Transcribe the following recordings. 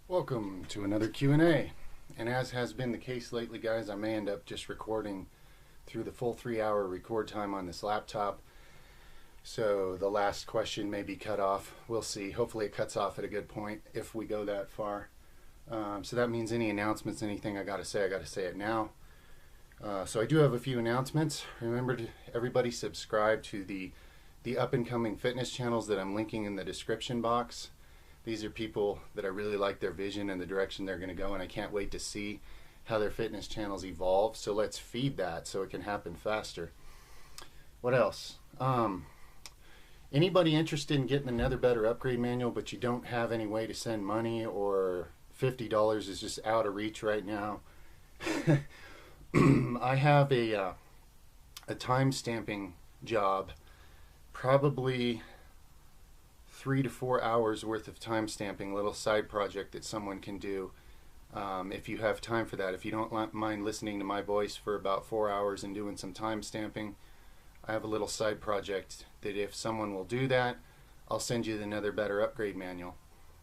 Welcome to another Q&A. And as has been the case lately, guys, I may end up just recording through the full 3-hour record time on this laptop. So the last question may be cut off. We'll see. Hopefully it cuts off at a good point if we go that far. So that means any announcements, anything I got to say it now. So I do have a few announcements. Remember to everybody subscribe to the up-and-coming fitness channels that I'm linking in the description box. These are people that I really like their vision and the direction they're going to go, and I can't wait to see how their fitness channels evolve. So let's feed that so it can happen faster. What else? Anybody interested in getting another better upgrade manual, but you don't have any way to send money, or $50 is just out of reach right now? I have a time stamping job, probably 3 to 4 hours worth of time stamping, little side project that someone can do if you have time for that. If you don't mind listening to my voice for about 4 hours and doing some time stamping, I have a little side project that if someone will do that, I'll send you another better upgrade manual.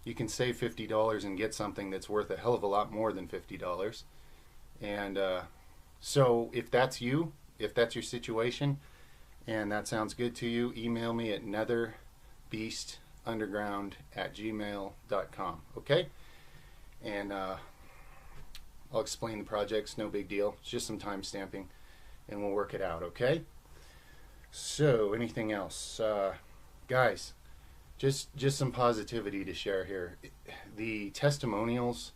You can save $50 and get something that's worth a hell of a lot more than $50. And so if that's you, if that's your situation, and that sounds good to you, email me at netherbeastunderground@gmail.com. Okay? And I'll explain the projects, no big deal. It's just some time stamping, and we'll work it out, okay? So, anything else? Guys, just some positivity to share here. The testimonials,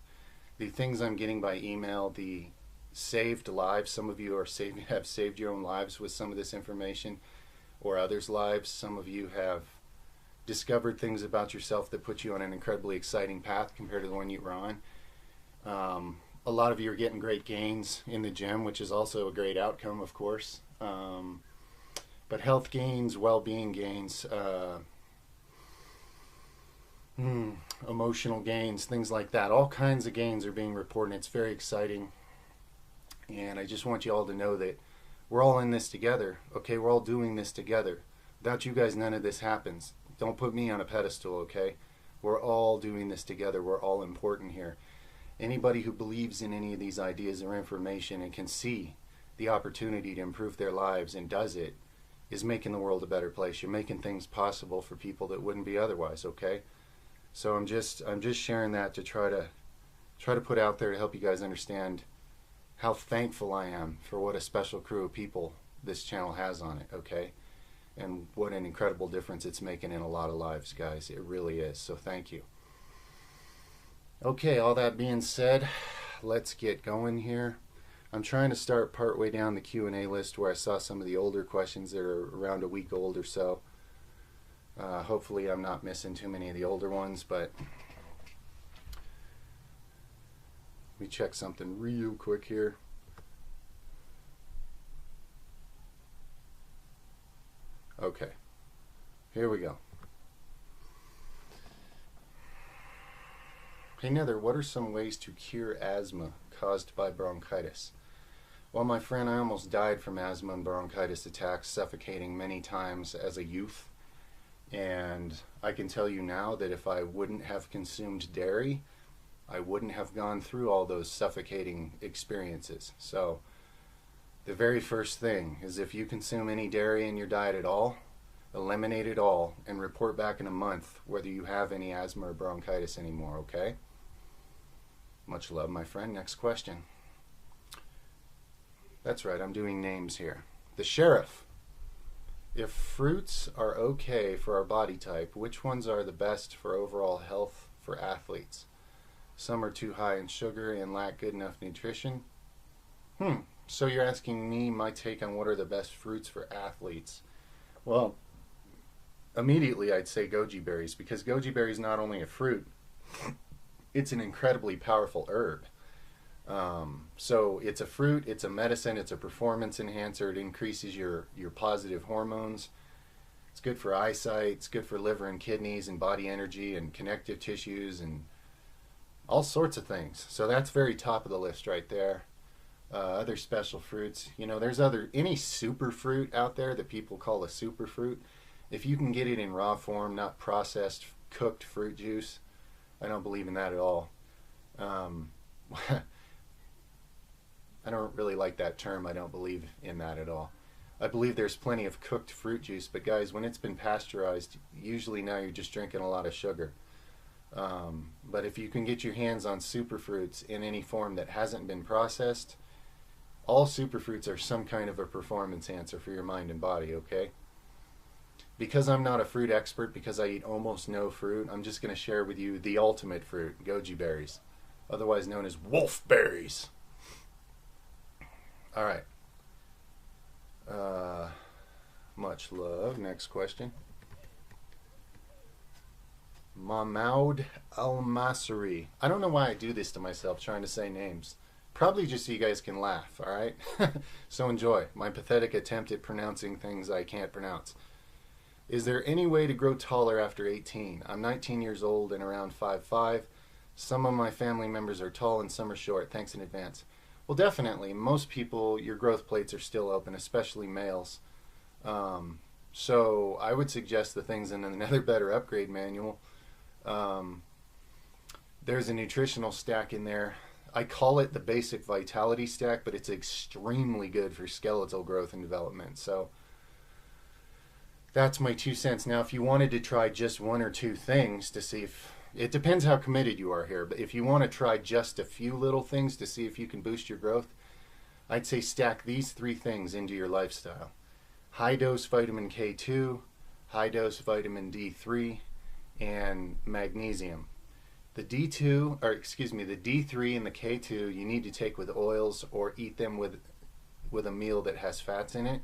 the things I'm getting by email, the saved lives. Some of you have saved your own lives with some of this information, or others' lives. Some of you have discovered things about yourself that put you on an incredibly exciting path compared to the one you were on. A lot of you are getting great gains in the gym, which is also a great outcome, of course. But health gains, well-being gains, emotional gains, things like that. All kinds of gains are being reported. It's very exciting. And I just want you all to know that we're all in this together. Okay, we're all doing this together. Without you guys, none of this happens. Don't put me on a pedestal, okay? We're all doing this together. We're all important here. Anybody who believes in any of these ideas or information and can see the opportunity to improve their lives and does it is making the world a better place. You're making things possible for people that wouldn't be otherwise, okay? So I'm just sharing that to try to put out there to help you guys understand how thankful I am for what a special crew of people this channel has on it, okay? And what an incredible difference it's making in a lot of lives, guys. It really is. So thank you. Okay, all that being said, let's get going here. I'm trying to start partway down the Q&A list where I saw some of the older questions that are around a week old or so. Hopefully I'm not missing too many of the older ones, but let me check something real quick here. Okay, here we go. Hey Nether, what are some ways to cure asthma caused by bronchitis? Well, my friend, I almost died from asthma and bronchitis attacks, suffocating many times as a youth. And I can tell you now that if I wouldn't have consumed dairy, I wouldn't have gone through all those suffocating experiences. So the very first thing is, if you consume any dairy in your diet at all, eliminate it all and report back in a month whether you have any asthma or bronchitis anymore, okay? Much love, my friend. Next question. That's right, I'm doing names here. The Sheriff. If fruits are okay for our body type, which ones are the best for overall health for athletes? Some are too high in sugar and lack good enough nutrition. So you're asking me my take on what are the best fruits for athletes. Well, immediately I'd say goji berries, because goji berry is not only a fruit, it's an incredibly powerful herb. So it's a fruit, it's a medicine, it's a performance enhancer. It increases your positive hormones. It's good for eyesight, it's good for liver and kidneys and body energy and connective tissues and all sorts of things. So that's very top of the list right there. Other special fruits, you know, there's any super fruit out there that people call a super fruit. If you can get it in raw form, not processed, cooked fruit juice, I don't believe in that at all. Um, I don't really like that term. I don't believe in that at all. I believe there's plenty of cooked fruit juice, but guys, when it's been pasteurized, usually now you're just drinking a lot of sugar. But if you can get your hands on superfruits in any form that hasn't been processed, all superfruits are some kind of a performance enhancer for your mind and body, okay? Because I'm not a fruit expert, because I eat almost no fruit, I'm just going to share with you the ultimate fruit, goji berries, otherwise known as wolf berries. All right. Much love. Next question. Mahmoud Al-Masri. I don't know why I do this to myself trying to say names. Probably just so you guys can laugh, all right? So enjoy my pathetic attempt at pronouncing things I can't pronounce. Is there any way to grow taller after 18? I'm 19 years old and around 5'5". Some of my family members are tall and some are short. Thanks in advance. Well, definitely. Most people, your growth plates are still open, especially males. So I would suggest the things in another better upgrade manual. There's a nutritional stack in there. I call it the basic vitality stack, but it's extremely good for skeletal growth and development. So that's my 2 cents. Now, if you wanted to try just one or two things to see if, it depends how committed you are here, but if you want to try just a few little things to see if you can boost your growth, I'd say stack these 3 things into your lifestyle. High dose vitamin K2, high dose vitamin D3, and magnesium. The D3 and the K2 you need to take with oils or eat them with a meal that has fats in it.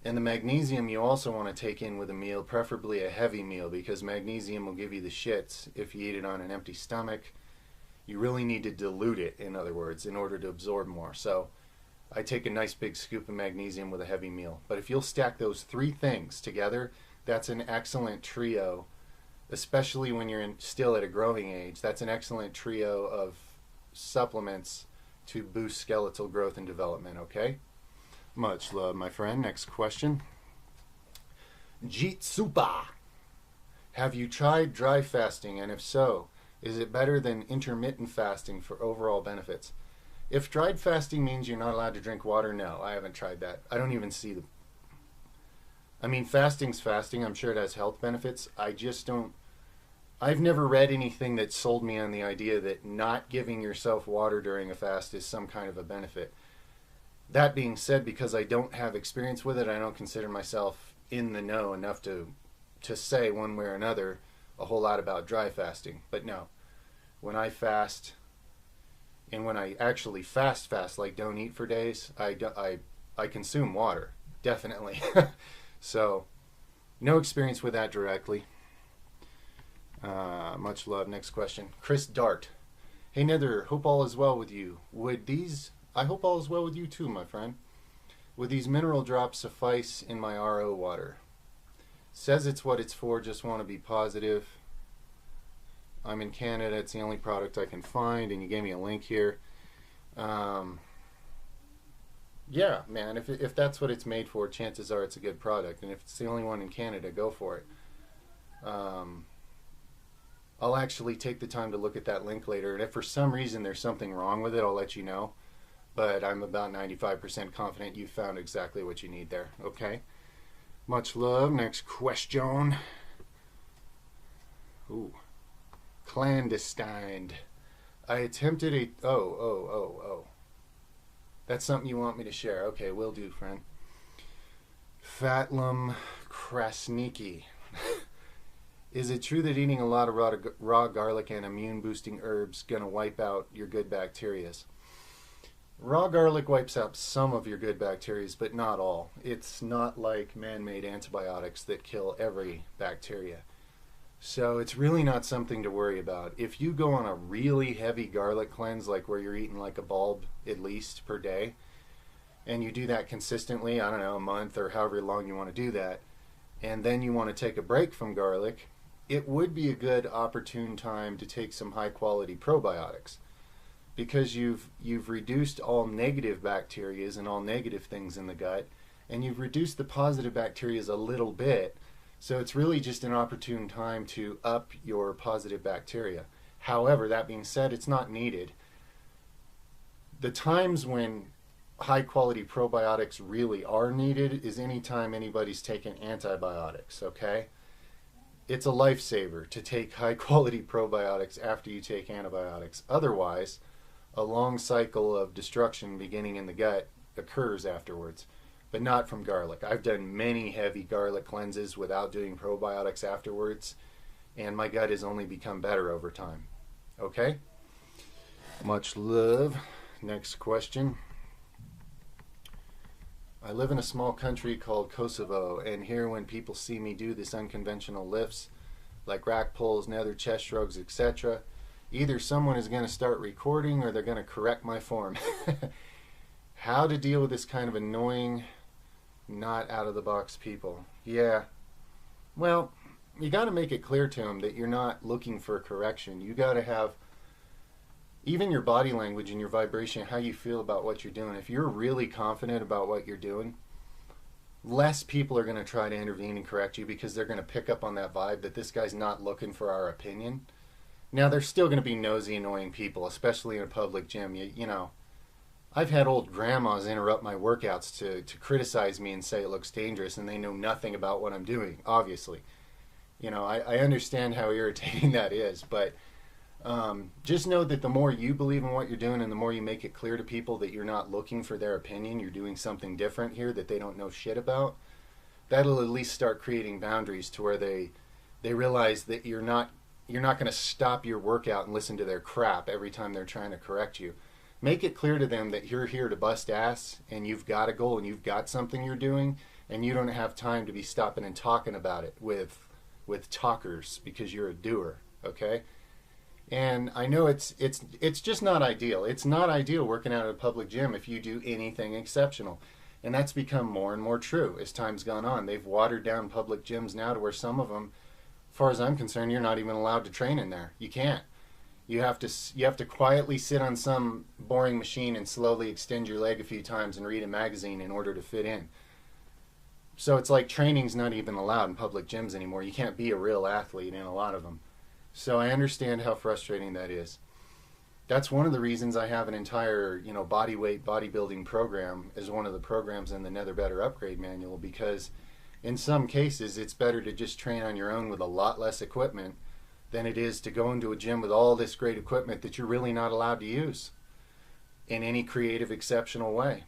And the magnesium you also want to take in with a meal, preferably a heavy meal, because magnesium will give you the shits if you eat it on an empty stomach. You really need to dilute it, in other words, in order to absorb more. So I take a nice big scoop of magnesium with a heavy meal. But if you'll stack those 3 things together, that's an excellent trio, especially when you're still at a growing age. That's an excellent trio of supplements to boost skeletal growth and development, okay? Much love, my friend. Next question. Jitsupa. Have you tried dry fasting, and if so, is it better than intermittent fasting for overall benefits? If dried fasting means you're not allowed to drink water, no, I haven't tried that. I don't even see the... I mean, fasting's fasting. I'm sure it has health benefits. I just don't... I've never read anything that sold me on the idea that not giving yourself water during a fast is some kind of a benefit. That being said, because I don't have experience with it, I don't consider myself in the know enough to say one way or another a whole lot about dry fasting. But no, when I fast, and when I actually fast, like don't eat for days, I consume water, definitely. So, no experience with that directly. Much love. Next question. Chris Dart. Hey Nether, hope all is well with you. I hope all is well with you too, my friend. Would these mineral drops suffice in my RO water? Says it's what it's for, just want to be positive. I'm in Canada, it's the only product I can find, and you gave me a link here. Yeah, man, if that's what it's made for, chances are it's a good product. And if it's the only one in Canada, go for it. I'll actually take the time to look at that link later, and if for some reason there's something wrong with it, I'll let you know. But I'm about 95% confident you found exactly what you need there. Okay? Much love. Next question. Ooh. Clandestine. I attempted a... Oh. That's something you want me to share. Okay, will do, friend. Fatlam Krasniki. Is it true that eating a lot of raw garlic and immune-boosting herbs gonna wipe out your good bacteria? Raw garlic wipes out some of your good bacteria, but not all. It's not like man-made antibiotics that kill every bacteria. So it's really not something to worry about. If you go on a really heavy garlic cleanse, like where you're eating like a bulb at least per day, and you do that consistently, I don't know, a month or however long you want to do that, and then you want to take a break from garlic, it would be a good opportune time to take some high-quality probiotics. Because you've reduced all negative bacteria and all negative things in the gut, and you've reduced the positive bacteria a little bit, so it's really just an opportune time to up your positive bacteria. However, that being said, it's not needed. The times when high quality probiotics really are needed is anytime anybody's taking antibiotics, okay? It's a lifesaver to take high quality probiotics after you take antibiotics. Otherwise, a long cycle of destruction beginning in the gut occurs afterwards, but not from garlic. I've done many heavy garlic cleanses without doing probiotics afterwards, and my gut has only become better over time. Okay? Much love. Next question. I live in a small country called Kosovo, and here when people see me do this unconventional lifts, like rack pulls, nether chest shrugs, etc., either someone is going to start recording or they're going to correct my form. How to deal with this kind of annoying, not out-of-the-box people? Yeah. Well, you got to make it clear to them that you're not looking for a correction. You got to have even your body language and your vibration, how you feel about what you're doing. If you're really confident about what you're doing, less people are going to try to intervene and correct you because they're going to pick up on that vibe that this guy's not looking for our opinion. Now, there's still going to be nosy, annoying people, especially in a public gym. You know, I've had old grandmas interrupt my workouts to criticize me and say it looks dangerous, and they know nothing about what I'm doing, obviously. You know, I understand how irritating that is, but just know that the more you believe in what you're doing and the more you make it clear to people that you're not looking for their opinion, you're doing something different here that they don't know shit about, that'll at least start creating boundaries to where they realize that you're not going to stop your workout and listen to their crap every time they're trying to correct you. Make it clear to them that you're here to bust ass and you've got a goal and you've got something you're doing and you don't have time to be stopping and talking about it with talkers because you're a doer, okay? And I know it's just not ideal. It's not ideal working out at a public gym if you do anything exceptional. And that's become more and more true as time's gone on. They've watered down public gyms now to where some of them, as far as I'm concerned, you're not even allowed to train in there. You can't. You have to quietly sit on some boring machine and slowly extend your leg a few times and read a magazine in order to fit in. So it's like training's not even allowed in public gyms anymore. You can't be a real athlete in a lot of them. So I understand how frustrating that is. That's one of the reasons I have an entire, body weight bodybuilding program as one of the programs in the Nether Better Upgrade Manual, because in some cases it's better to just train on your own with a lot less equipment than it is to go into a gym with all this great equipment that you're really not allowed to use in any creative, exceptional way,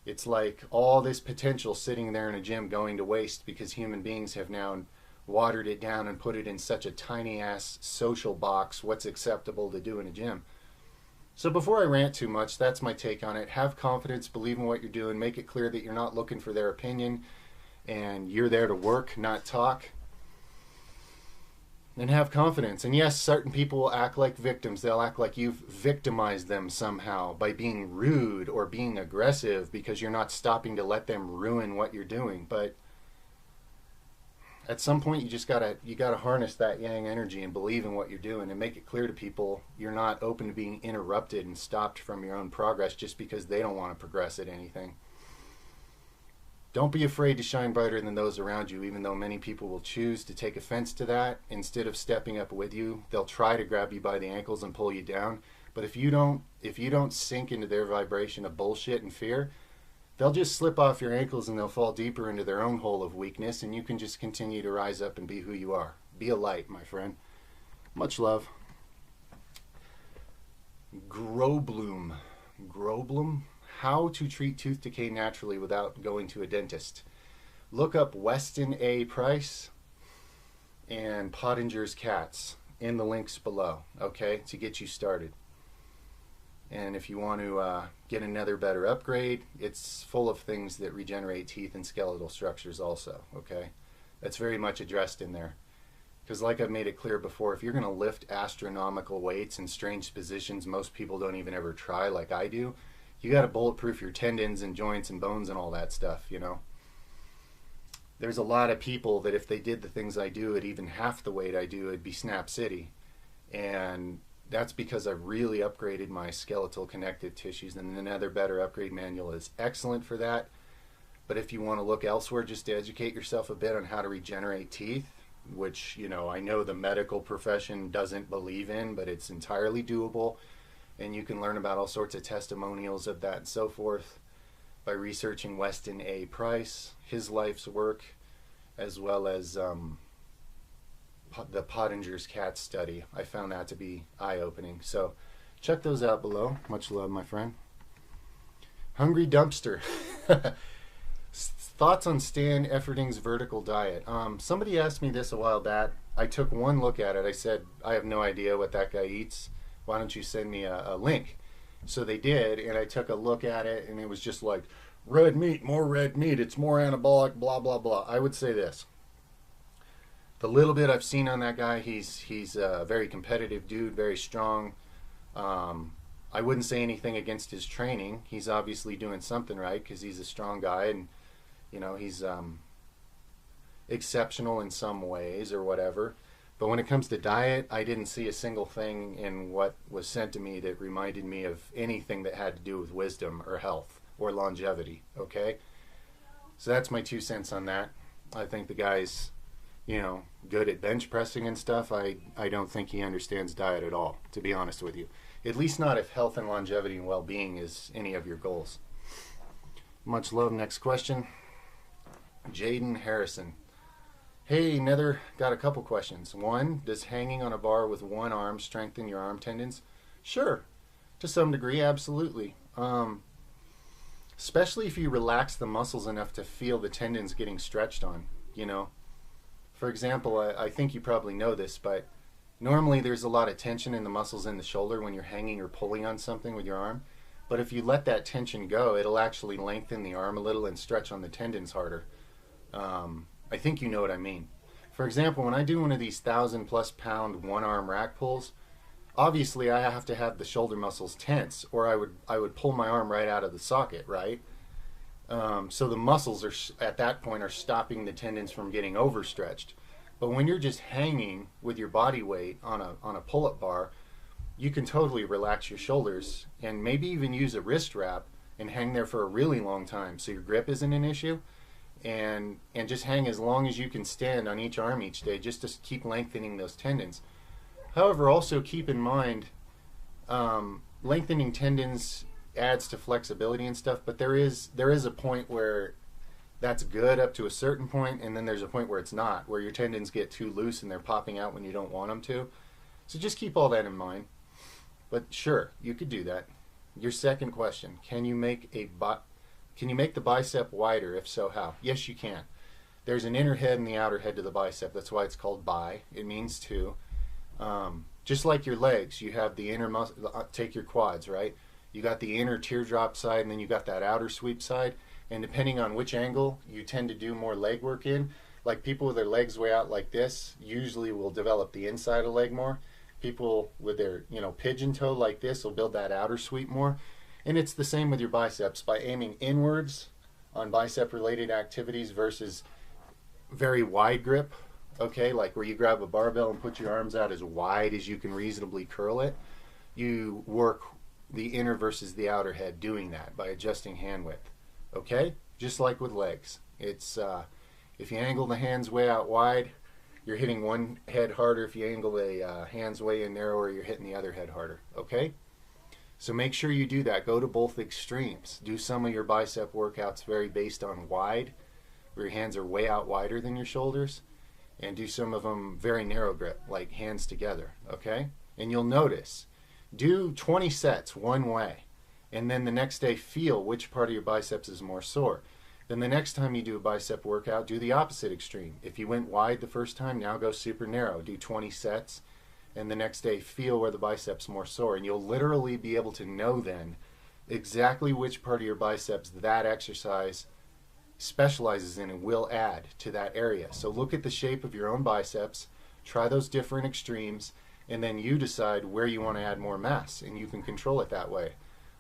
It's like all this potential sitting there in a gym going to waste because human beings have now watered it down and put it in such a tiny ass social box, what's acceptable to do in a gym. So before I rant too much, that's my take on it. Have confidence, believe in what you're doing, make it clear that you're not looking for their opinion and you're there to work, not talk. And have confidence. And yes, certain people will act like victims. They'll act like you've victimized them somehow by being rude or being aggressive because you're not stopping to let them ruin what you're doing. But at some point you gotta harness that yang energy and believe in what you're doing and make it clear to people you're not open to being interrupted and stopped from your own progress just because they don't want to progress at anything. Don't be afraid to shine brighter than those around you, even though many people will choose to take offense to that. Instead of stepping up with you, they'll try to grab you by the ankles and pull you down. But if you don't sink into their vibration of bullshit and fear, they'll just slip off your ankles and they'll fall deeper into their own hole of weakness, and you can just continue to rise up and be who you are. Be a light, my friend. Much love. Grobloom. How to treat tooth decay naturally without going to a dentist. Look up Weston A. Price and Pottinger's Cats in the links below, okay, to get you started. And if you want to get another better upgrade, it's full of things that regenerate teeth and skeletal structures also, okay? That's very much addressed in there. Because like I've made it clear before, if you're going to lift astronomical weights in strange positions most people don't even ever try like I do, you got to bulletproof your tendons and joints and bones and all that stuff, There's a lot of people that if they did the things I do at even half the weight I do, it'd be Snap City. And that's because I've really upgraded my skeletal connective tissues, and the Nether Better Upgrade Manual is excellent for that. But if you want to look elsewhere just to educate yourself a bit on how to regenerate teeth, which, you know, I know the medical profession doesn't believe in, but it's entirely doable. And you can learn about all sorts of testimonials of that and so forth by researching Weston A. Price, his life's work, as well as the Pottinger's cat study. I found that to be eye-opening. So check those out below. Much love, my friend. Hungry Dumpster. Thoughts on Stan Efferding's vertical diet. Somebody asked me this a while back. I took one look at it. I said, I have no idea what that guy eats. Why don't you send me a link? So they did, and I took a look at it, and it was just like, red meat, more red meat, it's more anabolic, blah, blah, blah. I would say this. The little bit I've seen on that guy, he's a very competitive dude, very strong. I wouldn't say anything against his training. He's obviously doing something right because he's a strong guy, and you know, he's exceptional in some ways or whatever. But when it comes to diet, I didn't see a single thing in what was sent to me that reminded me of anything that had to do with wisdom or health or longevity, okay? So that's my 2 cents on that. I think the guy's, you know, good at bench pressing and stuff. I don't think he understands diet at all, to be honest with you. At least not if health and longevity and well-being is any of your goals. Much love. Next question. Jaden Harrison. Hey, Nether, got a couple questions. One, does hanging on a bar with one arm strengthen your arm tendons? Sure, to some degree, absolutely. Especially if you relax the muscles enough to feel the tendons getting stretched on, you know. For example, I think you probably know this, but normally there's a lot of tension in the muscles in the shoulder when you're hanging or pulling on something with your arm. But if you let that tension go, it'll actually lengthen the arm a little and stretch on the tendons harder. I think you know what I mean. For example, when I do one of these 1,000+ pound one-arm rack pulls, obviously I have to have the shoulder muscles tense, or I would pull my arm right out of the socket, right? So the muscles are at that point are stopping the tendons from getting overstretched. But when you're just hanging with your body weight on a pull-up bar, you can totally relax your shoulders and maybe even use a wrist wrap and hang there for a really long time, so your grip isn't an issue. And just hang as long as you can stand on each arm each day, just to keep lengthening those tendons. However, also keep in mind, lengthening tendons adds to flexibility and stuff, but there is a point where that's good up to a certain point, and then there's a point where it's not, where your tendons get too loose and they're popping out when you don't want them to. So just keep all that in mind. But sure, you could do that. Your second question, can you make the bicep wider? If so, how? Yes, you can. There's an inner head and the outer head to the bicep. That's why it's called bi. It means two. Just like your legs, you have the inner muscle. Take your quads, right? You got the inner teardrop side, and then you got that outer sweep side. And depending on which angle you tend to do more leg work in, like people with their legs way out like this usually will develop the inside of the leg more. People with their, pigeon toe like this will build that outer sweep more. And it's the same with your biceps. By aiming inwards on bicep-related activities versus very wide grip, okay, like where you grab a barbell and put your arms out as wide as you can reasonably curl it, you work the inner versus the outer head doing that by adjusting hand width, okay? Just like with legs. It's if you angle the hands way out wide, you're hitting one head harder. If you angle the hands way in narrower, you're hitting the other head harder, okay? So make sure you do that. Go to both extremes. Do some of your bicep workouts very based on wide, where your hands are way out wider than your shoulders, and do some of them very narrow grip, like hands together, okay? And you'll notice, do 20 sets one way, and then the next day feel which part of your biceps is more sore. Then the next time you do a bicep workout, do the opposite extreme. If you went wide the first time, now go super narrow. Do 20 sets, and the next day feel where the biceps more sore. And you'll literally be able to know then exactly which part of your biceps that exercise specializes in and will add to that area. So look at the shape of your own biceps, try those different extremes, and then you decide where you want to add more mass, and you can control it that way.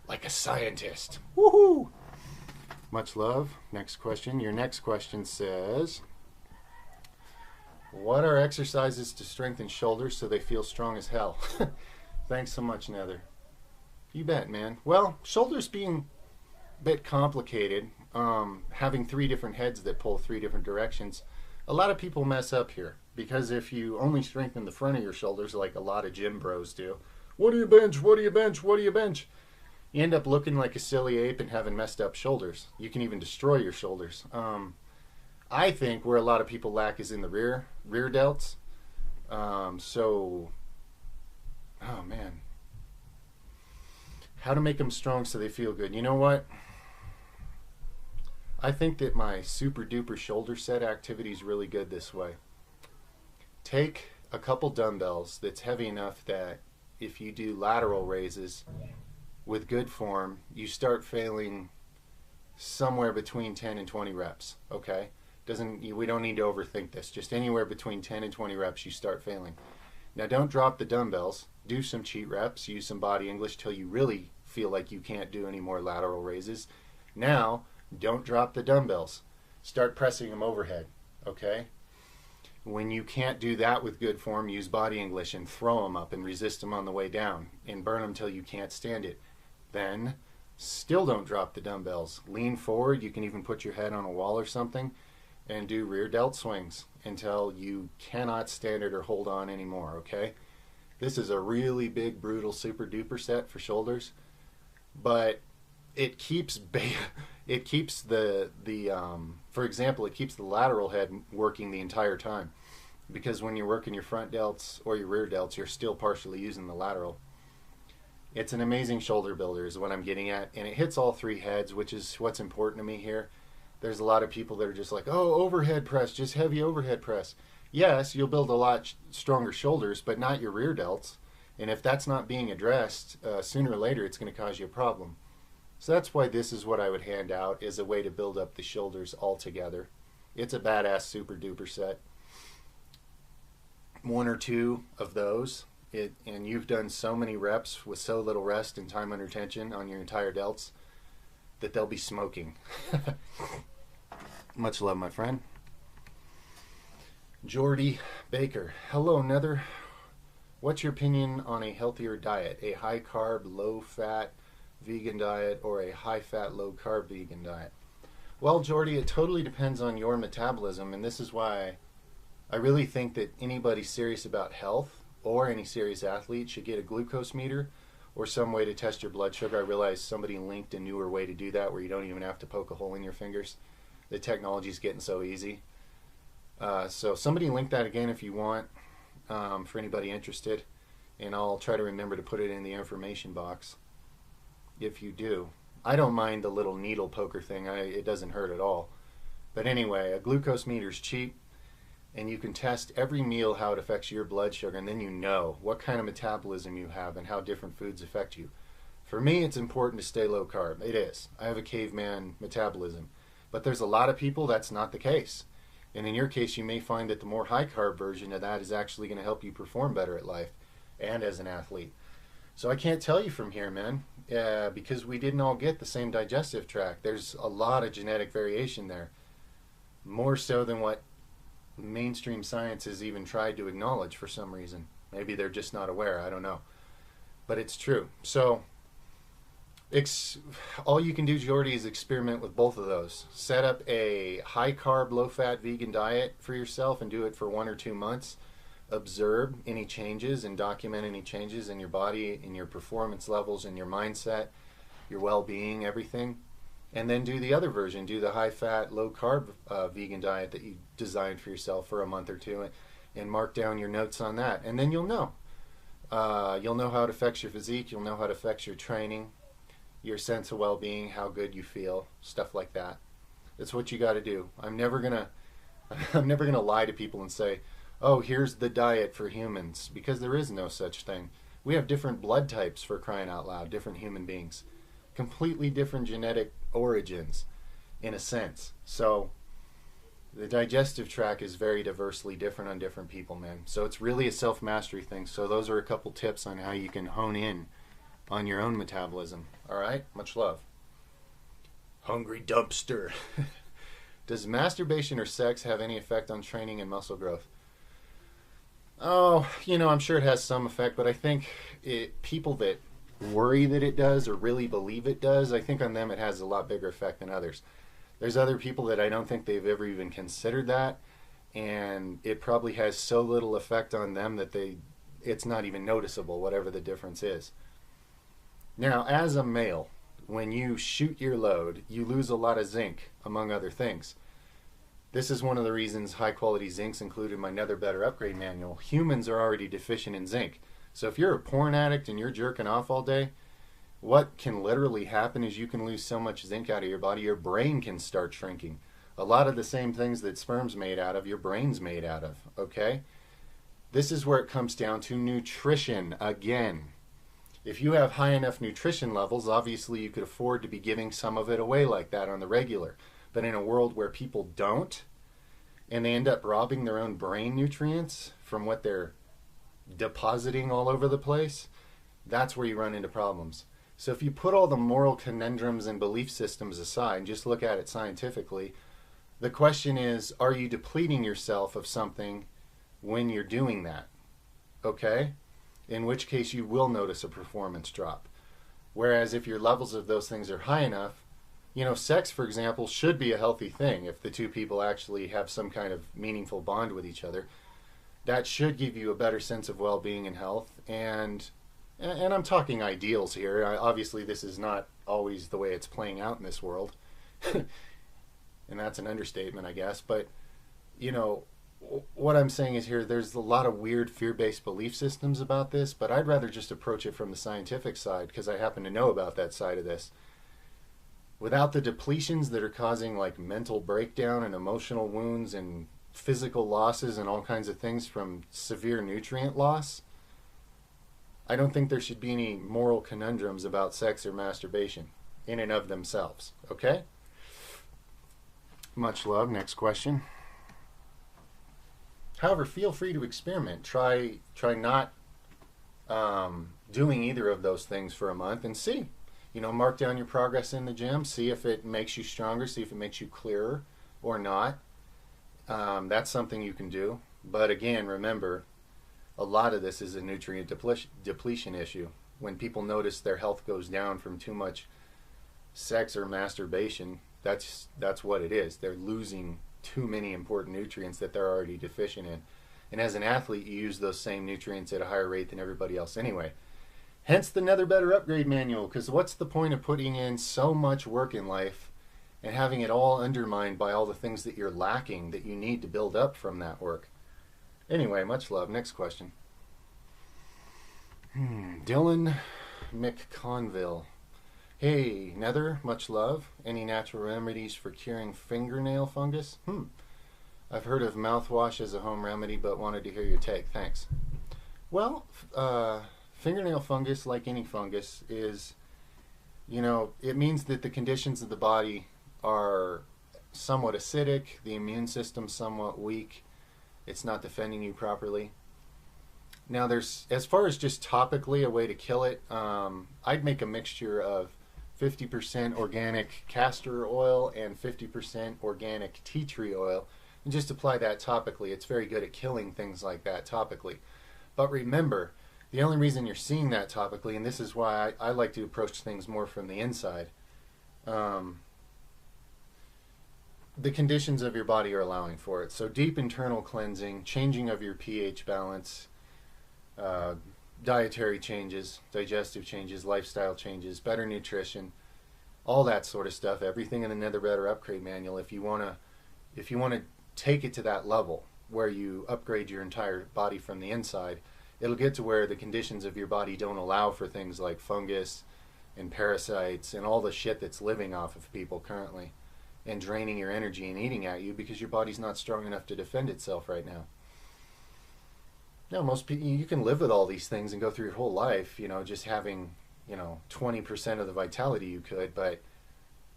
Like a scientist. Woohoo! Much love. Next question. Your next question says, what are exercises to strengthen shoulders so they feel strong as hell? Thanks so much, Nether. You bet, man. Well, shoulders being a bit complicated, having 3 different heads that pull 3 different directions, a lot of people mess up here. Because if you only strengthen the front of your shoulders like a lot of gym bros do, what do you bench? What do you bench? What do you bench? You end up looking like a silly ape and having messed up shoulders. You can even destroy your shoulders. I think where a lot of people lack is in the rear delts. Oh man, how to make them strong so they feel good. You know what? I think that my super duper shoulder set activity is really good this way. Take a couple dumbbells that's heavy enough that if you do lateral raises with good form, you start failing somewhere between 10 and 20 reps, okay? We don't need to overthink this. Just anywhere between 10 and 20 reps, you start failing. Now, don't drop the dumbbells. Do some cheat reps. Use some body English till you really feel like you can't do any more lateral raises. Now, don't drop the dumbbells. Start pressing them overhead, okay? When you can't do that with good form, use body English and throw them up and resist them on the way down and burn them till you can't stand it. Then, still don't drop the dumbbells. Lean forward. You can even put your head on a wall or something and do rear delt swings until you cannot stand it or hold on anymore, okay? This is a really big, brutal, super duper set for shoulders, but it keeps for example, it keeps the lateral head working the entire time, because when you're working your front delts or your rear delts, you're still partially using the lateral. It's an amazing shoulder builder is what I'm getting at, and it hits all three heads, which is what's important to me here. There's a lot of people that are just like, oh, overhead press, just heavy overhead press. Yes, you'll build a lot stronger shoulders, but not your rear delts. And if that's not being addressed, sooner or later it's going to cause you a problem. So that's why this is what I would hand out as a way to build up the shoulders altogether. It's a badass super duper set. One or two of those, and you've done so many reps with so little rest and time under tension on your entire delts that they'll be smoking. Much love, my friend. Jordy Baker. Hello, Nether. What's your opinion on a healthier diet? A high carb, low fat vegan diet or a high fat, low carb vegan diet? Well, Jordy, it totally depends on your metabolism, and this is why I really think that anybody serious about health or any serious athlete should get a glucose meter or some way to test your blood sugar. I realize somebody linked a newer way to do that where you don't even have to poke a hole in your fingers. The technology is getting so easy. So somebody link that again if you want, for anybody interested, and I'll try to remember to put it in the information box if you do. I don't mind the little needle poker thing. It doesn't hurt at all. But anyway, a glucose meter is cheap, and you can test every meal how it affects your blood sugar, and then you know what kind of metabolism you have and how different foods affect you. For me, it's important to stay low carb. It is. I have a caveman metabolism. But there's a lot of people that's not the case. And in your case, you may find that the more high carb version of that is actually going to help you perform better at life and as an athlete. So I can't tell you from here, man, because we didn't all get the same digestive tract. There's a lot of genetic variation there, more so than what mainstream science has even tried to acknowledge for some reason. Maybe they're just not aware. I don't know. But it's true. So all you can do, Jordy, is experiment with both of those. Set up a high carb, low fat vegan diet for yourself and do it for 1 or 2 months. Observe any changes and document any changes in your body, in your performance levels, in your mindset, your well-being, everything. And then do the other version. Do the high fat, low carb vegan diet that you designed for yourself for a month or two, and mark down your notes on that. And then you'll know. You'll know how it affects your physique. You'll know how it affects your training, your sense of well-being, how good you feel, stuff like that. That's what you got to do. I'm never gonna lie to people and say, oh, here's the diet for humans, because there is no such thing. We have different blood types, for crying out loud, different human beings. Completely different genetic origins, in a sense. So the digestive tract is very diversely different on different people, man. So it's really a self-mastery thing. So those are a couple tips on how you can hone in on your own metabolism. All right? Much love. Hungry dumpster. Does masturbation or sex have any effect on training and muscle growth? Oh, I'm sure it has some effect, but I think people that worry that it does or really believe it does, I think on them it has a lot bigger effect than others. There's other people that I don't think they've ever even considered that, and it probably has so little effect on them that it's not even noticeable, whatever the difference is. Now, as a male, when you shoot your load, you lose a lot of zinc, among other things. This is one of the reasons high-quality zinc's included in my Nether Better Upgrade Manual. Humans are already deficient in zinc. So if you're a porn addict and you're jerking off all day, what can literally happen is you can lose so much zinc out of your body, your brain can start shrinking. A lot of the same things that sperm's made out of, your brain's made out of, okay? This is where it comes down to nutrition again. If you have high enough nutrition levels, obviously you could afford to be giving some of it away like that on the regular. But in a world where people don't, and they end up robbing their own brain nutrients from what they're depositing all over the place, that's where you run into problems. So if you put all the moral conundrums and belief systems aside and just look at it scientifically, the question is, are you depleting yourself of something when you're doing that? Okay? In which case you will notice a performance drop. Whereas if your levels of those things are high enough, sex, for example, should be a healthy thing if the two people actually have some kind of meaningful bond with each other. That should give you a better sense of well-being and health. And I'm talking ideals here. Obviously, this is not always the way it's playing out in this world. And that's an understatement, I guess. But, what I'm saying is here, there's a lot of weird fear-based belief systems about this, but I'd rather just approach it from the scientific side because I happen to know about that side of this. Without the depletions that are causing like mental breakdown and emotional wounds and physical losses and all kinds of things from severe nutrient loss, I don't think there should be any moral conundrums about sex or masturbation in and of themselves. Okay? Much love. Next question. However, feel free to experiment. Try not doing either of those things for a month and see. Mark down your progress in the gym. See if it makes you stronger. See if it makes you clearer or not. That's something you can do. But again, remember, a lot of this is a nutrient depletion issue. When people notice their health goes down from too much sex or masturbation, that's what it is. They're losing too many important nutrients that they're already deficient in. And as an athlete, you use those same nutrients at a higher rate than everybody else anyway. Hence the Nether Better Upgrade Manual, because what's the point of putting in so much work in life and having it all undermined by all the things that you're lacking that you need to build up from that work? Anyway, much love. Next question. Dylan McConville. Hey, Nether, much love. Any natural remedies for curing fingernail fungus? I've heard of mouthwash as a home remedy, but wanted to hear your take. Thanks. Well, fingernail fungus, like any fungus, is, it means that the conditions of the body are somewhat acidic, the immune system somewhat weak, it's not defending you properly. Now, there's, as far as just topically a way to kill it, I'd make a mixture of 50% organic castor oil and 50% organic tea tree oil, and just apply that topically. It's very good at killing things like that topically. But remember, the only reason you're seeing that topically, and this is why I like to approach things more from the inside, the conditions of your body are allowing for it. So deep internal cleansing, changing of your pH balance, dietary changes, digestive changes, lifestyle changes, better nutrition, all that sort of stuff, everything in the Nether Better Upgrade Manual. If you want to take it to that level where you upgrade your entire body from the inside, it'll get to where the conditions of your body don't allow for things like fungus and parasites and all the shit that's living off of people currently and draining your energy and eating at you because your body's not strong enough to defend itself right now. Now, most people, you can live with all these things and go through your whole life, just having, 20% of the vitality you could, but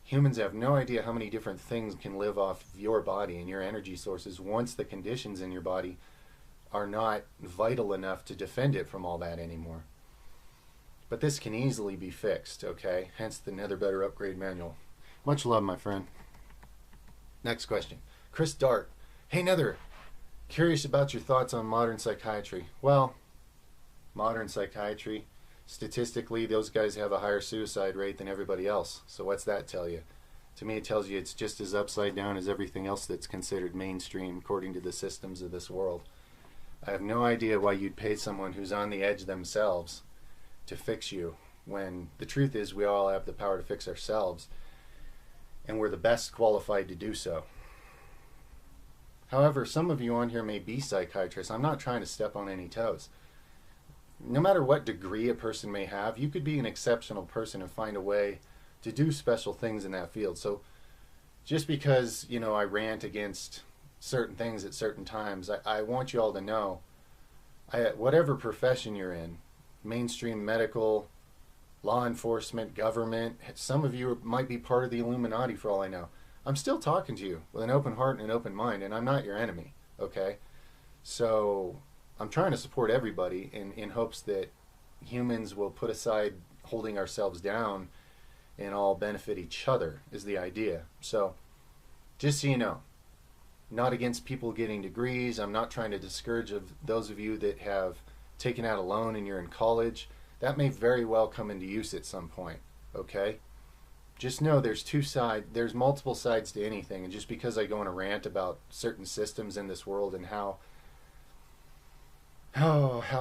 humans have no idea how many different things can live off of your body and your energy sources once the conditions in your body are not vital enough to defend it from all that anymore. But this can easily be fixed, okay? Hence the Nether Better Upgrade Manual. Much love, my friend. Next question. Chris Dart. Hey, Nether. Curious about your thoughts on modern psychiatry. Well, modern psychiatry, statistically, those guys have a higher suicide rate than everybody else. So what's that tell you? To me, it tells you it's just as upside down as everything else that's considered mainstream according to the systems of this world. I have no idea why you'd pay someone who's on the edge themselves to fix you, when the truth is we all have the power to fix ourselves, and we're the best qualified to do so. However, some of you on here may be psychiatrists. I'm not trying to step on any toes. No matter what degree a person may have, you could be an exceptional person and find a way to do special things in that field. So just because, I rant against certain things at certain times, I want you all to know, whatever profession you're in, mainstream medical, law enforcement, government, some of you might be part of the Illuminati for all I know. I'm still talking to you with an open heart and an open mind, and I'm not your enemy, okay? So I'm trying to support everybody in hopes that humans will put aside holding ourselves down and all benefit each other is the idea. So just so you know, not against people getting degrees. I'm not trying to discourage those of you that have taken out a loan and you're in college. That may very well come into use at some point, okay? Just know there's multiple sides to anything, and just because I go on a rant about certain systems in this world and how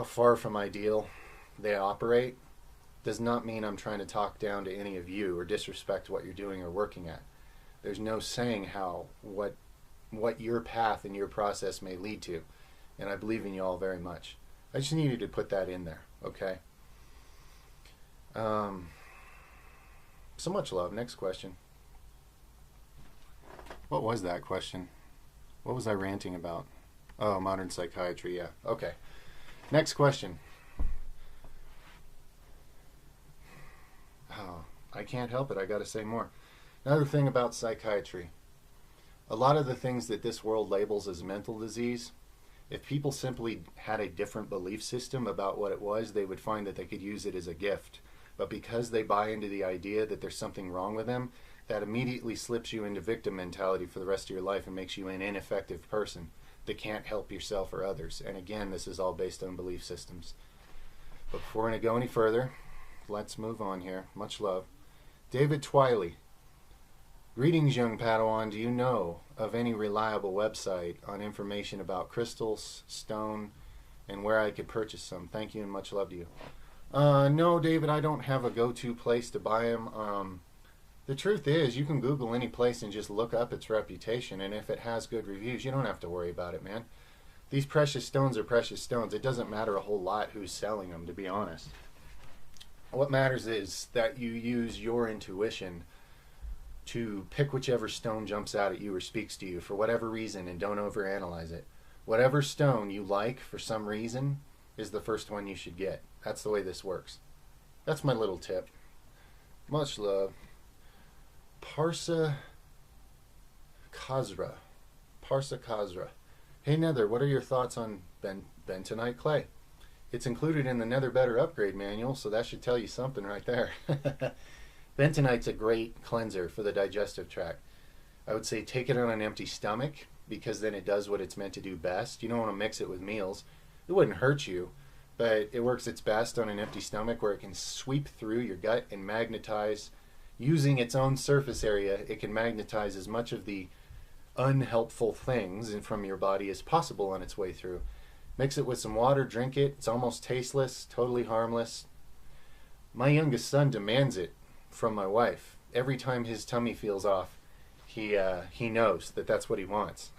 far from ideal they operate, does not mean I'm trying to talk down to any of you or disrespect what you're doing or working at. There's no saying what your path and your process may lead to, and I believe in you all very much. I just needed to put that in there, okay? So much love. Next question. What was that question? What was I ranting about? Oh, modern psychiatry, yeah. Okay. Next question. Oh, I can't help it. I got to say more. Another thing about psychiatry. A lot of the things that this world labels as mental disease, if people simply had a different belief system about what it was, they would find that they could use it as a gift. But because they buy into the idea that there's something wrong with them, that immediately slips you into victim mentality for the rest of your life and makes you an ineffective person that can't help yourself or others. And again, this is all based on belief systems. But before we're going to go any further, let's move on here. Much love. David Twiley. Greetings, young Padawan. Do you know of any reliable website on information about crystals, stone, and where I could purchase some? Thank you and much love to you. No, David, I don't have a go-to place to buy them. The truth is, you can Google any place and just look up its reputation, and if it has good reviews, you don't have to worry about it, man. These precious stones are precious stones. It doesn't matter a whole lot who's selling them, to be honest. What matters is that you use your intuition to pick whichever stone jumps out at you or speaks to you for whatever reason, and don't overanalyze it. Whatever stone you like for some reason is the first one you should get. That's the way this works. That's my little tip. Much love. Parsa Khazra. Hey Nether, what are your thoughts on bentonite clay? It's included in the Nether Better Upgrade Manual, so that should tell you something right there. Bentonite's a great cleanser for the digestive tract. I would say take it on an empty stomach, because then it does what it's meant to do best. You don't want to mix it with meals. It wouldn't hurt you, but it works its best on an empty stomach, where it can sweep through your gut and magnetize. Using its own surface area, it can magnetize as much of the unhelpful things from your body as possible on its way through. Mix it with some water, drink it. It's almost tasteless, totally harmless. My youngest son demands it from my wife. Every time his tummy feels off, he knows that that's what he wants.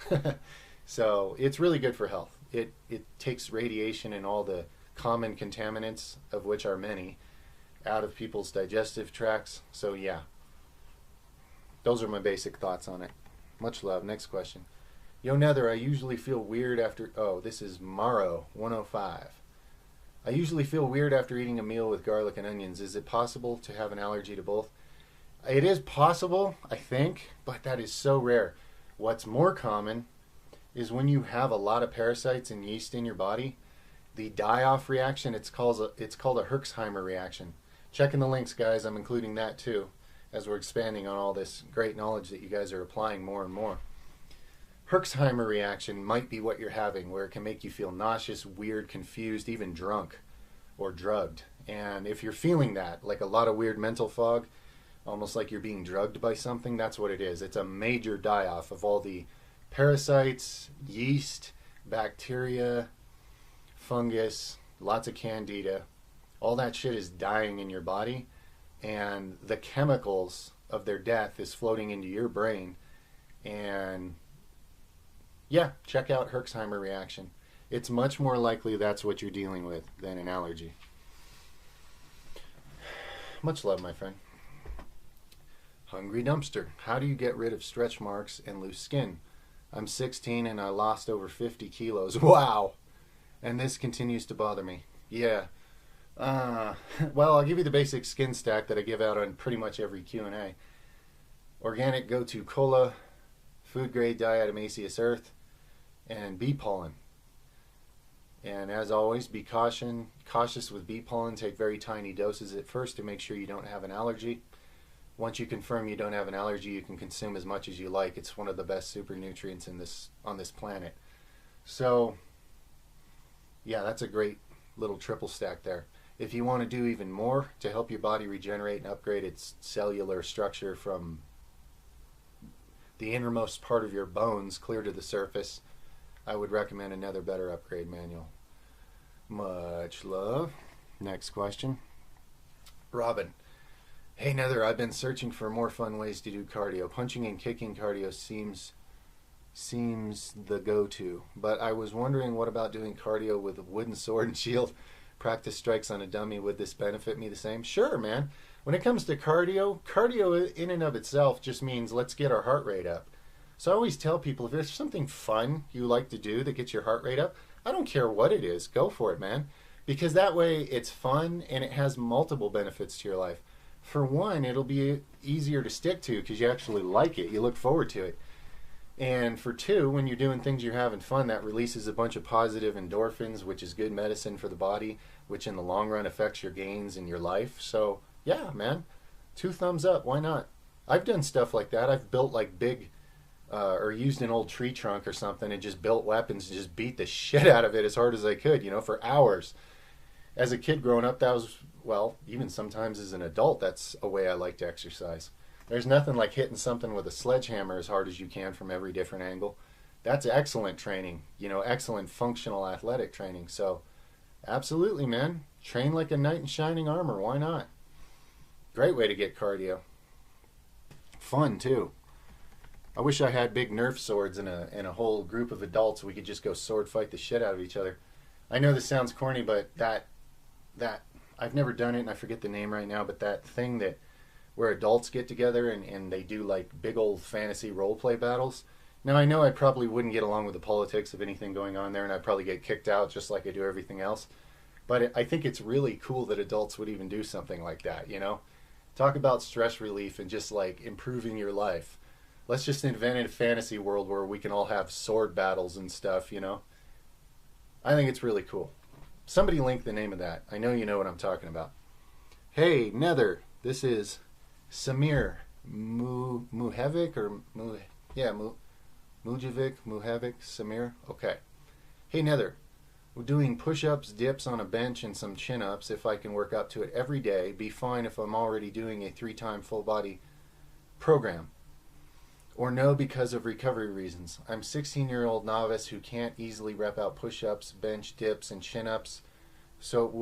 So it's really good for health. It takes radiation and all the common contaminants, of which are many, out of people's digestive tracts. So yeah, those are my basic thoughts on it. Much love. Next question. Yo Nether, I usually feel weird after... Oh, this is Maro 105. I usually feel weird after eating a meal with garlic and onions. Is it possible to have an allergy to both? It is possible, I think, but that is so rare. What's more common is when you have a lot of parasites and yeast in your body, the die-off reaction, it's called a Herxheimer reaction. Check in the links, guys. I'm including that too, as we're expanding on all this great knowledge that you guys are applying more and more. Herxheimer reaction might be what you're having, where it can make you feel nauseous, weird, confused, even drunk or drugged. And if you're feeling that, like a lot of weird mental fog, almost like you're being drugged by something. That's what it is. It's a major die-off of all the parasites, yeast, bacteria, fungus, lots of candida. All that shit is dying in your body, and the chemicals of their death is floating into your brain. And yeah, check out Herxheimer reaction. It's much more likely that's what you're dealing with than an allergy. Much love, my friend. Hungry Dumpster. How do you get rid of stretch marks and loose skin? I'm 16 and I lost over 50 kilos. Wow! And this continues to bother me. Yeah. Well, I'll give you the basic skin stack that I give out on pretty much every Q&A. Organic go-to cola, food grade diatomaceous earth, and bee pollen. And as always, be cautious with bee pollen. Take very tiny doses at first to make sure you don't have an allergy. Once you confirm you don't have an allergy, you can consume as much as you like. It's one of the best super nutrients on this planet. So, yeah, that's a great little triple stack there. If you want to do even more to help your body regenerate and upgrade its cellular structure from the innermost part of your bones clear to the surface, I would recommend another better upgrade manual. Much love. Next question. Robin. Hey Nether, I've been searching for more fun ways to do cardio. Punching and kicking cardio seems the go-to, but I was wondering, what about doing cardio with a wooden sword and shield? Practice strikes on a dummy. Would this benefit me the same? Sure, man. When it comes to cardio in and of itself just means let's get our heart rate up. So I always tell people, if there's something fun you like to do that gets your heart rate up, I don't care what it is, go for it, man. Because that way it's fun and it has multiple benefits to your life. For one, it'll be easier to stick to because you actually like it. You look forward to it. And for two, when you're doing things you're having fun, that releases a bunch of positive endorphins, which is good medicine for the body, which in the long run affects your gains in your life. So, yeah, man, 2 thumbs up. Why not? I've done stuff like that. I've built like big, or used an old tree trunk or something and just built weapons and just beat the shit out of it as hard as I could, for hours. As a kid growing up, that was, well, even sometimes as an adult, that's a way I like to exercise. There's nothing like hitting something with a sledgehammer as hard as you can from every different angle. That's excellent training, excellent functional athletic training. So, absolutely, man. Train like a knight in shining armor. Why not? Great way to get cardio. Fun, too. I wish I had big Nerf swords and a whole group of adults. We could just go sword fight the shit out of each other. I know this sounds corny, but that I've never done it, and I forget the name right now, but that thing where adults get together and they do like big old fantasy role play battles. Now I know I probably wouldn't get along with the politics of anything going on there, and I'd probably get kicked out just like I do everything else. But I think it's really cool that adults would even do something like that, Talk about stress relief and just like improving your life. Let's just invent a fantasy world where we can all have sword battles and stuff, I think it's really cool. Somebody link the name of that. I know you know what I'm talking about. Hey, Nether, this is Samir Muhevic or Mujevic, Samir. Okay. Hey, Nether, we're doing push-ups, dips on a bench, and some chin-ups. If I can work up to it every day, be fine if I'm already doing a 3-time full-body program. Or no, because of recovery reasons. I'm 16-year-old novice who can't easily rep out push-ups, bench dips, and chin-ups, so it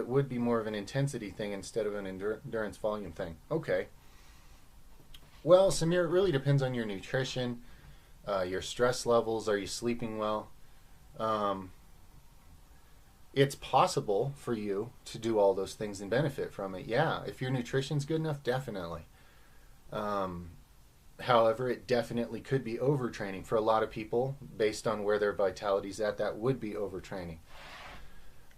would be more of an intensity thing instead of an endurance volume thing. Okay. Well, Samir, it really depends on your nutrition, your stress levels. Are you sleeping well? It's possible for you to do all those things and benefit from it. Yeah, if your nutrition's good enough, definitely. However, it definitely could be overtraining for a lot of people based on where their vitality's at. That would be overtraining.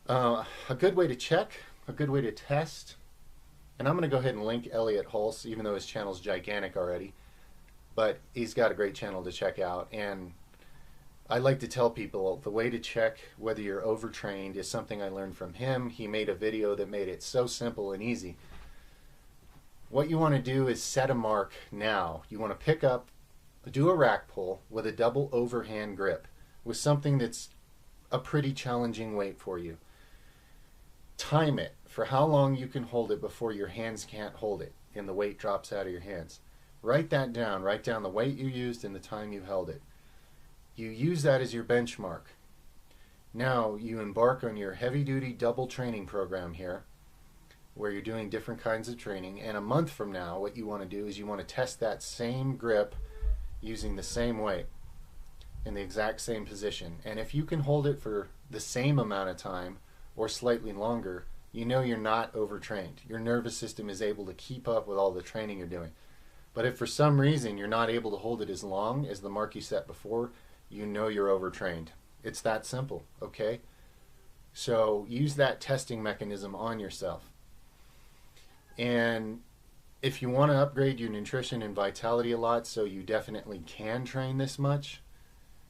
A good way to check, a good way to test, and I'm going to go ahead and link Elliot Hulse, even though his channel's gigantic already, but he's got a great channel to check out. And I like to tell people the way to check whether you're overtrained is something I learned from him. He made a video that made it so simple and easy. What you want to do is set a mark now. You want to do a rack pull with a double overhand grip with something that's a pretty challenging weight for you. Time it for how long you can hold it before your hands can't hold it. and the weight drops out of your hands. Write that down. Write down the weight you used and the time you held it. You use that as your benchmark. Now you embark on your heavy-duty double training program here, where you're doing different kinds of training, and a month from now what you want to do is you want to test that same grip using the same weight in the exact same position. And if you can hold it for the same amount of time or slightly longer, you know you're not overtrained. Your nervous system is able to keep up with all the training you're doing. But if for some reason you're not able to hold it as long as the mark you set before, you know you're overtrained. It's that simple, okay? So use that testing mechanism on yourself. And if you want to upgrade your nutrition and vitality a lot so you definitely can train this much,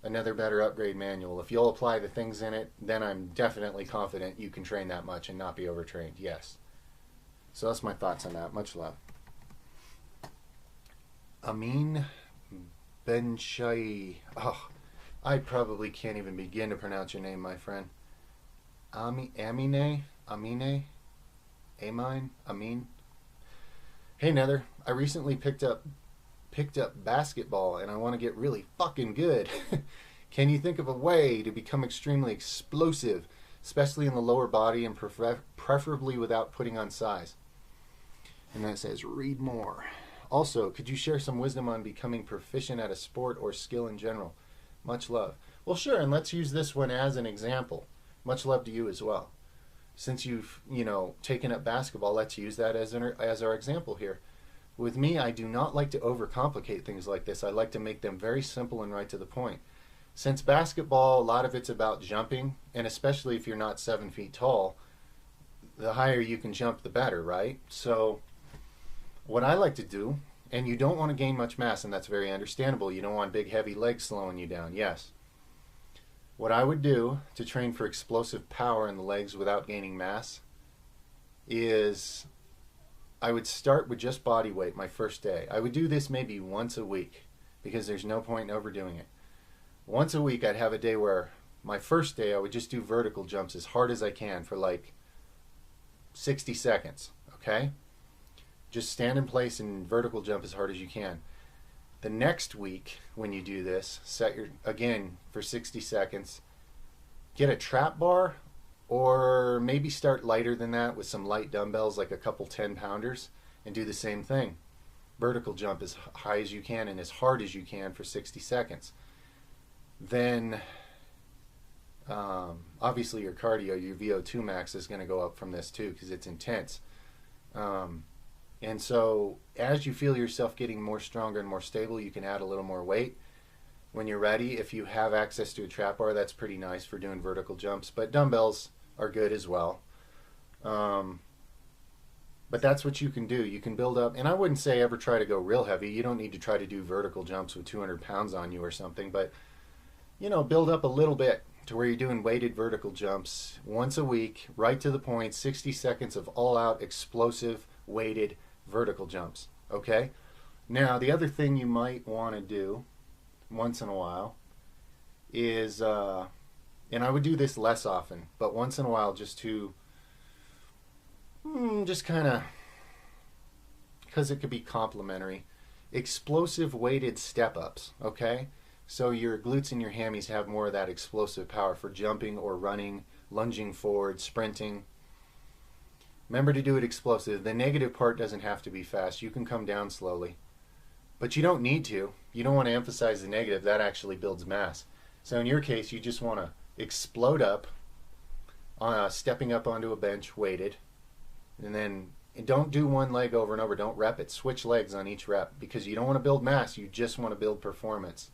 another better upgrade manual. If you'll apply the things in it, then I'm definitely confident you can train that much and not be overtrained. Yes. So that's my thoughts on that. Much love. Amin Benshai. Oh, I probably can't even begin to pronounce your name, my friend. Amine? Amin? Hey Nether, I recently picked up basketball and I want to get really fucking good. Can you think of a way to become extremely explosive, especially in the lower body and preferably without putting on size? And then it says, read more. Also, could you share some wisdom on becoming proficient at a sport or skill in general? Much love. Well, sure, and let's use this one as an example. Much love to you as well. Since you've, taken up basketball, let's use that as our example here. With me, I do not like to overcomplicate things like this. I like to make them very simple and right to the point. Since basketball, a lot of it's about jumping, and especially if you're not 7 feet tall, the higher you can jump, the better, right? So what I like to do, and you don't want to gain much mass, and that's very understandable. You don't want big, heavy legs slowing you down, yes. What I would do to train for explosive power in the legs without gaining mass is I would start with just body weight my first day. I would do this maybe once a week because there's no point in overdoing it. Once a week I'd have a day where my first day I would just do vertical jumps as hard as I can for like 60 seconds, okay? Just stand in place and vertical jump as hard as you can. The next week when you do this, set your, again, for 60 seconds, get a trap bar or maybe start lighter than that with some light dumbbells like a couple 10-pounders and do the same thing. Vertical jump as high as you can and as hard as you can for 60 seconds. Then obviously your cardio, your VO2 max is going to go up from this too because it's intense. And so as you feel yourself getting more stronger and more stable, you can add a little more weight. When you're ready, if you have access to a trap bar, that's pretty nice for doing vertical jumps. But dumbbells are good as well. But that's what you can do. You can build up, and I wouldn't say ever try to go real heavy. You don't need to try to do vertical jumps with 200 pounds on you or something. But, build up a little bit to where you're doing weighted vertical jumps once a week, right to the point, 60 seconds of all-out explosive weighted vertical jumps, okay? Now, the other thing you might want to do once in a while is, and I would do this less often, but once in a while just to, just kind of, because it could be complementary, explosive weighted step-ups, okay? So your glutes and your hammies have more of that explosive power for jumping or running, lunging forward, sprinting. Remember to do it explosive. The negative part doesn't have to be fast. You can come down slowly. But you don't need to. You don't want to emphasize the negative. That actually builds mass. So in your case, you just want to explode up, stepping up onto a bench, weighted. And then don't do one leg over and over. Don't rep it. Switch legs on each rep because you don't want to build mass. You just want to build performance.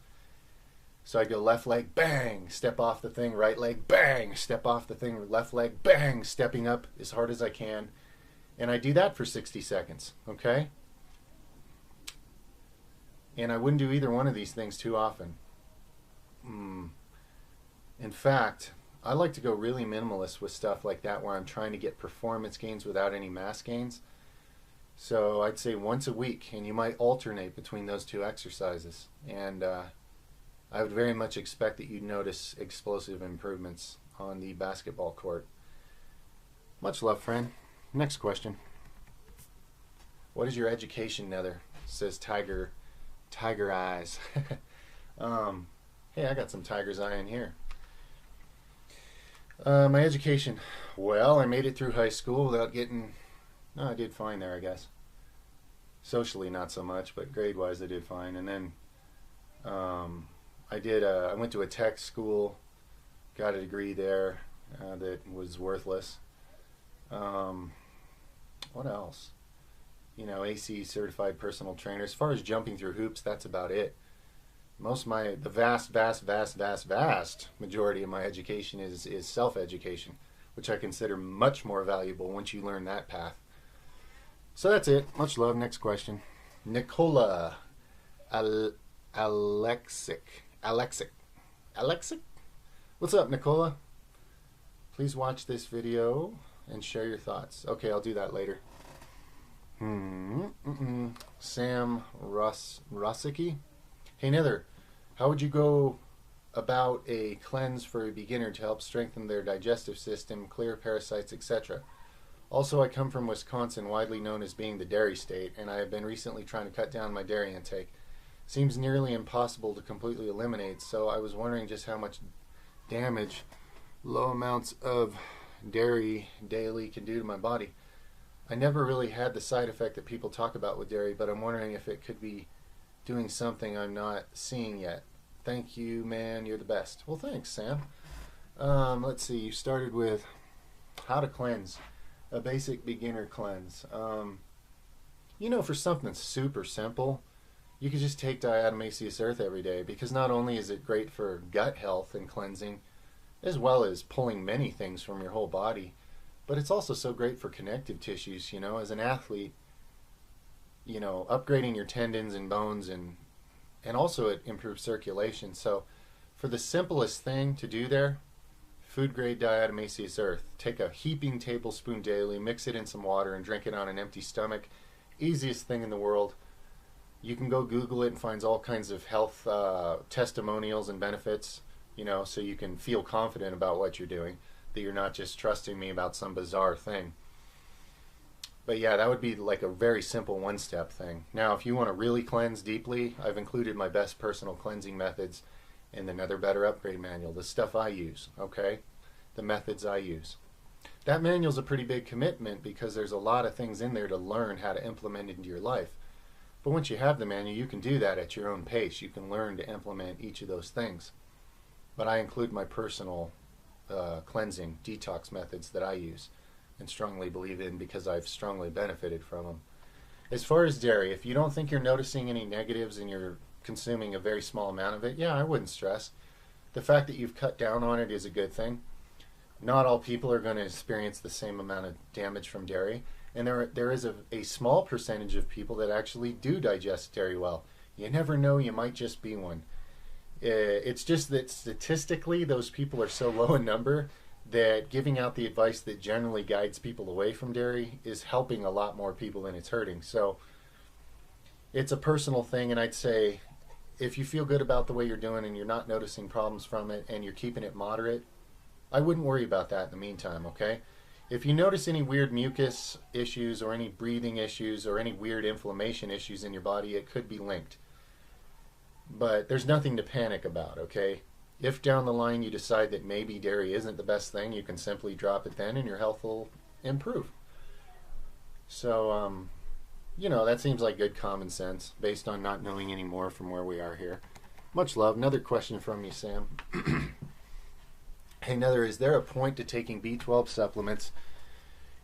So I go left leg, bang, step off the thing, right leg, bang, step off the thing, left leg, bang, stepping up as hard as I can. And I do that for 60 seconds, okay? And I wouldn't do either one of these things too often. In fact, I like to go really minimalist with stuff like that where I'm trying to get performance gains without any mass gains. So I'd say once a week, and you might alternate between those two exercises. And I would very much expect that you'd notice explosive improvements on the basketball court. Much love, friend. Next question. What is your education, Nether? Says Tiger Eyes. Hey, I got some Tiger's Eye in here. My education. Well, I made it through high school without getting... No, I did fine there, I guess. Socially, not so much, but grade-wise, I did fine. And then I went to a tech school, got a degree there that was worthless. What else? You know, AC certified personal trainer. As far as jumping through hoops, that's about it. The vast majority of my education is self-education, which I consider much more valuable once you learn that path. So that's it. Much love. Next question. Nicola Alexic. What's up, Nicola? Please watch this video and share your thoughts. Okay, I'll do that later. Sam Rossicki. Hey, Nether, how would you go about a cleanse for a beginner to help strengthen their digestive system, clear parasites, etc.? Also, I come from Wisconsin, widely known as being the dairy state, and I have been recently trying to cut down my dairy intake. Seems nearly impossible to completely eliminate, so I was wondering just how much damage low amounts of dairy daily can do to my body. I never really had the side effect that people talk about with dairy, but I'm wondering if it could be doing something I'm not seeing yet. Thank you, man. You're the best. Well, thanks, Sam. Let's see. You started with how to cleanse. A basic beginner cleanse. You know, for something super simple, you could just take diatomaceous earth every day, because not only is it great for gut health and cleansing, as well as pulling many things from your whole body, but it's also so great for connective tissues. You know, as an athlete, you know, upgrading your tendons and bones, and also it improves circulation. So for the simplest thing to do there, food grade diatomaceous earth. Take a heaping tablespoon daily, mix it in some water, and drink it on an empty stomach. Easiest thing in the world. You can go Google it and find all kinds of health testimonials and benefits, you know, so you can feel confident about what you're doing, that you're not just trusting me about some bizarre thing. But yeah, that would be like a very simple one-step thing. Now, if you want to really cleanse deeply, I've included my best personal cleansing methods in the Nether Better Upgrade Manual, the stuff I use, okay? The methods I use. That manual's a pretty big commitment because there's a lot of things in there to learn how to implement into your life. But once you have the manual, you can do that at your own pace. You can learn to implement each of those things. But I include my personal cleansing, detox methods that I use and strongly believe in because I've strongly benefited from them. As far as dairy, if you don't think you're noticing any negatives and you're consuming a very small amount of it, yeah, I wouldn't stress. The fact that you've cut down on it is a good thing. Not all people are going to experience the same amount of damage from dairy, and there is a small percentage of people that actually do digest dairy well. You never know, you might just be one. It's just that statistically those people are so low in number that giving out the advice that generally guides people away from dairy is helping a lot more people than it's hurting. So it's a personal thing, and I'd say if you feel good about the way you're doing and you're not noticing problems from it and you're keeping it moderate, I wouldn't worry about that in the meantime, okay? If you notice any weird mucus issues or any breathing issues or any weird inflammation issues in your body, it could be linked. But there's nothing to panic about, okay? If down the line you decide that maybe dairy isn't the best thing, you can simply drop it then and your health will improve. So, you know, that seems like good common sense based on not knowing any more from where we are here. Much love. Another question from you, Sam. Hey, Nether, is there a point to taking B12 supplements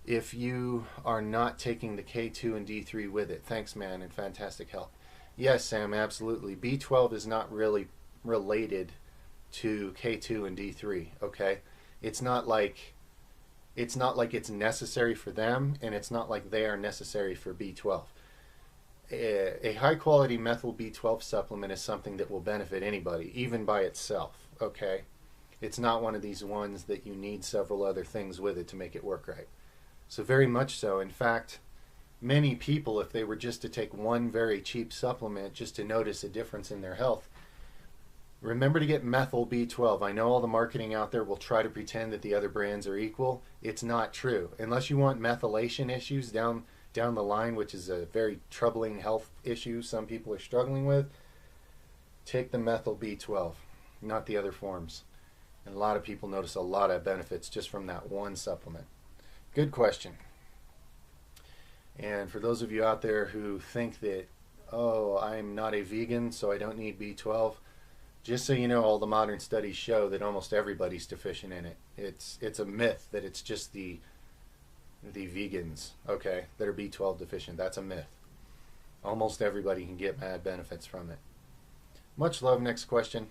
if you are not taking the K2 and D3 with it? Thanks, man, and fantastic health. Yes, Sam, absolutely. B12 is not really related to K2 and D3, okay? It's not like it's necessary for them, and it's not like they are necessary for B12. A high-quality methyl B12 supplement is something that will benefit anybody, even by itself, okay? It's not one of these ones that you need several other things with it to make it work right. So very much so. In fact, many people, if they were just to take one very cheap supplement just to notice a difference in their health, remember to get methyl B12. I know all the marketing out there will try to pretend that the other brands are equal. It's not true. Unless you want methylation issues down down the line, which is a very troubling health issue some people are struggling with, take the methyl B12, not the other forms. And a lot of people notice a lot of benefits just from that one supplement. Good question. And for those of you out there who think that, oh, I'm not a vegan, so I don't need B12, just so you know, all the modern studies show that almost everybody's deficient in it. It's a myth that it's just the vegans, okay, that are B12 deficient. That's a myth. Almost everybody can get mad benefits from it. Much love. Next question.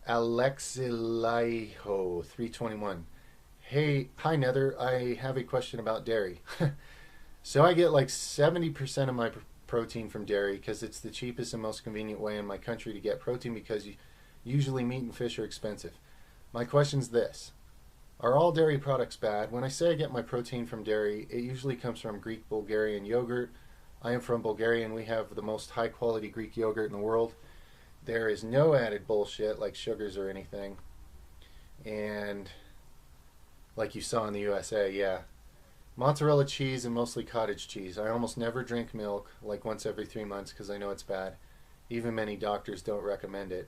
Alexilaiho 321. Hey, hi Nether. I have a question about dairy. So I get like 70% of my protein from dairy because it's the cheapest and most convenient way in my country to get protein, because usually meat and fish are expensive. My question's this. Are all dairy products bad? When I say I get my protein from dairy, it usually comes from Greek Bulgarian yogurt. I am from Bulgaria and we have the most high quality Greek yogurt in the world. There is no added bullshit like sugars or anything. And like you saw in the USA, yeah. Mozzarella cheese and mostly cottage cheese. I almost never drink milk, like once every 3 months, because I know it's bad. Even many doctors don't recommend it.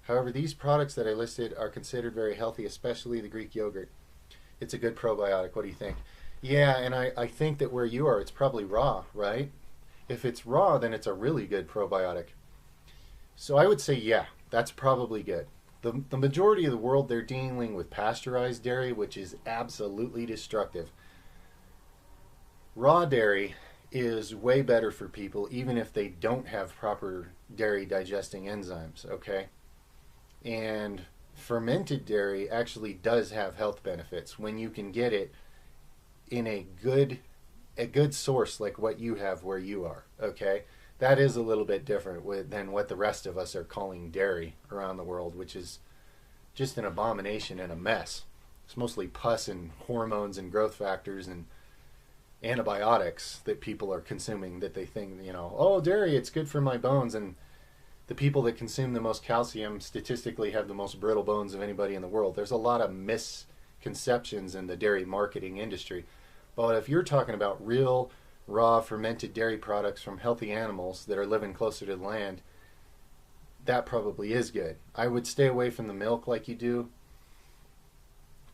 However, these products that I listed are considered very healthy, especially the Greek yogurt. It's a good probiotic. What do you think? Yeah, and I think that where you are, it's probably raw, right? If it's raw, then it's a really good probiotic. So I would say, yeah, that's probably good. The majority of the world, they're dealing with pasteurized dairy, which is absolutely destructive. Raw dairy is way better for people, even if they don't have proper dairy digesting enzymes, okay? And fermented dairy actually does have health benefits when you can get it in a good source like what you have where you are, okay? That is a little bit different than what the rest of us are calling dairy around the world, which is just an abomination and a mess. It's mostly pus and hormones and growth factors and antibiotics that people are consuming, that they think, you know, oh, dairy, it's good for my bones. And the people that consume the most calcium statistically have the most brittle bones of anybody in the world. There's a lot of misconceptions in the dairy marketing industry. But if you're talking about real, raw, fermented dairy products from healthy animals that are living closer to the land, that probably is good. I would stay away from the milk like you do.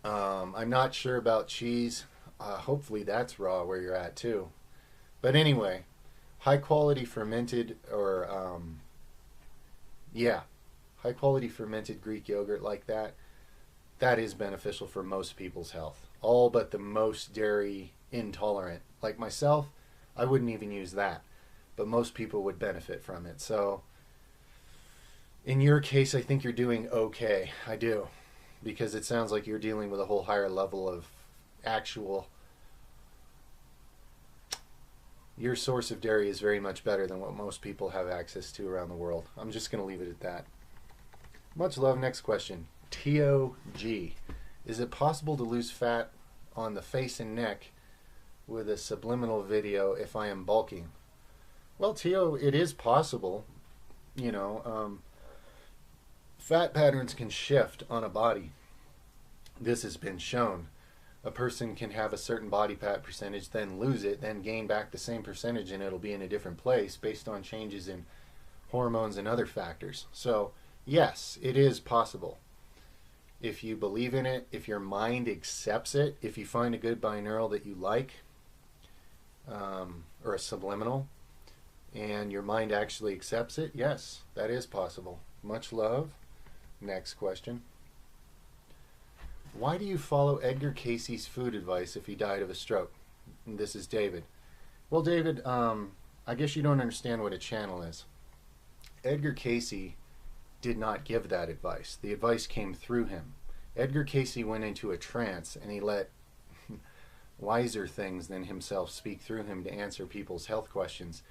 I'm not sure about cheese. Hopefully that's raw where you're at too. But anyway, high quality fermented or high quality fermented Greek yogurt like that is beneficial for most people's health. All but the most dairy intolerant. Like myself, I wouldn't even use that. But most people would benefit from it. So in your case, I think you're doing okay. I do. Because it sounds like you're dealing with a whole higher level of actual... Your source of dairy is very much better than what most people have access to around the world. I'm just going to leave it at that. Much love. Next question. TOG. Is it possible to lose fat on the face and neck with a subliminal video if I am bulking? Well, Tio, it is possible. You know, fat patterns can shift on a body. This has been shown. A person can have a certain body fat percentage, then lose it, then gain back the same percentage, and it'll be in a different place based on changes in hormones and other factors. So, yes, it is possible. If you believe in it, if your mind accepts it, if you find a good binaural that you like, or a subliminal, and your mind actually accepts it, yes, that is possible. Much love. Next question. Why do you follow Edgar Cayce's food advice if he died of a stroke? And this is David. Well, David, I guess you don't understand what a channel is. Edgar Cayce did not give that advice. The advice came through him. Edgar Cayce went into a trance and he let wiser things than himself speak through him to answer people's health questions.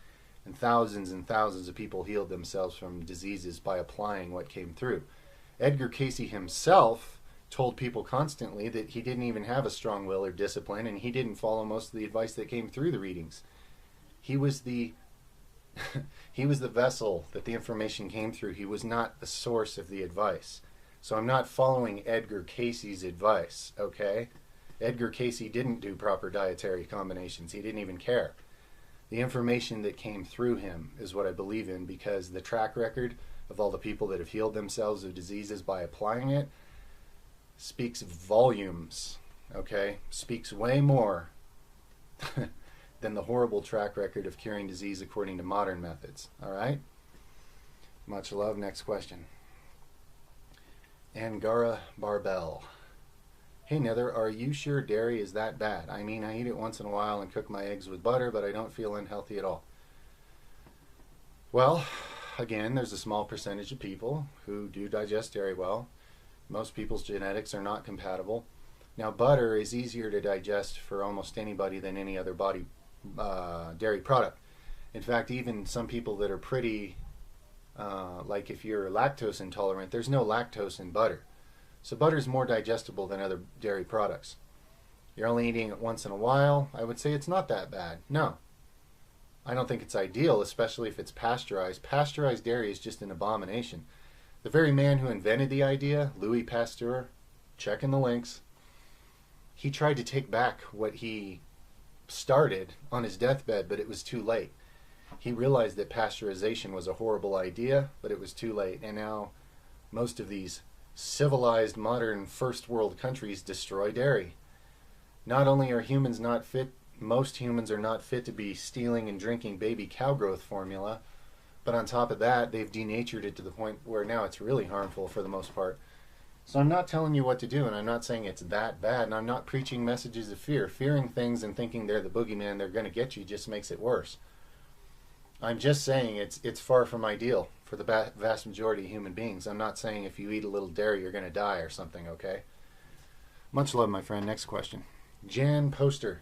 And thousands of people healed themselves from diseases by applying what came through. Edgar Cayce himself told people constantly that he didn't even have a strong will or discipline, and he didn't follow most of the advice that came through the readings. He was the he was the vessel that the information came through. He was not the source of the advice. So I'm not following Edgar Cayce's advice, okay? Edgar Cayce didn't do proper dietary combinations. He didn't even care. The information that came through him is what I believe in, because the track record of all the people that have healed themselves of diseases by applying it speaks volumes, okay? Speaks way more than the horrible track record of curing disease according to modern methods, all right? Much love. Next question. Angara Barbell. Hey Nether, are you sure dairy is that bad? I mean, I eat it once in a while and cook my eggs with butter, but I don't feel unhealthy at all. Well, again, there's a small percentage of people who do digest dairy well. Most people's genetics are not compatible. Now, butter is easier to digest for almost anybody than any other body dairy product. In fact, even some people that are pretty, like if you're lactose intolerant, there's no lactose in butter. So butter is more digestible than other dairy products. You're only eating it once in a while. I would say it's not that bad. No. I don't think it's ideal, especially if it's pasteurized. Pasteurized dairy is just an abomination. The very man who invented the idea, Louis Pasteur, check in the links, he tried to take back what he started on his deathbed, but it was too late. He realized that pasteurization was a horrible idea, but it was too late. And now most of these civilized, modern, first world countries destroy dairy. Not only are humans not fit, most humans are not fit to be stealing and drinking baby cow growth formula, but on top of that, they've denatured it to the point where now it's really harmful for the most part. So I'm not telling you what to do, and I'm not saying it's that bad, and I'm not preaching messages of fear. Fearing things and thinking they're the boogeyman, they're going to get you, just makes it worse. I'm just saying it's far from ideal for the vast majority of human beings. I'm not saying if you eat a little dairy, you're going to die or something, okay? Much love, my friend. Next question. Jan Poster.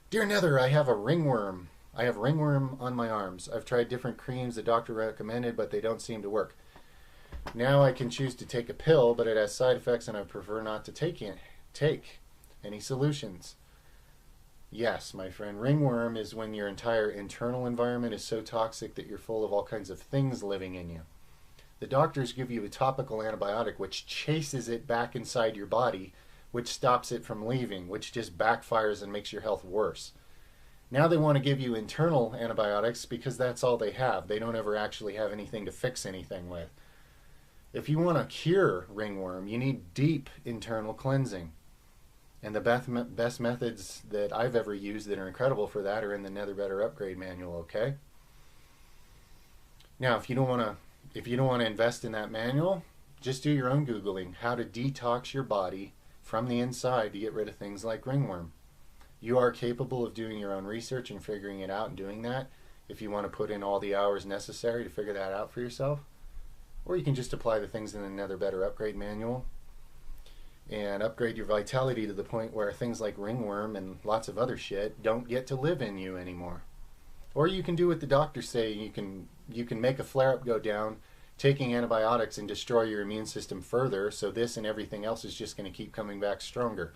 Dear Nether, I have a ringworm. I have ringworm on my arms. I've tried different creams the doctor recommended, but they don't seem to work. Now I can choose to take a pill, but it has side effects and I prefer not to take any solutions. Yes, my friend, ringworm is when your entire internal environment is so toxic that you're full of all kinds of things living in you. The doctors give you a topical antibiotic which chases it back inside your body, which stops it from leaving, which just backfires and makes your health worse. Now they want to give you internal antibiotics because that's all they have. They don't ever actually have anything to fix anything with. If you want to cure ringworm, you need deep internal cleansing. And the best methods that I've ever used that are incredible for that are in the Nether Better Upgrade Manual, okay? Now, if you don't want to invest in that manual, just do your own Googling, how to detox your body from the inside to get rid of things like ringworm. You are capable of doing your own research and figuring it out and doing that if you want to put in all the hours necessary to figure that out for yourself. Or you can just apply the things in the Nether Better Upgrade Manual and upgrade your vitality to the point where things like ringworm and lots of other shit don't get to live in you anymore. Or you can do what the doctors say. You can make a flare-up go down, taking antibiotics and destroy your immune system further, so this and everything else is just going to keep coming back stronger.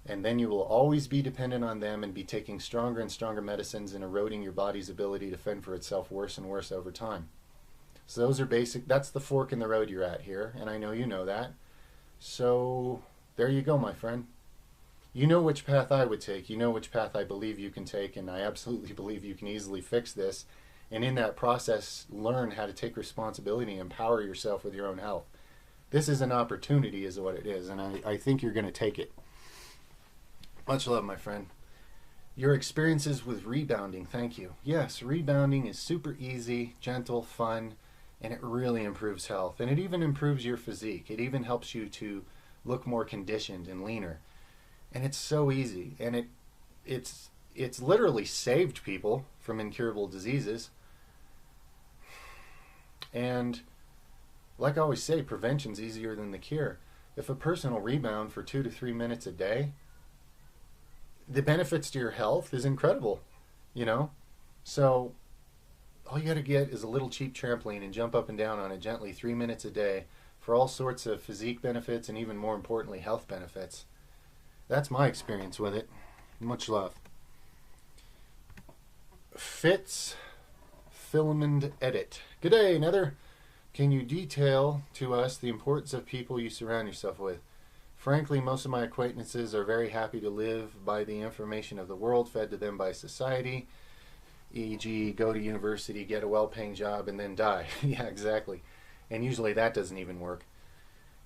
And then you will always be dependent on them and be taking stronger and stronger medicines and eroding your body's ability to fend for itself worse and worse over time. So those are basic. That's the fork in the road you're at here, and I know you know that. So there you go, my friend. You know which path I would take. You know which path I believe you can take, and I absolutely believe you can easily fix this. And in that process, learn how to take responsibility and empower yourself with your own health. This is an opportunity is what it is, and I think you're going to take it. Much love, my friend. Your experiences with rebounding, thank you. Yes, rebounding is super easy, gentle, fun, and it really improves health. And it even improves your physique. It even helps you to look more conditioned and leaner. And it's so easy. And it's literally saved people from incurable diseases. And like I always say, prevention's easier than the cure. If a person will rebound for 2 to 3 minutes a day, the benefits to your health is incredible, you know? So all you got to get is a little cheap trampoline and jump up and down on it gently 3 minutes a day for all sorts of physique benefits and even more importantly, health benefits. That's my experience with it. Much love. Fitz Filament Edit. G'day, Nether. Can you detail to us the importance of people you surround yourself with? Frankly, most of my acquaintances are very happy to live by the information of the world fed to them by society. E.g., go to university, get a well-paying job, and then die. Yeah, exactly. And usually that doesn't even work.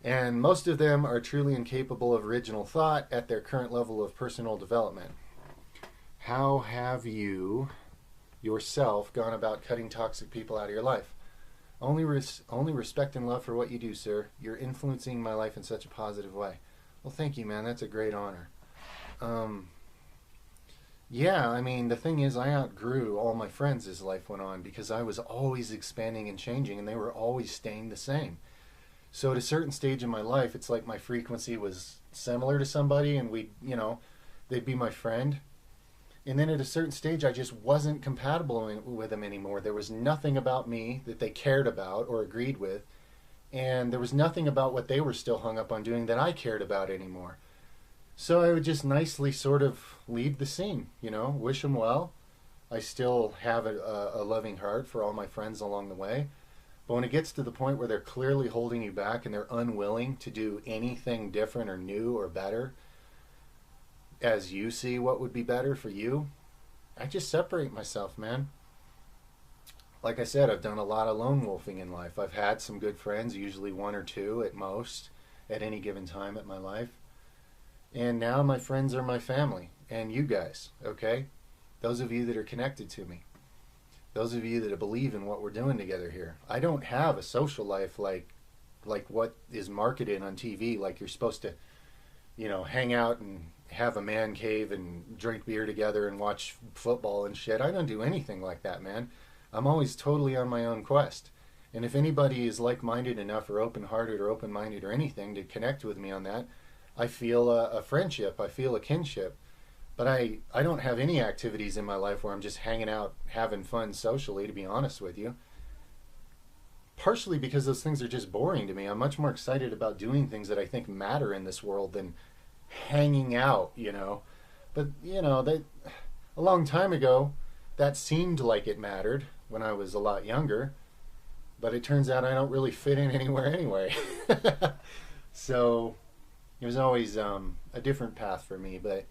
And most of them are truly incapable of original thought at their current level of personal development. How have you yourself gone about cutting toxic people out of your life? Only respect and love for what you do, sir. You're influencing my life in such a positive way. Well, thank you, man. That's a great honor. Yeah, I mean, the thing is, I outgrew all my friends as life went on because I was always expanding and changing, and they were always staying the same. So at a certain stage in my life, it's like my frequency was similar to somebody, and they'd be my friend. And then at a certain stage, I just wasn't compatible with them anymore. There was nothing about me that they cared about or agreed with, and there was nothing about what they were still hung up on doing that I cared about anymore. So I would just nicely sort of leave the scene, wish them well. I still have a loving heart for all my friends along the way. But when it gets to the point where they're clearly holding you back and they're unwilling to do anything different or new or better, as you see what would be better for you, I just separate myself, man. Like I said, I've done a lot of lone wolfing in life. I've had some good friends, usually one or two at most, at any given time in my life. And now my friends are my family, and you guys, okay? Those of you that are connected to me. Those of you that believe in what we're doing together here. I don't have a social life like what is marketed on TV, like you're supposed to, hang out and have a man cave and drink beer together and watch football and shit. I don't do anything like that, man. I'm always totally on my own quest. And if anybody is like-minded enough or open-hearted or open-minded or anything to connect with me on that, I feel a friendship. I feel a kinship. But I don't have any activities in my life where I'm just hanging out, having fun socially, to be honest with you. Partially because those things are just boring to me. I'm much more excited about doing things that I think matter in this world than hanging out, But, that a long time ago, that seemed like it mattered when I was a lot younger. But it turns out I don't really fit in anywhere anyway. So it was always a different path for me. But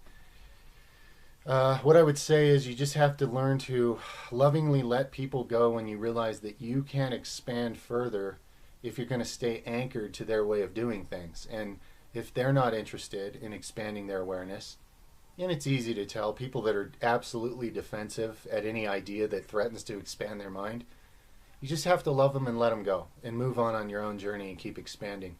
what I would say is you just have to learn to lovingly let people go when you realize that you can't expand further if you're going to stay anchored to their way of doing things. And if they're not interested in expanding their awareness, and it's easy to tell, people that are absolutely defensive at any idea that threatens to expand their mind, you just have to love them and let them go and move on your own journey and keep expanding.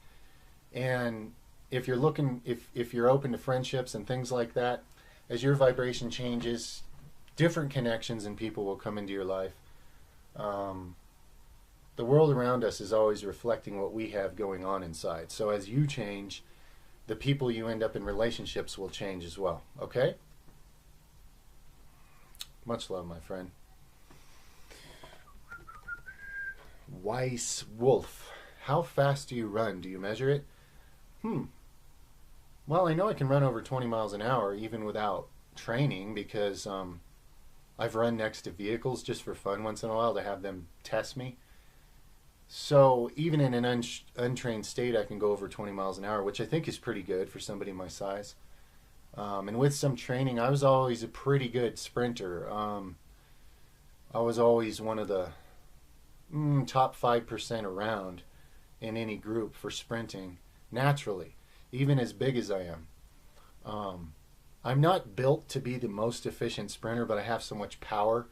And if you're if you're open to friendships and things like that, as your vibration changes, different connections and people will come into your life. The world around us is always reflecting what we have going on inside. So as you change, the people you end up in relationships will change as well. Okay? Much love, my friend. Weiss Wolf. How fast do you run? Do you measure it? Well, I know I can run over 20 miles an hour even without training because I've run next to vehicles just for fun once in a while to have them test me. So even in an untrained state, I can go over 20 miles an hour, which I think is pretty good for somebody my size. And with some training, I was always a pretty good sprinter. I was always one of the top 5% around in any group for sprinting, naturally, even as big as I am. I'm not built to be the most efficient sprinter, but I have so much power.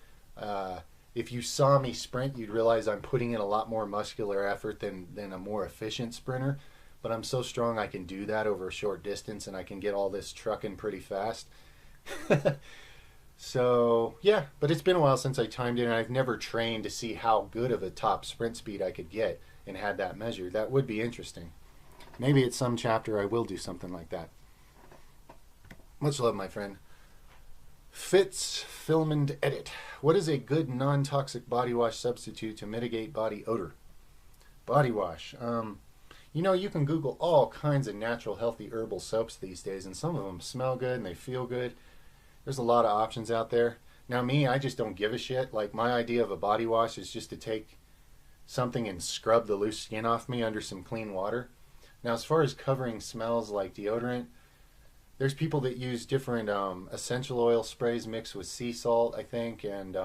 If you saw me sprint, you'd realize I'm putting in a lot more muscular effort than a more efficient sprinter. But I'm so strong I can do that over a short distance, and I can get all this trucking pretty fast. So, yeah, but it's been a while since I timed it, and I've never trained to see how good of a top sprint speed I could get and had that measured. That would be interesting. Maybe at some chapter I will do something like that. Much love, my friend. Fitz Filmand Edit. What is a good non-toxic body wash substitute to mitigate body odor? Body wash. You can Google all kinds of natural, healthy herbal soaps these days, and some of them smell good and they feel good. There's a lot of options out there. Now, I just don't give a shit. Like, my idea of a body wash is just to take something and scrub the loose skin off me under some clean water. Now, as far as covering smells like deodorant, There's people that use different essential oil sprays mixed with sea salt, I think, and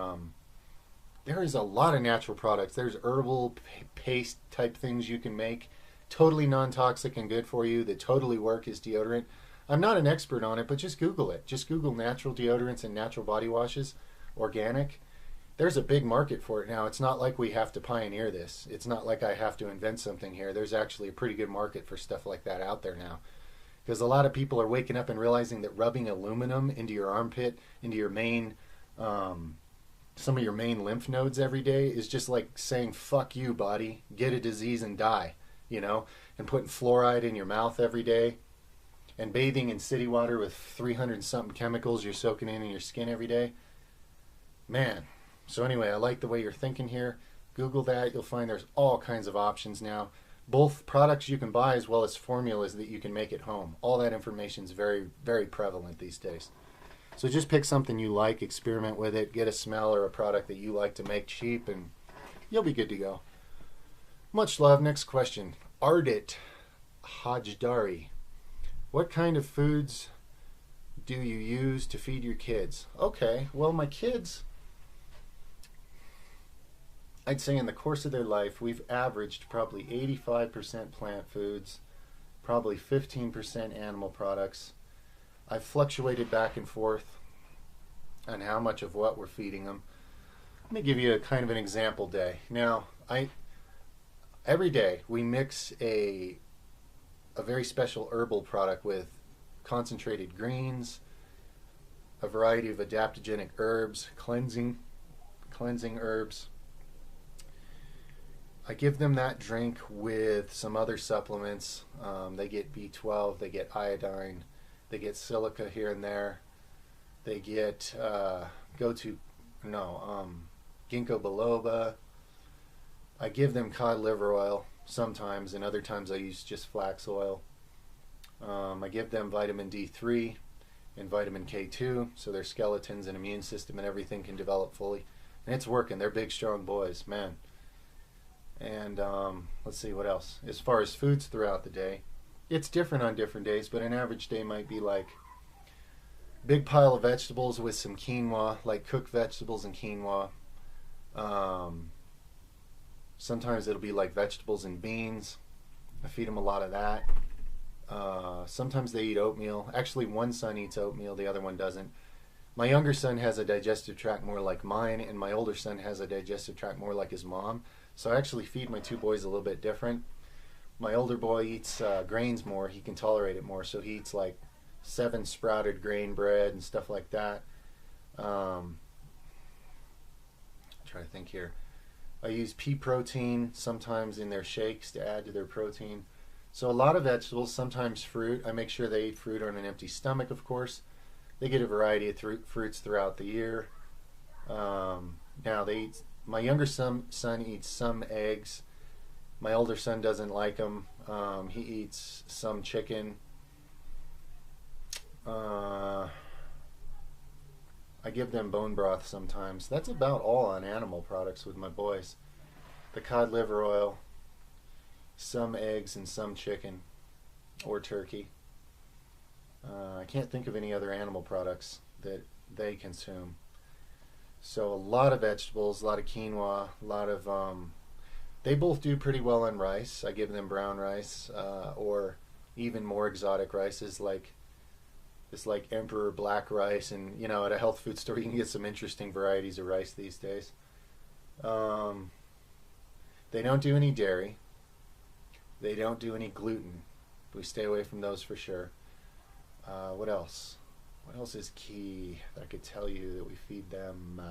there is a lot of natural products. There's herbal paste type things you can make, totally non-toxic and good for you, that totally work as deodorant. I'm not an expert on it, but just Google it. Just Google natural deodorants and natural body washes, organic. There's a big market for it now. It's not like we have to pioneer this. It's not like I have to invent something here. There's actually a pretty good market for stuff like that out there now. Because a lot of people are waking up and realizing that rubbing aluminum into your armpit, into your main, some of your main lymph nodes every day is just like saying, fuck you, body, get a disease and die, you know? And putting fluoride in your mouth every day and bathing in city water with 300 something chemicals you're soaking in your skin every day. Man. So anyway, I like the way you're thinking here. Google that. You'll find there's all kinds of options now. Both products you can buy as well as formulas that you can make at home. All that information is very, very prevalent these days. So just pick something you like, experiment with it, get a smell or a product that you like to make cheap, and you'll be good to go. Much love. Next question. Ardit Hajdari. What kind of foods do you use to feed your kids? Okay, well, my kids, I'd say in the course of their life, we've averaged probably 85% plant foods, probably 15% animal products. I've fluctuated back and forth on how much of what we're feeding them. Let me give you a kind of an example day. Now, every day we mix a very special herbal product with concentrated greens, a variety of adaptogenic herbs, cleansing herbs. I give them that drink with some other supplements. They get B12, they get iodine, they get silica here and there. They get ginkgo biloba. I give them cod liver oil sometimes, and other times I use just flax oil. I give them vitamin D3 and vitamin K2 so their skeletons and immune system and everything can develop fully. And it's working. They're big, strong boys, man. And let's see what else. As far as foods throughout the day, it's different on different days, but an average day might be like big pile of vegetables with some quinoa, like cooked vegetables and quinoa. Sometimes it'll be like vegetables and beans. I feed them a lot of that. Sometimes they eat oatmeal. Actually, one son eats oatmeal, the other one doesn't. My younger son has a digestive tract more like mine, and my older son has a digestive tract more like his mom. So I actually feed my two boys a little bit different. My older boy eats grains more. He can tolerate it more, so he eats like 7 sprouted grain bread and stuff like that. Try to think here. I use pea protein sometimes in their shakes to add to their protein. So a lot of vegetables, sometimes fruit. I make sure they eat fruit on an empty stomach, of course. They get a variety of fruits throughout the year. Now my younger son eats some eggs. My older son doesn't like them. He eats some chicken. I give them bone broth sometimes. That's about all on animal products with my boys. The cod liver oil, some eggs, and some chicken or turkey. I can't think of any other animal products that they consume. So a lot of vegetables, a lot of quinoa, a lot of... they both do pretty well on rice. I give them brown rice or even more exotic rices like this like Emperor black rice, and you know, at a health food store you can get some interesting varieties of rice these days. They don't do any dairy. They don't do any gluten. We stay away from those for sure. What else? What else is key that I could tell you that we feed them?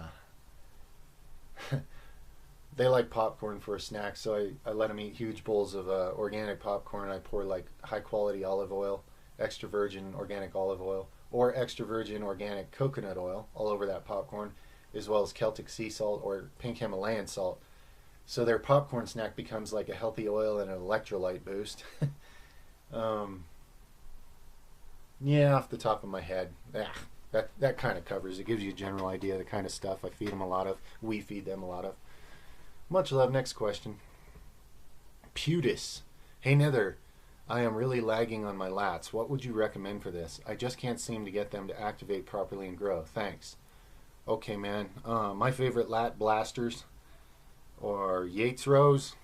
They like popcorn for a snack, so I let them eat huge bowls of organic popcorn. I pour like high quality olive oil, extra virgin organic olive oil, or extra virgin organic coconut oil all over that popcorn, as well as Celtic sea salt or pink Himalayan salt. So their popcorn snack becomes like a healthy oil and an electrolyte boost. Yeah, off the top of my head, that kind of covers it. Gives you a general idea of the kind of stuff I feed them a lot of. We feed them a lot of. Much love. Next question. Pewdis. Hey Nether, I am really lagging on my lats. What would you recommend for this? I just can't seem to get them to activate properly and grow. Thanks. Okay, man. My favorite lat blasters are Yates rows.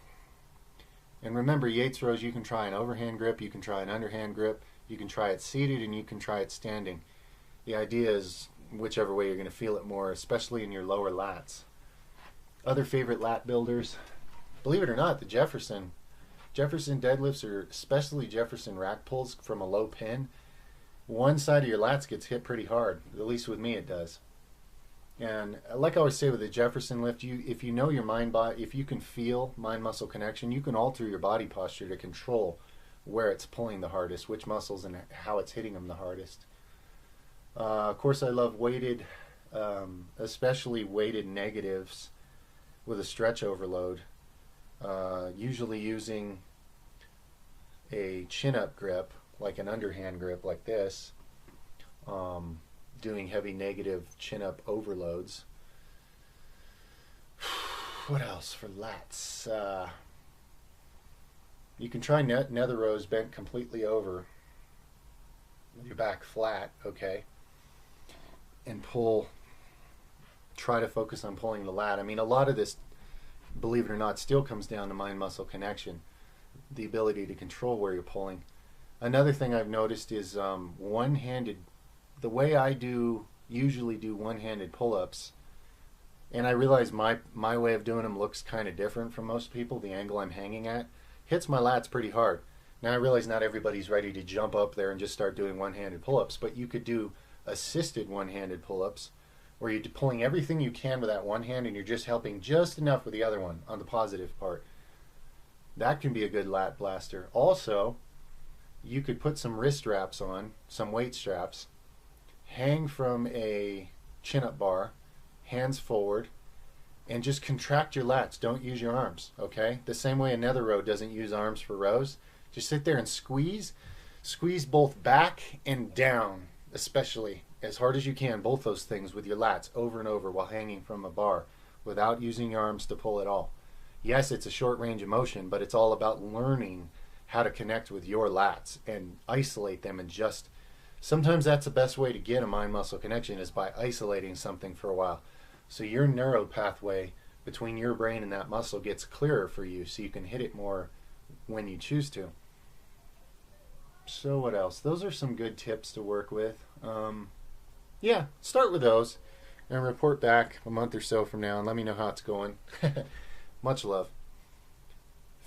And remember, Yates rows, you can try an overhand grip, you can try an underhand grip, you can try it seated, and you can try it standing. The idea is whichever way you're going to feel it more, especially in your lower lats. Other favorite lat builders, believe it or not, the Jefferson deadlifts, or especially Jefferson rack pulls from a low pin, one side of your lats gets hit pretty hard. At least with me it does. And like I always say with the Jefferson lift, if you know your if you can feel mind-muscle connection, you can alter your body posture to control where it's pulling the hardest, which muscles, and how it's hitting them the hardest. Of course, I love weighted, especially weighted negatives with a stretch overload. Usually using a chin-up grip, like an underhand grip like this, doing heavy negative chin-up overloads. What else for lats? You can try nether rows bent completely over with your back flat, okay, and try to focus on pulling the lat. I mean, a lot of this, believe it or not, still comes down to mind-muscle connection, the ability to control where you're pulling. Another thing I've noticed is one-handed, the way I usually do one-handed pull-ups, and I realize my way of doing them looks kind of different from most people, the angle I'm hanging at, hits my lats pretty hard. Now I realize not everybody's ready to jump up there and just start doing one-handed pull-ups, but you could do assisted one-handed pull-ups, where you're pulling everything you can with that one hand and you're just helping just enough with the other one on the positive part. That can be a good lat blaster. Also, you could put some wrist wraps on, some weight straps, hang from a chin-up bar, hands forward, and just contract your lats. Don't use your arms, okay? The same way another row doesn't use arms for rows. Just sit there and squeeze both back and down, especially as hard as you can, both those things with your lats over and over while hanging from a bar without using your arms to pull at all. Yes, it's a short range of motion, but it's all about learning how to connect with your lats and isolate them, and just sometimes that's the best way to get a mind-muscle connection, is by isolating something for a while. So your neuro pathway between your brain and that muscle gets clearer for you, so you can hit it more when you choose to. So what else? Those are some good tips to work with. Yeah, start with those and report back a month or so from now and let me know how it's going. Much love.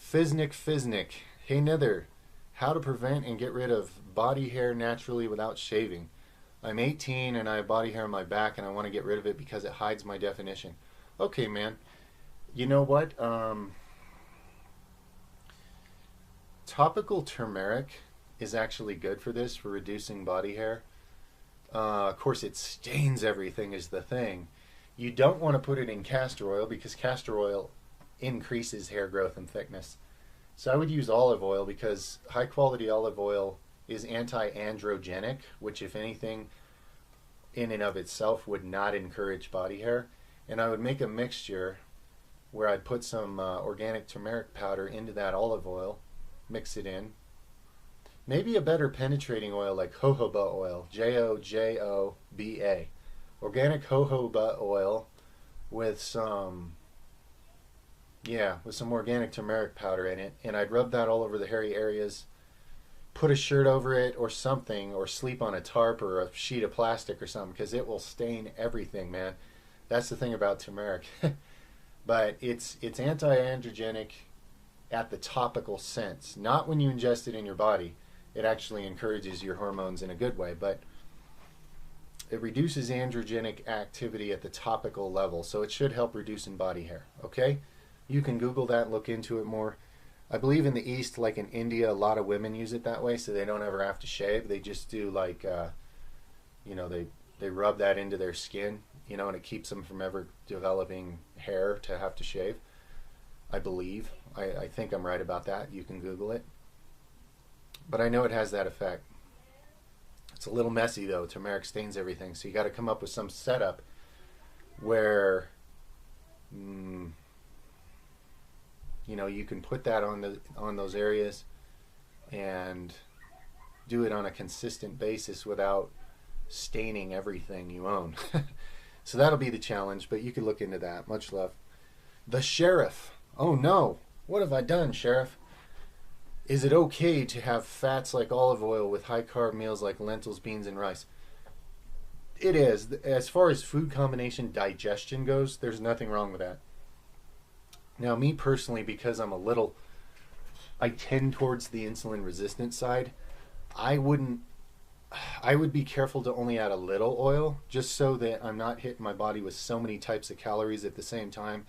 Fiznik. Hey Nether, how to prevent and get rid of body hair naturally without shaving. I'm 18 and I have body hair on my back and I want to get rid of it because it hides my definition. Okay, man. You know what? Topical turmeric is actually good for this, for reducing body hair. Of course, it stains everything is the thing. You don't want to put it in castor oil because castor oil increases hair growth and thickness. So I would use olive oil, because high quality olive oil is anti-androgenic, which if anything in and of itself would not encourage body hair. And I would make a mixture where I'd put some organic turmeric powder into that olive oil, mix it in. Maybe a better penetrating oil like jojoba oil, Jojoba. Organic jojoba oil with some organic turmeric powder in it, and I'd rub that all over the hairy areas, put a shirt over it or something, or sleep on a tarp or a sheet of plastic or something, because it will stain everything, man. That's the thing about turmeric. But it's anti-androgenic at the topical sense, not when you ingest it in your body. It actually encourages your hormones in a good way, but it reduces androgenic activity at the topical level, so it should help reducing body hair, okay? You can Google that and look into it more. I believe in the East, like in India, a lot of women use it that way, so they don't ever have to shave. They just do they rub that into their skin, and it keeps them from ever developing hair to have to shave. I believe. I think I'm right about that. You can Google it. But I know it has that effect. It's a little messy though. Turmeric stains everything, so you got to come up with some setup where you can put that on those areas, and do it on a consistent basis without staining everything you own. So that'll be the challenge, but you could look into that. Much love. The Sheriff. Oh no, what have I done, Sheriff? Is it okay to have fats like olive oil with high carb meals like lentils, beans, and rice? It is. As far as food combination digestion goes, there's nothing wrong with that. Now, me personally, because I tend towards the insulin resistant side, I would be careful to only add a little oil, just so that I'm not hitting my body with so many types of calories at the same time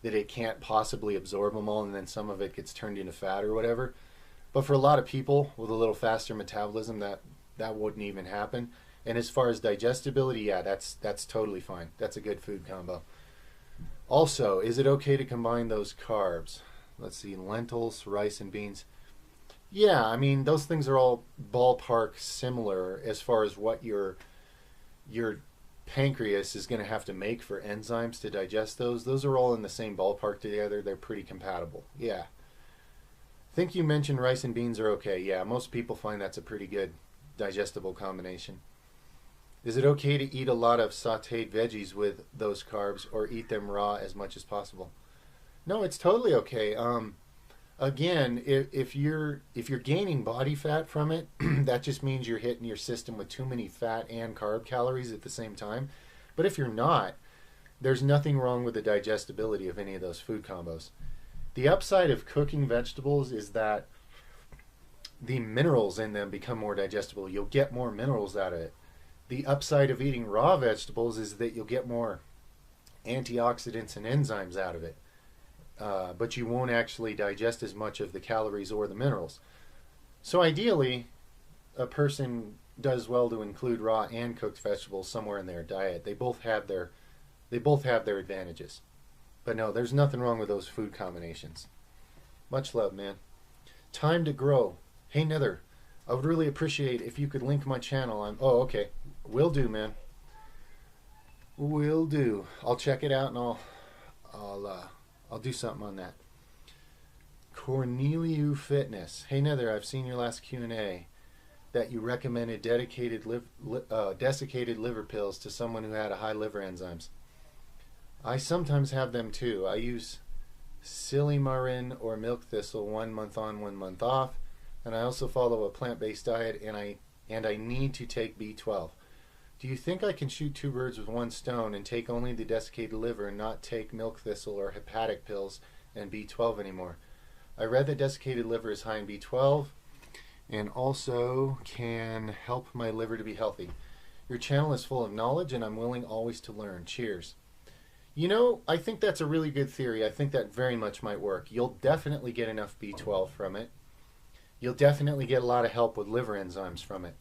that it can't possibly absorb them all, and then some of it gets turned into fat or whatever. But for a lot of people with a little faster metabolism, that wouldn't even happen. And as far as digestibility, yeah, that's totally fine. That's a good food combo. Also, is it okay to combine those carbs? Let's see, lentils, rice, and beans. Yeah, I mean, those things are all ballpark similar as far as what your pancreas is going to have to make for enzymes to digest those. Those are all in the same ballpark together. They're pretty compatible. Yeah. I think you mentioned rice and beans are okay. Yeah, most people find that's a pretty good digestible combination. Is it okay to eat a lot of sautéed veggies with those carbs or eat them raw as much as possible? No, it's totally okay. Again, if you're gaining body fat from it, that just means you're hitting your system with too many fat and carb calories at the same time. But if you're not, there's nothing wrong with the digestibility of any of those food combos. The upside of cooking vegetables is that the minerals in them become more digestible. You'll get more minerals out of it. The upside of eating raw vegetables is that you'll get more antioxidants and enzymes out of it. But you won't actually digest as much of the calories or the minerals. So ideally, a person does well to include raw and cooked vegetables somewhere in their diet. They both have their advantages. But no, there's nothing wrong with those food combinations. Much love, man. Time to grow. Hey, Nether, I would really appreciate if you could link my channel. Oh, okay. Will do, man. Will do. I'll check it out and I'll do something on that. Corneliu Fitness. Hey Nether, I've seen your last Q&A that you recommended desiccated liver pills to someone who had a high liver enzymes. I sometimes have them too. I use Silymarin or milk thistle 1 month on, 1 month off, and I also follow a plant-based diet, and I need to take B12. Do you think I can shoot two birds with one stone and take only the desiccated liver and not take milk thistle or hepatic pills and B12 anymore? I read that desiccated liver is high in B12 and also can help my liver to be healthy. Your channel is full of knowledge and I'm willing always to learn. Cheers. You know, I think that's a really good theory. I think that very much might work. You'll definitely get enough B12 from it. You'll definitely get a lot of help with liver enzymes from it.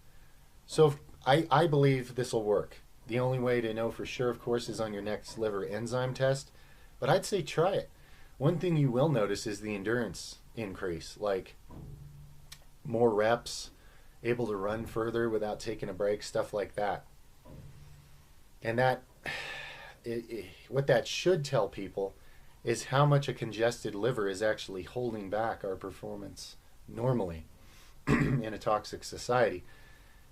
So I believe this will work. The only way to know for sure, of course, is on your next liver enzyme test. But I'd say try it. One thing you will notice is the endurance increase, like more reps, able to run further without taking a break, stuff like that. And what that should tell people is how much a congested liver is actually holding back our performance normally in a toxic society.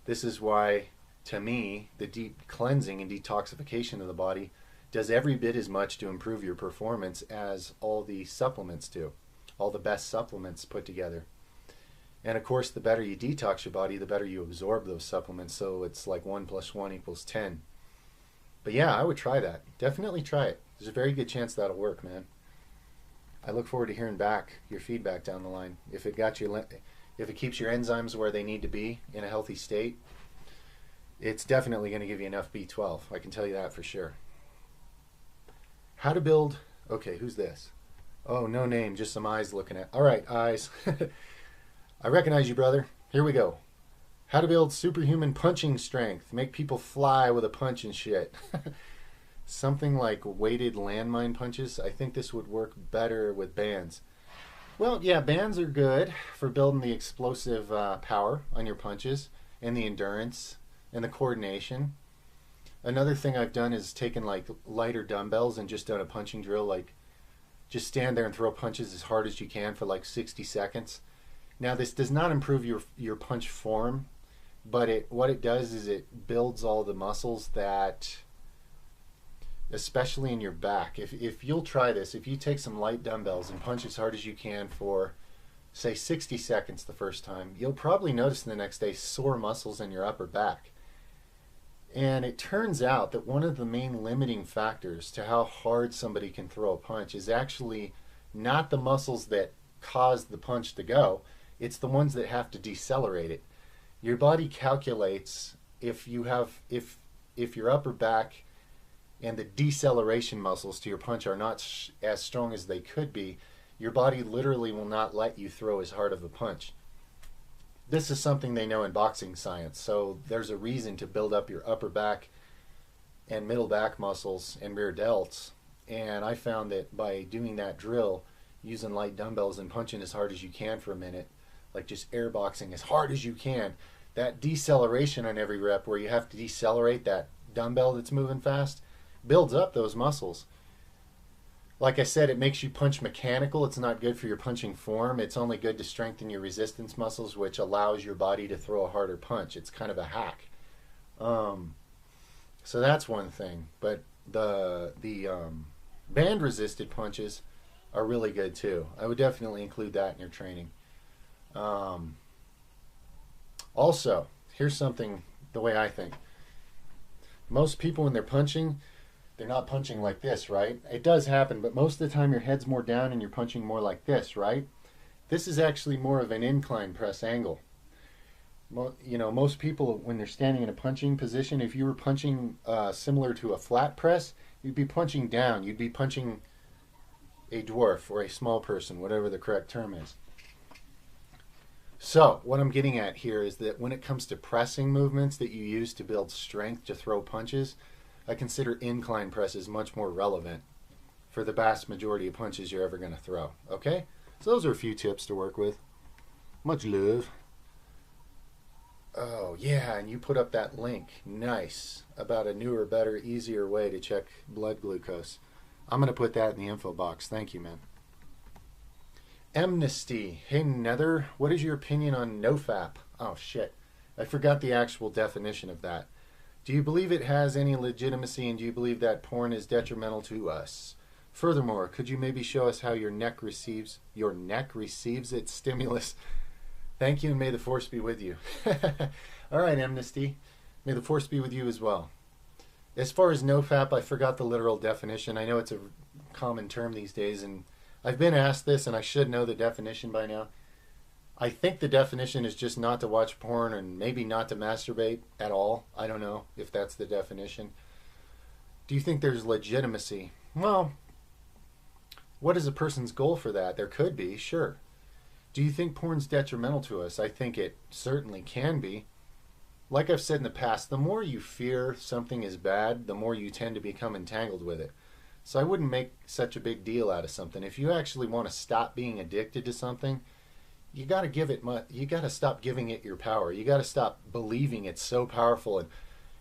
This is why, to me, the deep cleansing and detoxification of the body does every bit as much to improve your performance as all the supplements do, all the best supplements put together. And of course, the better you detox your body, the better you absorb those supplements, so it's like 1 + 1 = 10. But yeah, I would try that. Definitely try it. There's a very good chance that'll work, man. I look forward to hearing back your feedback down the line. If it keeps your enzymes where they need to be in a healthy state, it's definitely going to give you enough B12. I can tell you that for sure. How to build... Okay, who's this? Oh, no name, just some eyes looking at... All right, eyes. I recognize you, brother. Here we go. How to build superhuman punching strength. Make people fly with a punch and shit. Something like weighted landmine punches. I think this would work better with bands. Well, yeah, bands are good for building the explosive power on your punches and the endurance and the coordination. Another thing I've done is taken like lighter dumbbells and just done a punching drill, like just stand there and throw punches as hard as you can for like 60 seconds. Now, this does not improve your punch form, but what it does is it builds all the muscles that, especially in your back. If you'll try this, if you take some light dumbbells and punch as hard as you can for, say, 60 seconds the first time, you'll probably notice the next day sore muscles in your upper back. And it turns out that one of the main limiting factors to how hard somebody can throw a punch is actually not the muscles that cause the punch to go, it's the ones that have to decelerate it. Your body calculates if your upper back and the deceleration muscles to your punch are not as strong as they could be, your body literally will not let you throw as hard of a punch. This is something they know in boxing science, so there's a reason to build up your upper back and middle back muscles and rear delts. And I found that by doing that drill, using light dumbbells and punching as hard as you can for a minute, like just air boxing as hard as you can, that deceleration on every rep where you have to decelerate that dumbbell that's moving fast builds up those muscles. Like I said, it makes you punch mechanical. It's not good for your punching form. It's only good to strengthen your resistance muscles, which allows your body to throw a harder punch. It's kind of a hack. So that's one thing. But the band resisted punches are really good too. I would definitely include that in your training. Also, here's something the way I think. Most people when they're punching, they're not punching like this, right? It does happen, but most of the time your head's more down and you're punching more like this, right? This is actually more of an incline press angle. Most people, when they're standing in a punching position, if you were punching similar to a flat press, you'd be punching down. You'd be punching a dwarf or a small person, whatever the correct term is. So, what I'm getting at here is that when it comes to pressing movements that you use to build strength to throw punches, I consider incline presses much more relevant for the vast majority of punches you're ever going to throw. Okay? So those are a few tips to work with. Much love. Oh, yeah, and you put up that link. Nice. About a newer, better, easier way to check blood glucose. I'm going to put that in the info box. Thank you, man. Amnesty. Hey, Nether, what is your opinion on NoFap? Oh, shit. I forgot the actual definition of that. Do you believe it has any legitimacy, and do you believe that porn is detrimental to us? Furthermore, could you maybe show us how your neck receives its stimulus? Thank you, and may the force be with you. All right, Amnesty. May the force be with you as well. As far as NoFap, I forgot the literal definition. I know it's a common term these days, and I've been asked this, and I should know the definition by now. I think the definition is just not to watch porn and maybe not to masturbate at all. I don't know if that's the definition. Do you think there's legitimacy? Well, what is a person's goal for that? There could be, sure. Do you think porn's detrimental to us? I think it certainly can be. Like I've said in the past, the more you fear something is bad, the more you tend to become entangled with it. So I wouldn't make such a big deal out of something. If you actually want to stop being addicted to something, you got to stop giving it your power. You got to stop believing it's so powerful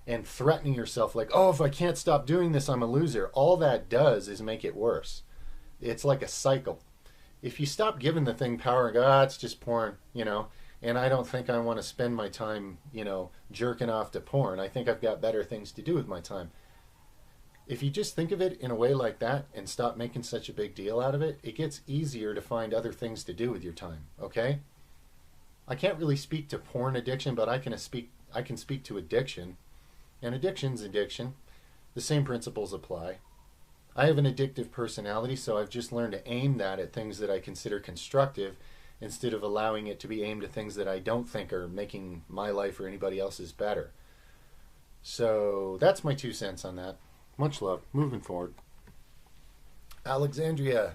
and threatening yourself like, oh, if I can't stop doing this, I'm a loser. All that does is make it worse. It's like a cycle. If you stop giving the thing power and go, it's just porn, and I don't think I want to spend my time, jerking off to porn. I think I've got better things to do with my time. If you just think of it in a way like that and stop making such a big deal out of it, it gets easier to find other things to do with your time, okay? I can't really speak to porn addiction, but I can speak to addiction. And addiction's addiction. The same principles apply. I have an addictive personality, so I've just learned to aim that at things that I consider constructive instead of allowing it to be aimed at things that I don't think are making my life or anybody else's better. So that's my 2 cents on that. Much love. Moving forward. Alexandria.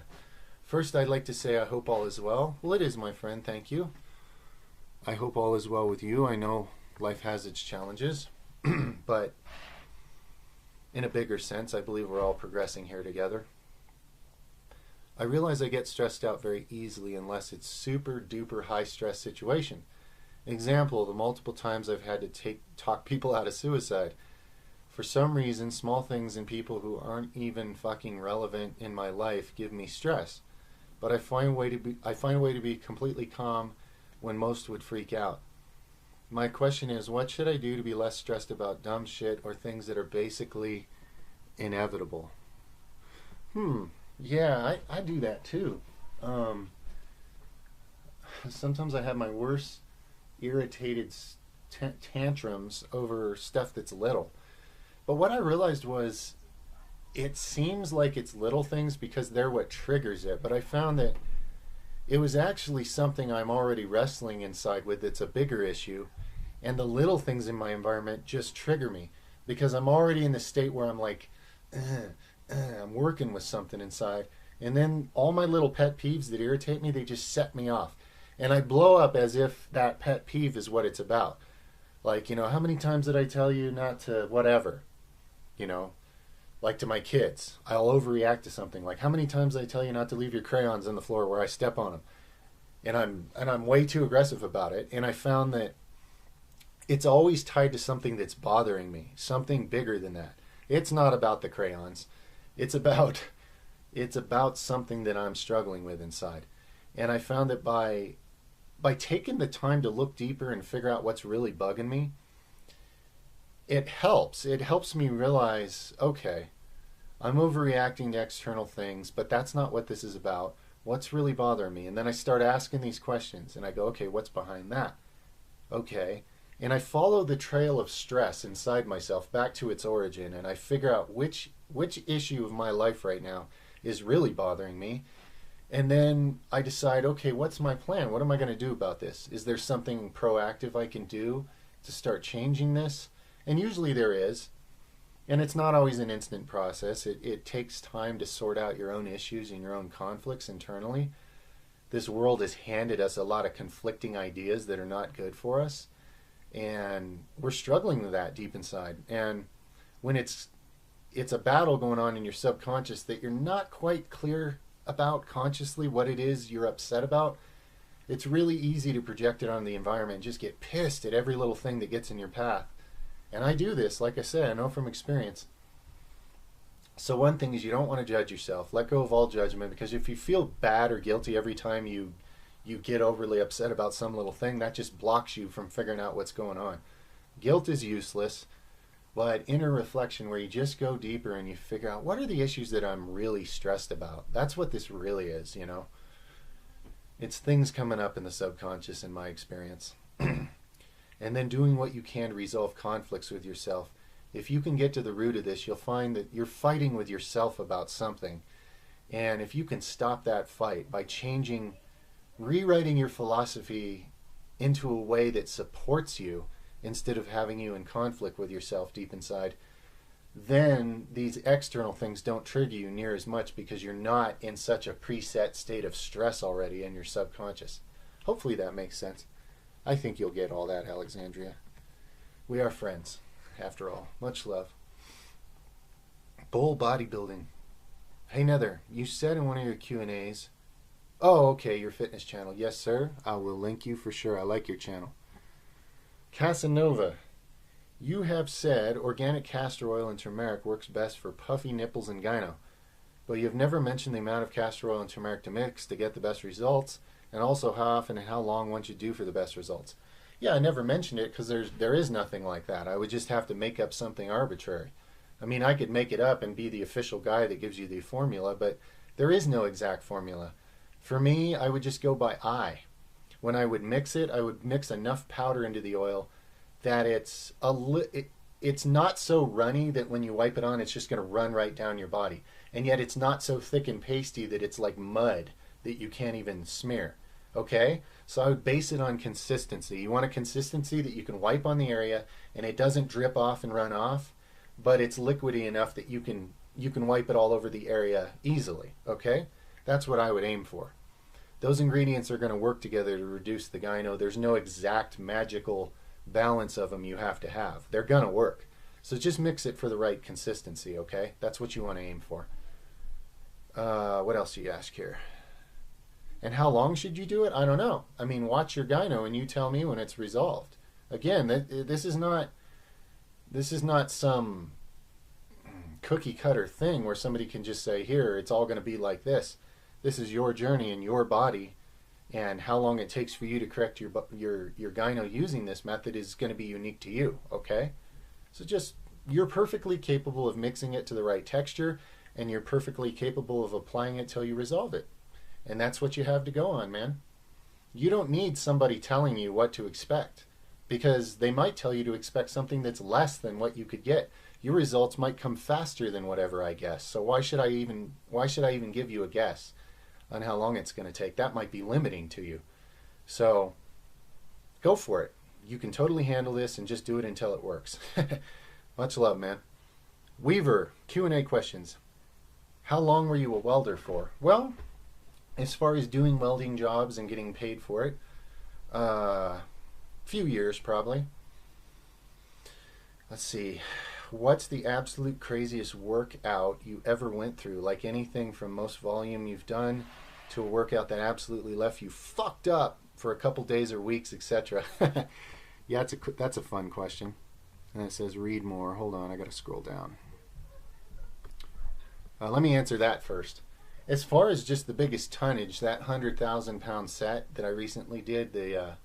First, I'd like to say I hope all is well. Well, it is, my friend. Thank you. I hope all is well with you. I know life has its challenges, but in a bigger sense, I believe we're all progressing here together. I realize I get stressed out very easily unless it's super duper high stress situation. Example, the multiple times I've had to talk people out of suicide. For some reason, small things and people who aren't even fucking relevant in my life give me stress. But I find a way to be completely calm when most would freak out. My question is, what should I do to be less stressed about dumb shit or things that are basically inevitable? Yeah, I do that too. Sometimes I have my worst irritated tantrums over stuff that's little. But what I realized was it seems like it's little things because they're what triggers it. But I found that it was actually something I'm already wrestling inside with that's a bigger issue. And the little things in my environment just trigger me because I'm already in the state where I'm like, I'm working with something inside. And then all my little pet peeves that irritate me, they just set me off. And I blow up as if that pet peeve is what it's about. Like, how many times did I tell you not to whatever? Like to my kids. I'll overreact to something. Like, how many times did I tell you not to leave your crayons on the floor where I step on them? And I'm way too aggressive about it. And I found that it's always tied to something that's bothering me, something bigger than that. It's not about the crayons. It's about something that I'm struggling with inside. And I found that by taking the time to look deeper and figure out what's really bugging me, it helps. It helps me realize, okay, I'm overreacting to external things, but that's not what this is about. What's really bothering me? And then I start asking these questions and I go, okay, what's behind that? Okay. And I follow the trail of stress inside myself back to its origin, and I figure out which issue of my life right now is really bothering me. And then I decide, okay, what's my plan? What am I going to do about this? Is there something proactive I can do to start changing this? And usually there is. And it's not always an instant process. It takes time to sort out your own issues and your own conflicts internally. This world has handed us a lot of conflicting ideas that are not good for us. And we're struggling with that deep inside. And when it's a battle going on in your subconscious that you're not quite clear about consciously what it is you're upset about, it's really easy to project it on the environment and just get pissed at every little thing that gets in your path. And I do this, like I said, I know from experience. So one thing is you don't want to judge yourself. Let go of all judgment, because if you feel bad or guilty every time you get overly upset about some little thing, that just blocks you from figuring out what's going on. Guilt is useless, but inner reflection, where you just go deeper and you figure out what are the issues that I'm really stressed about. That's what this really is, It's things coming up in the subconscious, in my experience. And then doing what you can to resolve conflicts with yourself. If you can get to the root of this, you'll find that you're fighting with yourself about something. And if you can stop that fight by rewriting your philosophy into a way that supports you instead of having you in conflict with yourself deep inside, then these external things don't trigger you near as much because you're not in such a preset state of stress already in your subconscious. Hopefully that makes sense. I think you'll get all that, Alexandria. We are friends, after all. Much love. Bull bodybuilding. Hey, Nether, you said in one of your Q&As, oh, okay, your fitness channel. Yes, sir. I will link you for sure. I like your channel. Casanova, you have said organic castor oil and turmeric works best for puffy nipples and gyno, but you have never mentioned the amount of castor oil and turmeric to mix to get the best results, and also how often and how long one should do for the best results. Yeah, I never mentioned it because there is nothing like that. I would just have to make up something arbitrary. I mean, I could make it up and be the official guy that gives you the formula, but there is no exact formula. For me, I would just go by eye. When I would mix it, I would mix enough powder into the oil that it's not so runny that when you wipe it on, it's just going to run right down your body. And yet it's not so thick and pasty that it's like mud that you can't even smear. Okay? So I would base it on consistency. You want a consistency that you can wipe on the area and it doesn't drip off and run off, but it's liquidy enough that you can wipe it all over the area easily. Okay? That's what I would aim for. Those ingredients are going to work together to reduce the gyno. There's no exact magical balance of them you have to have. They're going to work. So just mix it for the right consistency, okay? That's what you want to aim for. What else do you ask here? And how long should you do it? I don't know. I mean, watch your gyno and you tell me when it's resolved. Again, this is not some cookie cutter thing where somebody can just say, here, it's all going to be like this. This is your journey in your body, and how long it takes for you to correct your gyno using this method is going to be unique to you. Okay, so just you're perfectly capable of mixing it to the right texture, and you're perfectly capable of applying it till you resolve it, and that's what you have to go on, man. You don't need somebody telling you what to expect, because they might tell you to expect something that's less than what you could get. Your results might come faster than whatever I guess. So why should I even give you a guess on how long it's going to take? That might be limiting to you. So go for it. You can totally handle this and just do it until it works. Much love, man. Weaver, Q&A questions. How long were you a welder for? Well, as far as doing welding jobs and getting paid for it, few years probably. Let's see. What's the absolute craziest workout you ever went through? Like anything from most volume you've done to a workout that absolutely left you fucked up for a couple days or weeks, etc. Yeah, that's a fun question. And it says read more. Hold on, I gotta scroll down. Let me answer that first. As far as just the biggest tonnage, that 100,000 pound set that I recently did, the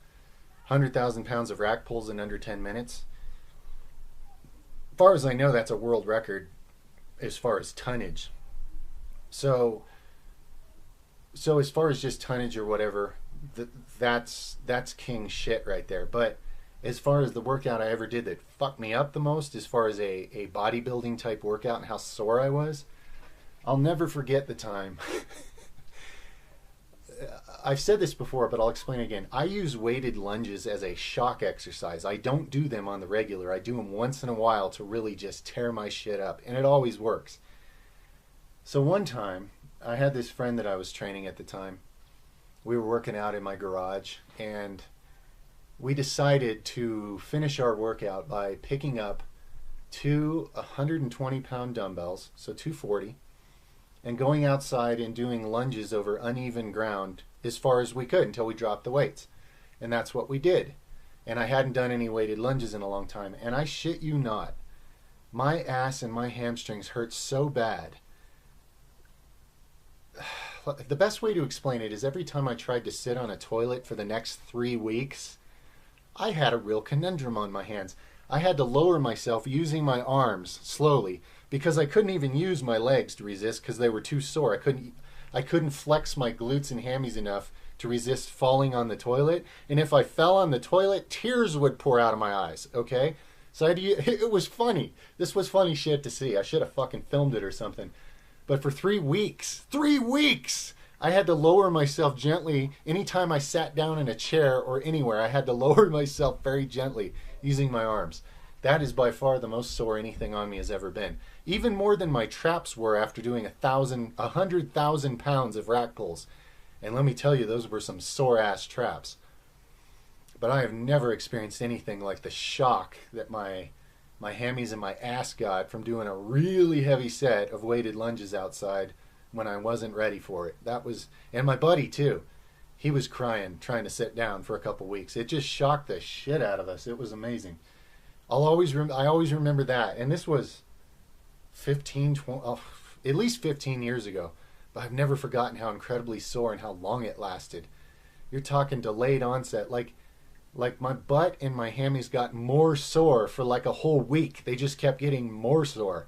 100,000 pounds of rack pulls in under 10 minutes. As far as I know, that's a world record as far as tonnage. So as far as just tonnage or whatever, that's king shit right there. But as far as the workout I ever did that fucked me up the most, as far as a bodybuilding type workout and how sore I was, I'll never forget the time. I've said this before, but I'll explain again. I use weighted lunges as a shock exercise. I don't do them on the regular. I do them once in a while to really just tear my shit up, and it always works. So one time, I had this friend that I was training at the time. We were working out in my garage, and we decided to finish our workout by picking up two 120-pound dumbbells, so 240, and going outside and doing lunges over uneven ground as far as we could until we dropped the weights. And that's what we did. And I hadn't done any weighted lunges in a long time. And I shit you not, my ass and my hamstrings hurt so bad. The best way to explain it is every time I tried to sit on a toilet for the next 3 weeks, I had a real conundrum on my hands. I had to lower myself using my arms slowly because I couldn't even use my legs to resist because they were too sore. I couldn't flex my glutes and hammies enough to resist falling on the toilet. And if I fell on the toilet, tears would pour out of my eyes, okay? So it was funny. This was funny shit to see. I should have fucking filmed it or something. But for 3 weeks, I had to lower myself gently. Anytime I sat down in a chair or anywhere, I had to lower myself very gently using my arms. That is by far the most sore anything on me has ever been. Even more than my traps were after doing 100,000 pounds of rack pulls. And let me tell you, those were some sore ass traps. But I have never experienced anything like the shock that my hammies and my ass got from doing a really heavy set of weighted lunges outside when I wasn't ready for it. And my buddy too. He was crying, trying to sit down for a couple weeks. It just shocked the shit out of us. It was amazing. I always remember that. And this was 20, at least 15 years ago. But I've never forgotten how incredibly sore and how long it lasted. You're talking delayed onset. Like my butt and my hammies got more sore for like a whole week. They just kept getting more sore.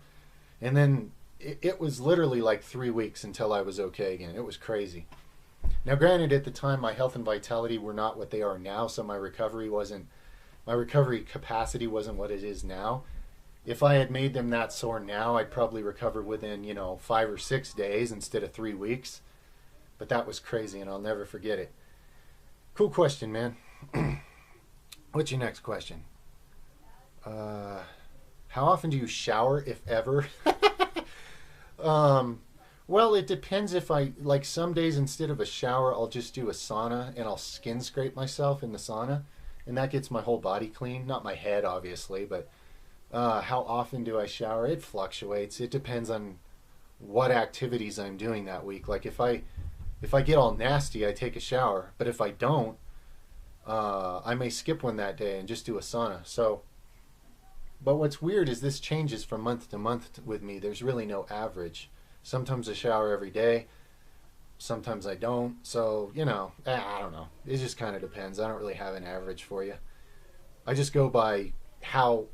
And then it was literally like 3 weeks until I was okay again. It was crazy. Now, granted, at the time, my health and vitality were not what they are now, so my recovery capacity wasn't what it is now. If I had made them that sore now, I'd probably recover within, 5 or 6 days instead of 3 weeks. But that was crazy, and I'll never forget it. Cool question, man. What's your next question? How often do you shower, if ever? Well, it depends. If some days instead of a shower, I'll just do a sauna and I'll skin scrape myself in the sauna, and that gets my whole body clean. Not my head, obviously, but how often do I shower? It fluctuates. It depends on what activities I'm doing that week. Like if I get all nasty, I take a shower, but if I don't, I may skip one that day and just do a sauna. But what's weird is this changes from month to month with me. There's really no average. Sometimes I shower every day. Sometimes I don't. So, you know, I don't know. It just kind of depends. I don't really have an average for you. I just go by how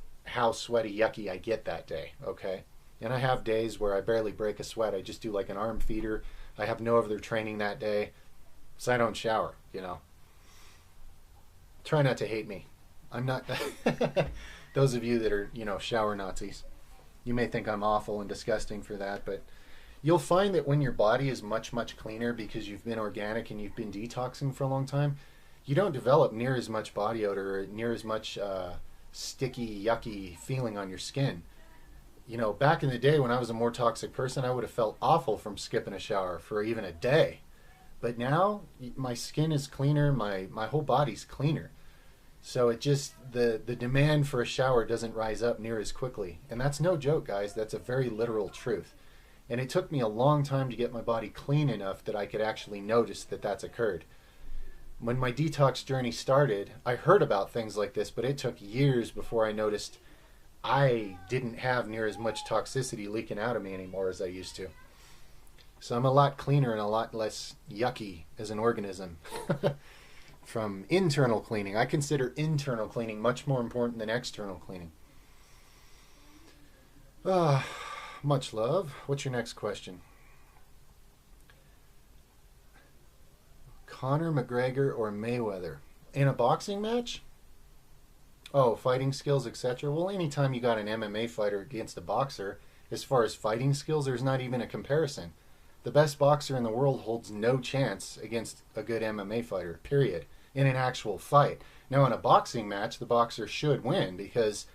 sweaty, yucky I get that day, okay? And I have days where I barely break a sweat. I just do like an arm feeder. I have no other training that day, so I don't shower, you know. Try not to hate me. I'm not those of you that are, you know, shower Nazis. You may think I'm awful and disgusting for that, but you'll find that when your body is much, much cleaner because you've been organic and you've been detoxing for a long time, you don't develop near as much body odor or near as much sticky, yucky feeling on your skin. You know, back in the day when I was a more toxic person, I would have felt awful from skipping a shower for even a day. But now my skin is cleaner, my whole body's cleaner. So it just, the demand for a shower doesn't rise up near as quickly. And that's no joke, guys. That's a very literal truth. And it took me a long time to get my body clean enough that I could actually notice that that's occurred. When my detox journey started, I heard about things like this, but it took years before I noticed I didn't have near as much toxicity leaking out of me anymore as I used to. So I'm a lot cleaner and a lot less yucky as an organism. From internal cleaning. I consider internal cleaning much more important than external cleaning. Much love. What's your next question? Conor McGregor or Mayweather? In a boxing match? Oh, fighting skills, etc. Well, anytime you got an MMA fighter against a boxer, as far as fighting skills, there's not even a comparison. The best boxer in the world holds no chance against a good MMA fighter, period, in an actual fight. Now, in a boxing match, the boxer should win because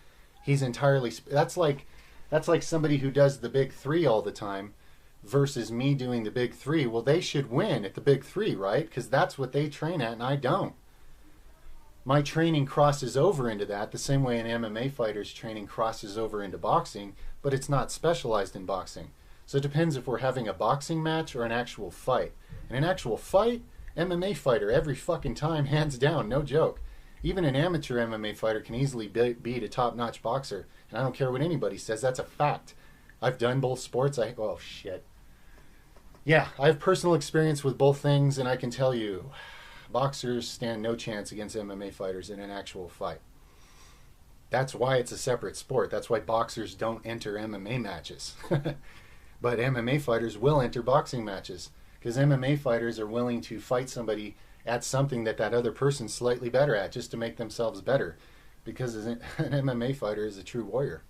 he's entirely... That's like somebody who does the big three all the time versus me doing the big three. Well, they should win at the big three, right? Because that's what they train at, and I don't. My training crosses over into that the same way an MMA fighter's training crosses over into boxing, but it's not specialized in boxing. So it depends if we're having a boxing match or an actual fight. In an actual fight, MMA fighter every fucking time, hands down, no joke. Even an amateur MMA fighter can easily beat a top-notch boxer, and I don't care what anybody says, that's a fact. I've done both sports. Oh, shit. Yeah, I have personal experience with both things, and I can tell you, boxers stand no chance against MMA fighters in an actual fight. That's why it's a separate sport. That's why boxers don't enter MMA matches. But MMA fighters will enter boxing matches because MMA fighters are willing to fight somebody at something that other person's slightly better at just to make themselves better, because an MMA fighter is a true warrior.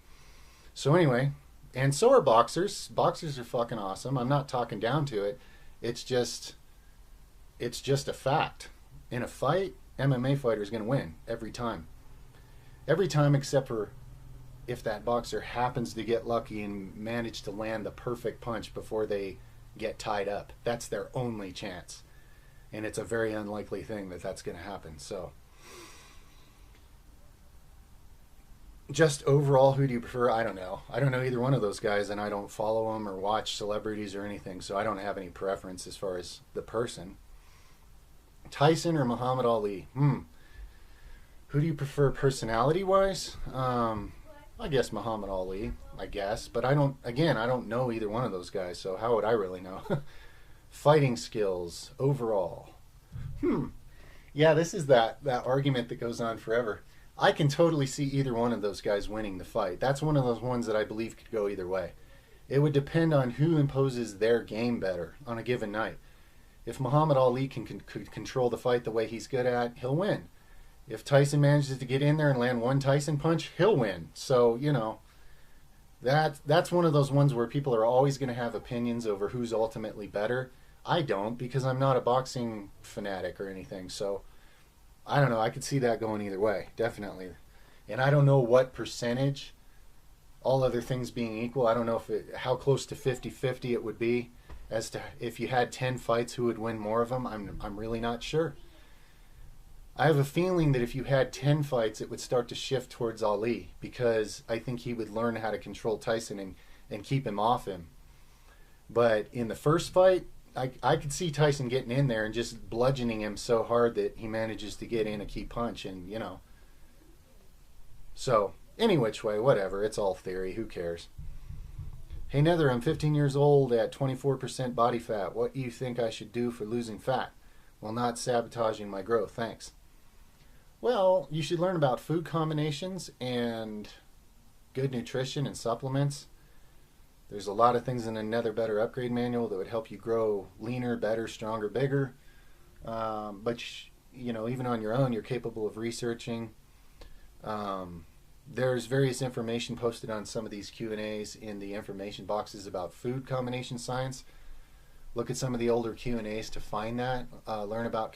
So anyway, and so are boxers. Boxers are fucking awesome. I'm not talking down to it. It's just a fact. In a fight, MMA fighter is going to win every time. Every time except for if that boxer happens to get lucky and manage to land the perfect punch before they get tied up. That's their only chance. And it's a very unlikely thing that that's going to happen. So, just overall, who do you prefer? I don't know. I don't know either one of those guys, and I don't follow them or watch celebrities or anything, so I don't have any preference as far as the person. Tyson or Muhammad Ali? Who do you prefer personality-wise? I guess Muhammad Ali, I guess. But I don't know either one of those guys, so how would I really know? Fighting skills, overall. Yeah, this is that argument that goes on forever. I can totally see either one of those guys winning the fight. That's one of those ones that I believe could go either way. It would depend on who imposes their game better on a given night. If Muhammad Ali can control the fight the way he's good at, he'll win. If Tyson manages to get in there and land one Tyson punch, he'll win. So, you know, that's one of those ones where people are always going to have opinions over who's ultimately better. I don't, because I'm not a boxing fanatic or anything. So, I don't know. I could see that going either way, definitely. And I don't know what percentage, all other things being equal, I don't know how close to 50-50 it would be as to if you had 10 fights, who would win more of them. I'm really not sure. I have a feeling that if you had 10 fights, it would start to shift towards Ali, because I think he would learn how to control Tyson and keep him off him. But in the first fight, I could see Tyson getting in there and just bludgeoning him so hard that he manages to get in a key punch, and, you know. So, any which way, whatever. It's all theory. Who cares? Hey Nether, I'm 15 years old at 24% body fat. What do you think I should do for losing fat while not sabotaging my growth? Thanks. Well, you should learn about food combinations and good nutrition and supplements. There's a lot of things in the Nether Better Upgrade Manual that would help you grow leaner, better, stronger, bigger. But even on your own, you're capable of researching. There's various information posted on some of these Q&As in the information boxes about food combination science. Look at some of the older Q&As to find that. Learn about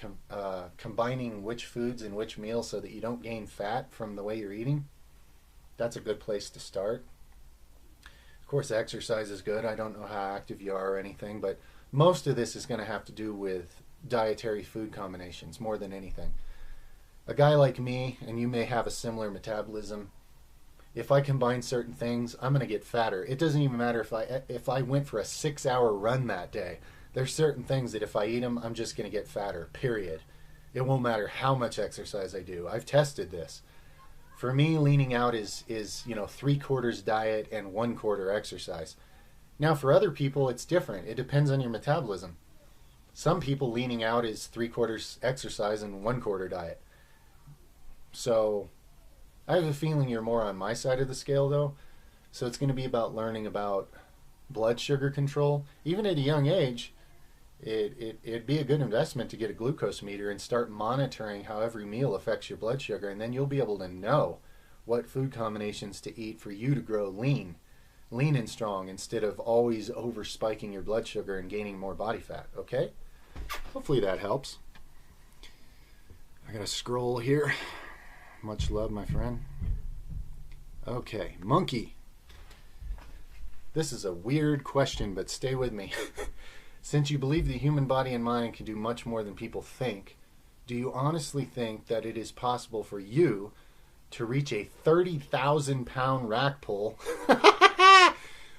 combining which foods in which meals so that you don't gain fat from the way you're eating. That's a good place to start. Of course, exercise is good. I don't know how active you are or anything, but most of this is going to have to do with dietary food combinations more than anything. A guy like me, and you may have a similar metabolism, if I combine certain things, I'm going to get fatter. It doesn't even matter if I went for a 6-hour run that day. There's certain things that if I eat them, I'm just going to get fatter, period. It won't matter how much exercise I do. I've tested this. For me, leaning out is 3/4 diet and 1/4 exercise. Now, for other people, it's different. It depends on your metabolism. Some people leaning out is 3/4 exercise and 1/4 diet. So I have a feeling you're more on my side of the scale, though. So it's going to be about learning about blood sugar control. Even at a young age, it'd be a good investment to get a glucose meter and start monitoring how every meal affects your blood sugar. And then you'll be able to know what food combinations to eat for you to grow lean and strong, instead of always over spiking your blood sugar and gaining more body fat. Okay? Hopefully that helps. I gotta scroll here. Much love, my friend. Okay, monkey. This is a weird question, but stay with me. Since you believe the human body and mind can do much more than people think, do you honestly think that it is possible for you to reach a 30,000-pound rack pull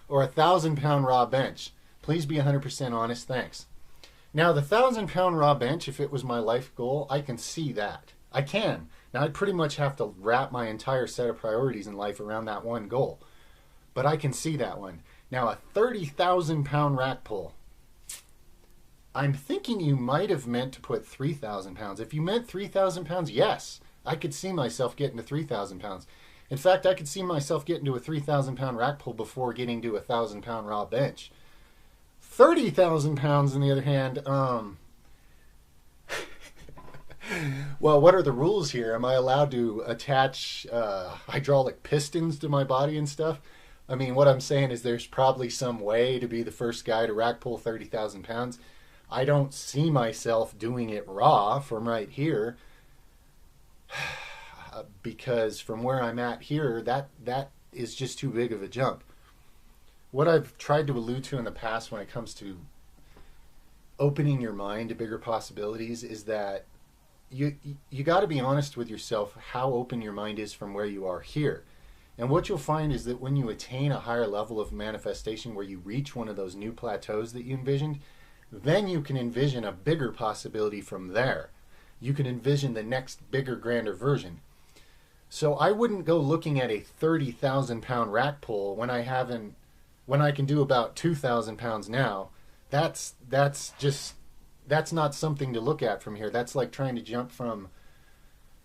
or a 1,000-pound raw bench? Please be 100% honest. Thanks. Now, the 1,000-pound raw bench, if it was my life goal, I can see that. I can. Now, I'd pretty much have to wrap my entire set of priorities in life around that one goal. But I can see that one. Now, a 30,000-pound rack pull. I'm thinking you might have meant to put 3,000 pounds. If you meant 3,000 pounds, yes. I could see myself getting to 3,000 pounds. In fact, I could see myself getting to a 3,000-pound rack pull before getting to a 1,000-pound raw bench. 30,000 pounds, on the other hand, well, what are the rules here? Am I allowed to attach hydraulic pistons to my body and stuff? I mean, what I'm saying is there's probably some way to be the first guy to rack pull 30,000 pounds. I don't see myself doing it raw from right here because from where I'm at here, that is just too big of a jump. What I've tried to allude to in the past when it comes to opening your mind to bigger possibilities is that you got to be honest with yourself how open your mind is from where you are here. And what you'll find is that when you attain a higher level of manifestation where you reach one of those new plateaus that you envisioned, then you can envision a bigger possibility from there. You can envision the next bigger, grander version. So I wouldn't go looking at a 30,000-pound rack pull when I can do about 2,000 pounds now. That's not something to look at from here. That's like trying to jump from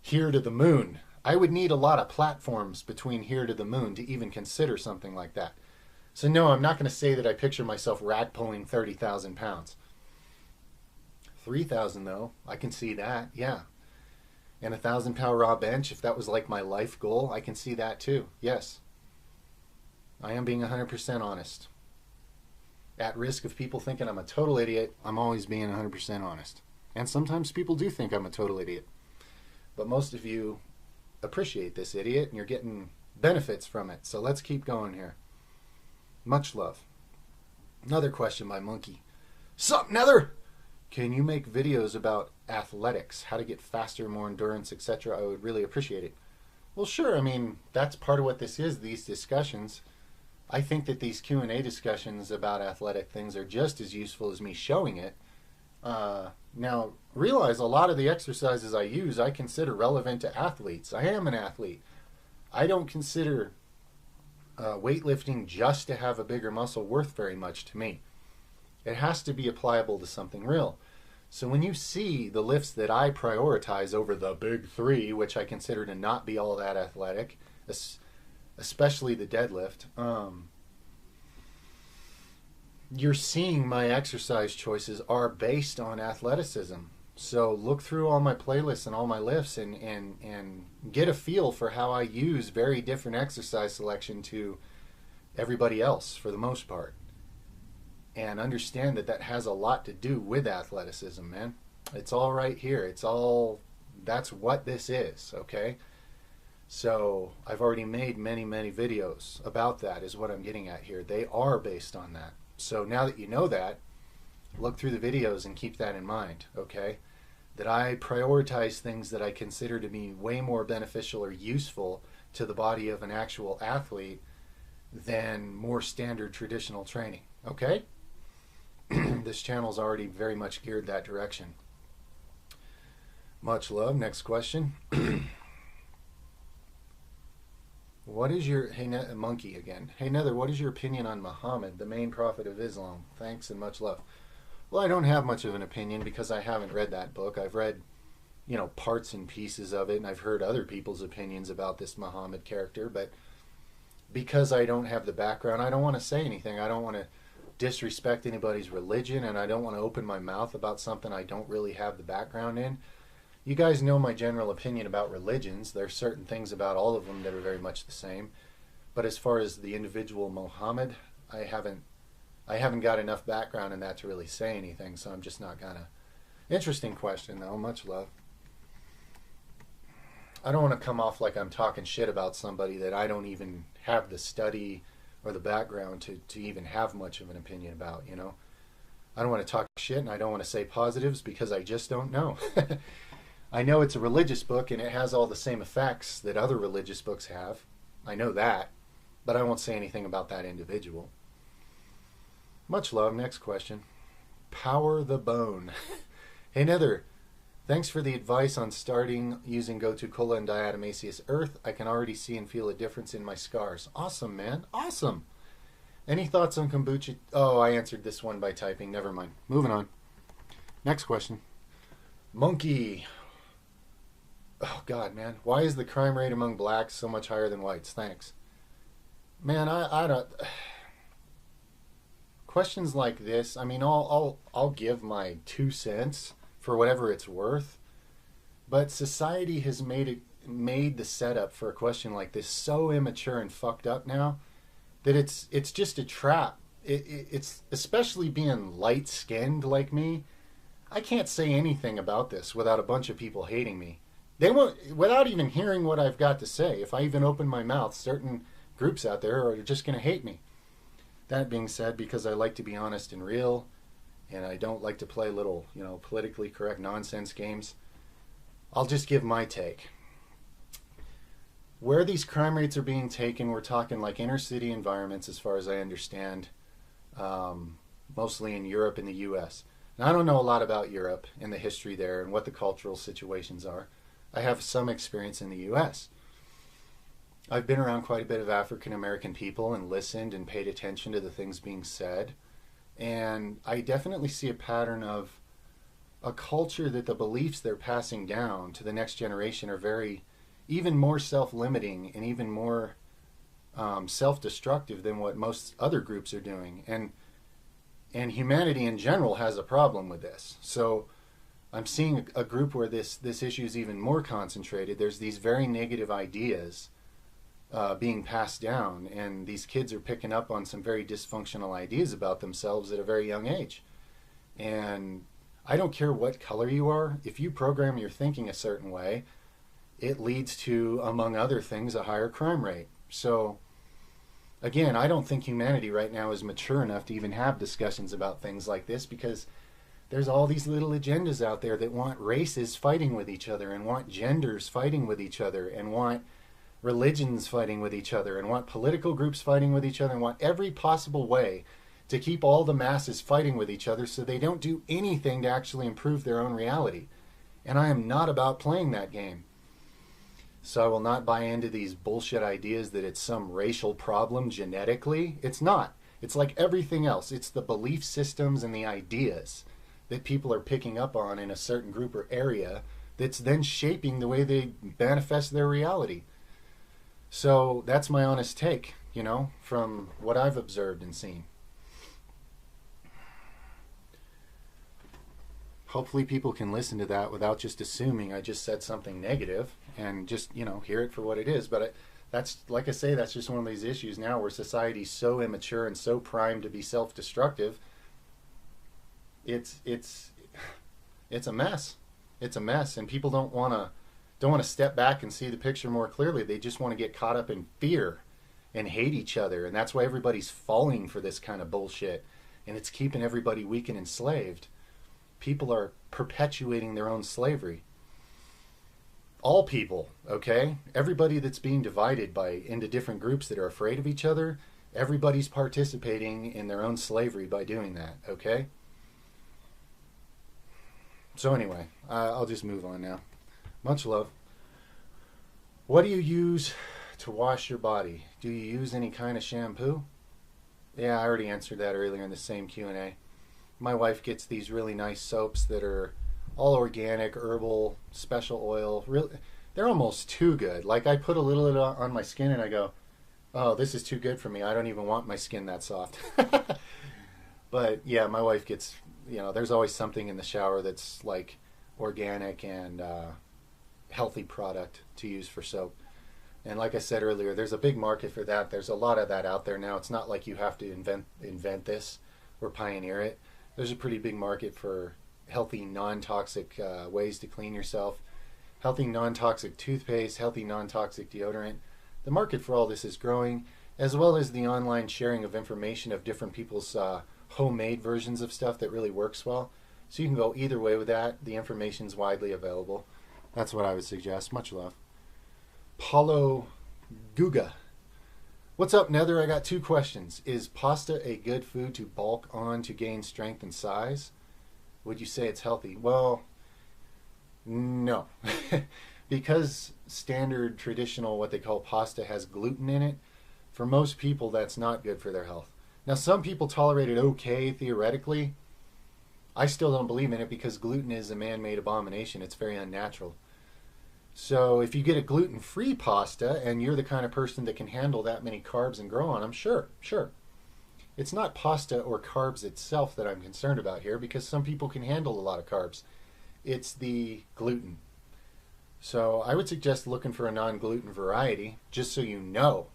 here to the moon. I would need a lot of platforms between here to the moon to even consider something like that. So no, I'm not going to say that I picture myself rack pulling 30,000 pounds. 3,000 though, I can see that, yeah. And a 1,000-pound raw bench, if that was like my life goal, I can see that too, yes. I am being 100% honest. At risk of people thinking I'm a total idiot, I'm always being 100% honest. And sometimes people do think I'm a total idiot. But most of you appreciate this idiot and you're getting benefits from it. So let's keep going here. Much love. Another question by Monkey. Sup, Nether? Can you make videos about athletics, how to get faster, more endurance, etc.? I would really appreciate it. Well, sure. I mean, that's part of what this is, these discussions. I think that these Q&A discussions about athletic things are just as useful as me showing it. Now, realize a lot of the exercises I use, I consider relevant to athletes. I am an athlete. I don't consider weightlifting just to have a bigger muscle worth very much to me. It has to be applicable to something real. So when you see the lifts that I prioritize over the big three, which I consider to not be all that athletic, especially the deadlift, you're seeing my exercise choices are based on athleticism. So look through all my playlists and all my lifts and get a feel for how I use very different exercise selection to everybody else for the most part. And understand that that has a lot to do with athleticism, man. It's all right here. That's what this is, okay? So I've already made many, many videos about that is what I'm getting at here. They are based on that. So now that you know that, look through the videos and keep that in mind, okay? That I prioritize things that I consider to be way more beneficial or useful to the body of an actual athlete than more standard traditional training, okay? This channel's already very much geared that direction. Much love. Next question. What is your... Hey, Monkey again. Hey, Nether, what is your opinion on Muhammad, the main prophet of Islam? Thanks and much love. Well, I don't have much of an opinion because I haven't read that book. I've read, parts and pieces of it, and I've heard other people's opinions about this Muhammad character, but because I don't have the background, I don't want to say anything. I don't want to disrespect anybody's religion, and I don't want to open my mouth about something I don't really have the background in. You guys know my general opinion about religions. There are certain things about all of them that are very much the same, but as far as the individual Muhammad, I haven't got enough background in that to really say anything, so I'm just not gonna. Interesting question though. Much love. I don't want to come off like I'm talking shit about somebody that I don't even have the study or the background to even have much of an opinion about, I don't want to talk shit, and I don't want to say positives because I just don't know. I know it's a religious book and it has all the same effects that other religious books have. I know that, but I won't say anything about that individual. Much love. Next question. Power the Bone. Hey, Nether. Thanks for the advice on starting using GoToKola and diatomaceous earth. I can already see and feel a difference in my scars. Awesome, man. Awesome. Any thoughts on kombucha? Oh, I answered this one by typing. Never mind. Moving on. Next question. Monkey. Oh, God, man. Why is the crime rate among blacks so much higher than whites? Thanks. Man, I don't... Questions like this, I mean, I'll give my 2 cents for whatever it's worth, but society has made the setup for a question like this so immature and fucked up now that it's just a trap. It's especially being light-skinned like me. I can't say anything about this without a bunch of people hating me. They won't, without even hearing what I've got to say. If I even open my mouth, certain groups out there are just going to hate me. That being said, because I like to be honest and real, and I don't like to play little, politically correct nonsense games, I'll just give my take. Where these crime rates are being taken, we're talking like inner city environments as far as I understand, mostly in Europe and the US. Now, I don't know a lot about Europe and the history there and what the cultural situations are. I have some experience in the US. I've been around quite a bit of African American people and listened and paid attention to the things being said. And I definitely see a pattern of a culture that the beliefs they're passing down to the next generation are even more self-limiting and even more self-destructive than what most other groups are doing. And humanity in general has a problem with this. So I'm seeing a group where this issue is even more concentrated. There's these very negative ideas being passed down, and these kids are picking up on some very dysfunctional ideas about themselves at a very young age. And I don't care what color you are, if you program your thinking a certain way, it leads to, among other things, a higher crime rate. So again, I don't think humanity right now is mature enough to even have discussions about things like this, because there's all these little agendas out there that want races fighting with each other, and want genders fighting with each other, and want religions fighting with each other, and want political groups fighting with each other, and want every possible way to keep all the masses fighting with each other so they don't do anything to actually improve their own reality. And I am not about playing that game. So I will not buy into these bullshit ideas that it's some racial problem genetically. It's not. It's like everything else. It's the belief systems and the ideas that people are picking up on in a certain group or area that's then shaping the way they manifest their reality. So that's my honest take, from what I've observed and seen. Hopefully people can listen to that without just assuming I just said something negative and just, hear it for what it is. But that's, like I say, that's just one of these issues now where society's so immature and so primed to be self-destructive. It's a mess. It's a mess, and people don't want to step back and see the picture more clearly. They just want to get caught up in fear and hate each other, and that's why everybody's falling for this kind of bullshit, and it's keeping everybody weak and enslaved. People are perpetuating their own slavery. All people, okay? Everybody that's being divided into different groups that are afraid of each other, everybody's participating in their own slavery by doing that, okay? So anyway, I'll just move on now. Much love. What do you use to wash your body? Do you use any kind of shampoo? Yeah, I already answered that earlier in the same Q&A. My wife gets these really nice soaps that are all organic, herbal, special oil. They're almost too good. Like, I put a little of it on my skin and I go, oh, this is too good for me. I don't even want my skin that soft. But yeah, my wife gets, there's always something in the shower that's like organic and healthy product to use for soap. And like I said earlier, there's a big market for that. There's a lot of that out there now. It's not like you have to invent this or pioneer it. There's a pretty big market for healthy, non-toxic ways to clean yourself. Healthy, non-toxic toothpaste, healthy, non-toxic deodorant. The market for all this is growing, as well as the online sharing of information of different people's homemade versions of stuff that really works well. So you can go either way with that. The information's widely available. That's what I would suggest. Much love. Paulo Guga. What's up, Nether? I got 2 questions. Is pasta a good food to bulk on to gain strength and size? Would you say it's healthy? Well, no. Because standard, traditional, what they call pasta has gluten in it, for most people that's not good for their health. Now, some people tolerate it okay, theoretically. I still don't believe in it because gluten is a man-made abomination. It's very unnatural. So if you get a gluten-free pasta and you're the kind of person that can handle that many carbs and grow on them, sure. It's not pasta or carbs itself that I'm concerned about here because some people can handle a lot of carbs. It's the gluten. So I would suggest looking for a non-gluten variety just so you know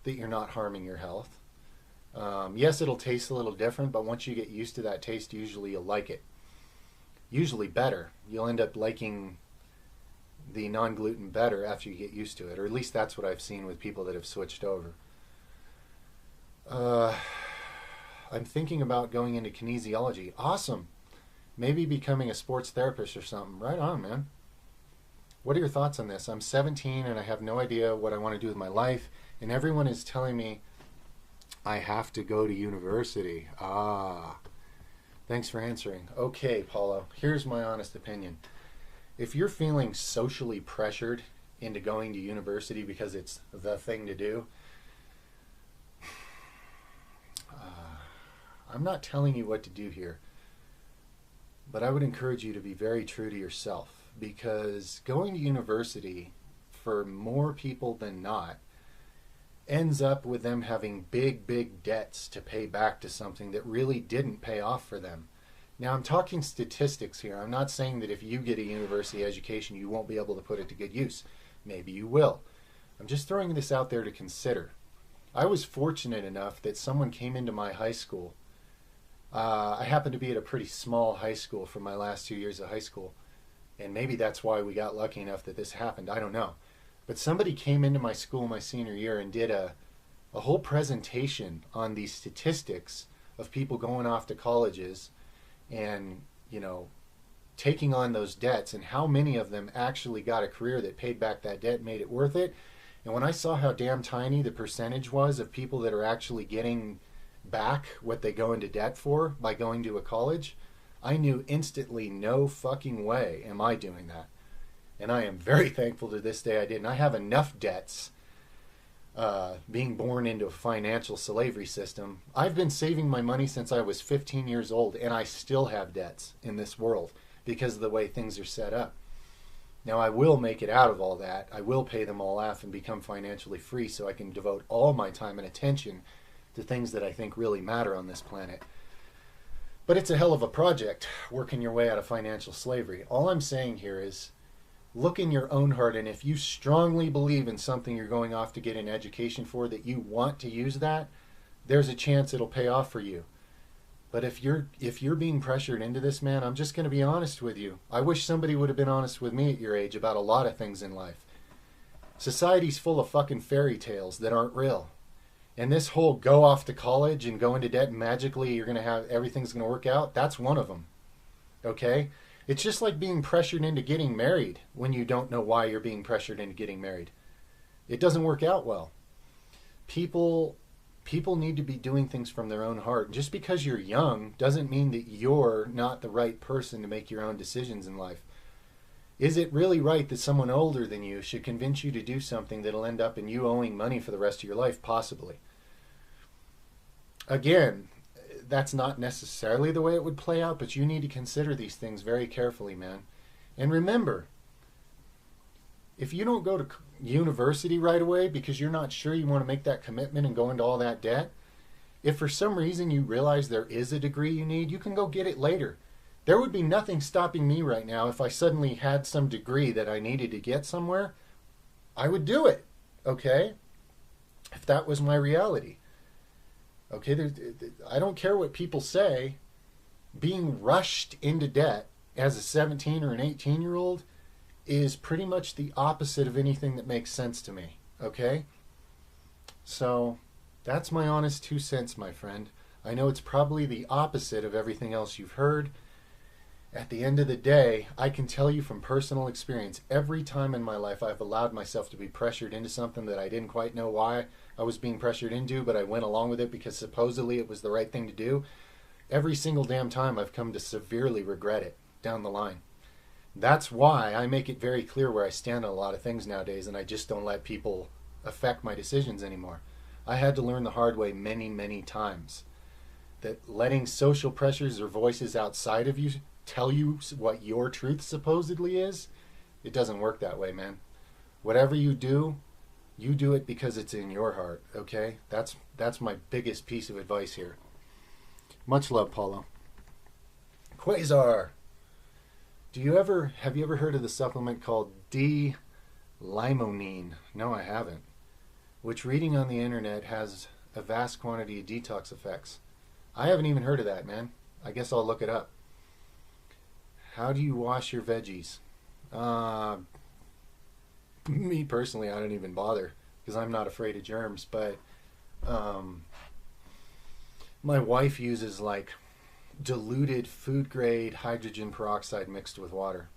that you're not harming your health. Yes, it'll taste a little different, but once you get used to that taste, usually you'll like it. Usually better. You'll end up liking the non-gluten better after you get used to it, or at least that's what I've seen with people that have switched over. I'm thinking about going into kinesiology. Awesome. Maybe becoming a sports therapist or something. Right on, man. What are your thoughts on this? I'm 17 and I have no idea what I want to do with my life, and everyone is telling me I have to go to university. Thanks for answering. Okay, Paulo, here's my honest opinion. If you're feeling socially pressured into going to university because it's the thing to do, I'm not telling you what to do here, but I would encourage you to be very true to yourself, because going to university, for more people than not, ends up with them having big debts to pay back to something that really didn't pay off for them. Now, I'm talking statistics here. I'm not saying that if you get a university education, you won't be able to put it to good use. Maybe you will. I'm just throwing this out there to consider. I was fortunate enough that someone came into my high school. I happened to be at a pretty small high school for my last 2 years of high school, and maybe that's why we got lucky enough that this happened. I don't know. But somebody came into my school my senior year and did a whole presentation on the statistics of people going off to colleges and, taking on those debts, and how many of them actually got a career that paid back that debt and made it worth it. And when I saw how damn tiny the percentage was of people that are actually getting back what they go into debt for by going to a college, I knew instantly, no fucking way am I doing that. And I am very thankful to this day I didn't. I have enough debts being born into a financial slavery system. I've been saving my money since I was 15 years old, and I still have debts in this world because of the way things are set up. Now, I will make it out of all that. I will pay them all off and become financially free so I can devote all my time and attention to things that I think really matter on this planet. But it's a hell of a project, working your way out of financial slavery. All I'm saying here is look in your own heart, and if you strongly believe in something you're going off to get an education for, that you want to use that, there's a chance it'll pay off for you. But if you're being pressured into this, man, I'm just going to be honest with you. I wish somebody would have been honest with me at your age about a lot of things in life. Society's full of fucking fairy tales that aren't real. And this whole go off to college and go into debt and magically you're going to have everything's going to work out, that's one of them. Okay? It's just like being pressured into getting married when you don't know why you're being pressured into getting married. It doesn't work out well. People need to be doing things from their own heart. Just because you're young doesn't mean that you're not the right person to make your own decisions in life. Is it really right that someone older than you should convince you to do something that'll end up in you owing money for the rest of your life? Possibly. Again, that's not necessarily the way it would play out, but you need to consider these things very carefully, man. And remember, if you don't go to university right away because you're not sure you want to make that commitment and go into all that debt, if for some reason you realize there is a degree you need, you can go get it later. There would be nothing stopping me right now if I suddenly had some degree that I needed to get somewhere. I would do it, okay? If that was my reality. Okay, I don't care what people say. Being rushed into debt as a 17 or an 18-year-old is pretty much the opposite of anything that makes sense to me, okay? So that's my honest 2 cents, my friend. I know it's probably the opposite of everything else you've heard. At the end of the day, I can tell you from personal experience, every time in my life I've allowed myself to be pressured into something that I didn't quite know why I was being pressured into, but I went along with it because supposedly it was the right thing to do. Every single damn time I've come to severely regret it down the line. That's why I make it very clear where I stand on a lot of things nowadays, and I just don't let people affect my decisions anymore. I had to learn the hard way many, many times that letting social pressures or voices outside of you tell you what your truth supposedly is, it doesn't work that way, man. Whatever you do it because it's in your heart, okay? That's my biggest piece of advice here. Much love, Paulo. Quasar. Have you ever heard of the supplement called D-limonene? No, I haven't. Which reading on the internet has a vast quantity of detox effects. I haven't even heard of that, man. I guess I'll look it up. How do you wash your veggies? Me personally, I don't even bother because I'm not afraid of germs, but my wife uses like diluted food grade hydrogen peroxide mixed with water.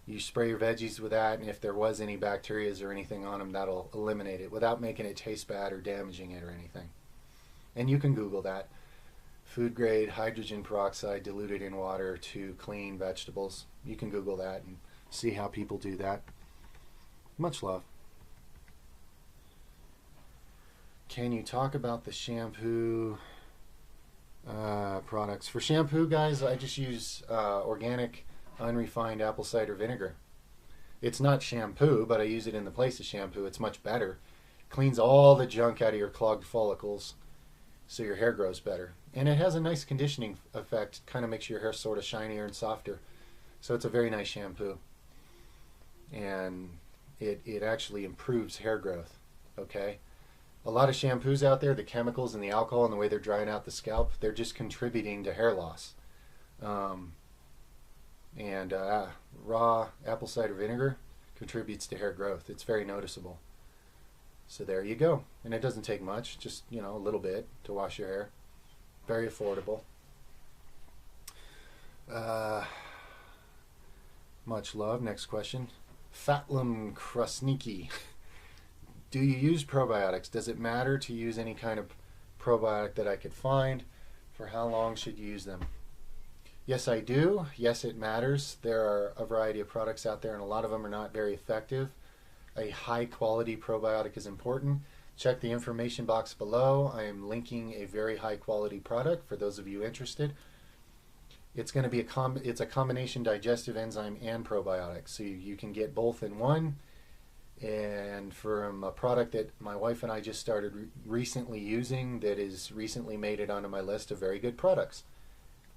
You spray your veggies with that, and if there was any bacteria or anything on them, that'll eliminate it without making it taste bad or damaging it or anything. And you can Google that. Food grade hydrogen peroxide diluted in water to clean vegetables. You can Google that and see how people do that. Much love. Can you talk about the shampoo products? For shampoo, guys, I just use organic, unrefined apple cider vinegar. It's not shampoo, but I use it in the place of shampoo. It's much better. Cleans all the junk out of your clogged follicles so your hair grows better. And it has a nice conditioning effect. Kind of makes your hair sort of shinier and softer. So it's a very nice shampoo. And it actually improves hair growth. Okay? A lot of shampoos out there, the chemicals and the alcohol and the way they're drying out the scalp, they're just contributing to hair loss. Raw apple cider vinegar contributes to hair growth. It's very noticeable. So there you go. And it doesn't take much, just, a little bit to wash your hair. Very affordable. Much love. Next question. Fatlam Krasniki. Do you use probiotics? Does it matter to use any kind of probiotic that I could find? For how long should you use them? Yes, I do. Yes, it matters. There are a variety of products out there, and a lot of them are not very effective. A high quality probiotic is important. Check the information box below. I am linking a very high quality product for those of you interested. It's going to be it's a combination digestive enzyme and probiotic, so you can get both in one. And from a product that my wife and I just started recently using, that is recently made it onto my list of very good products.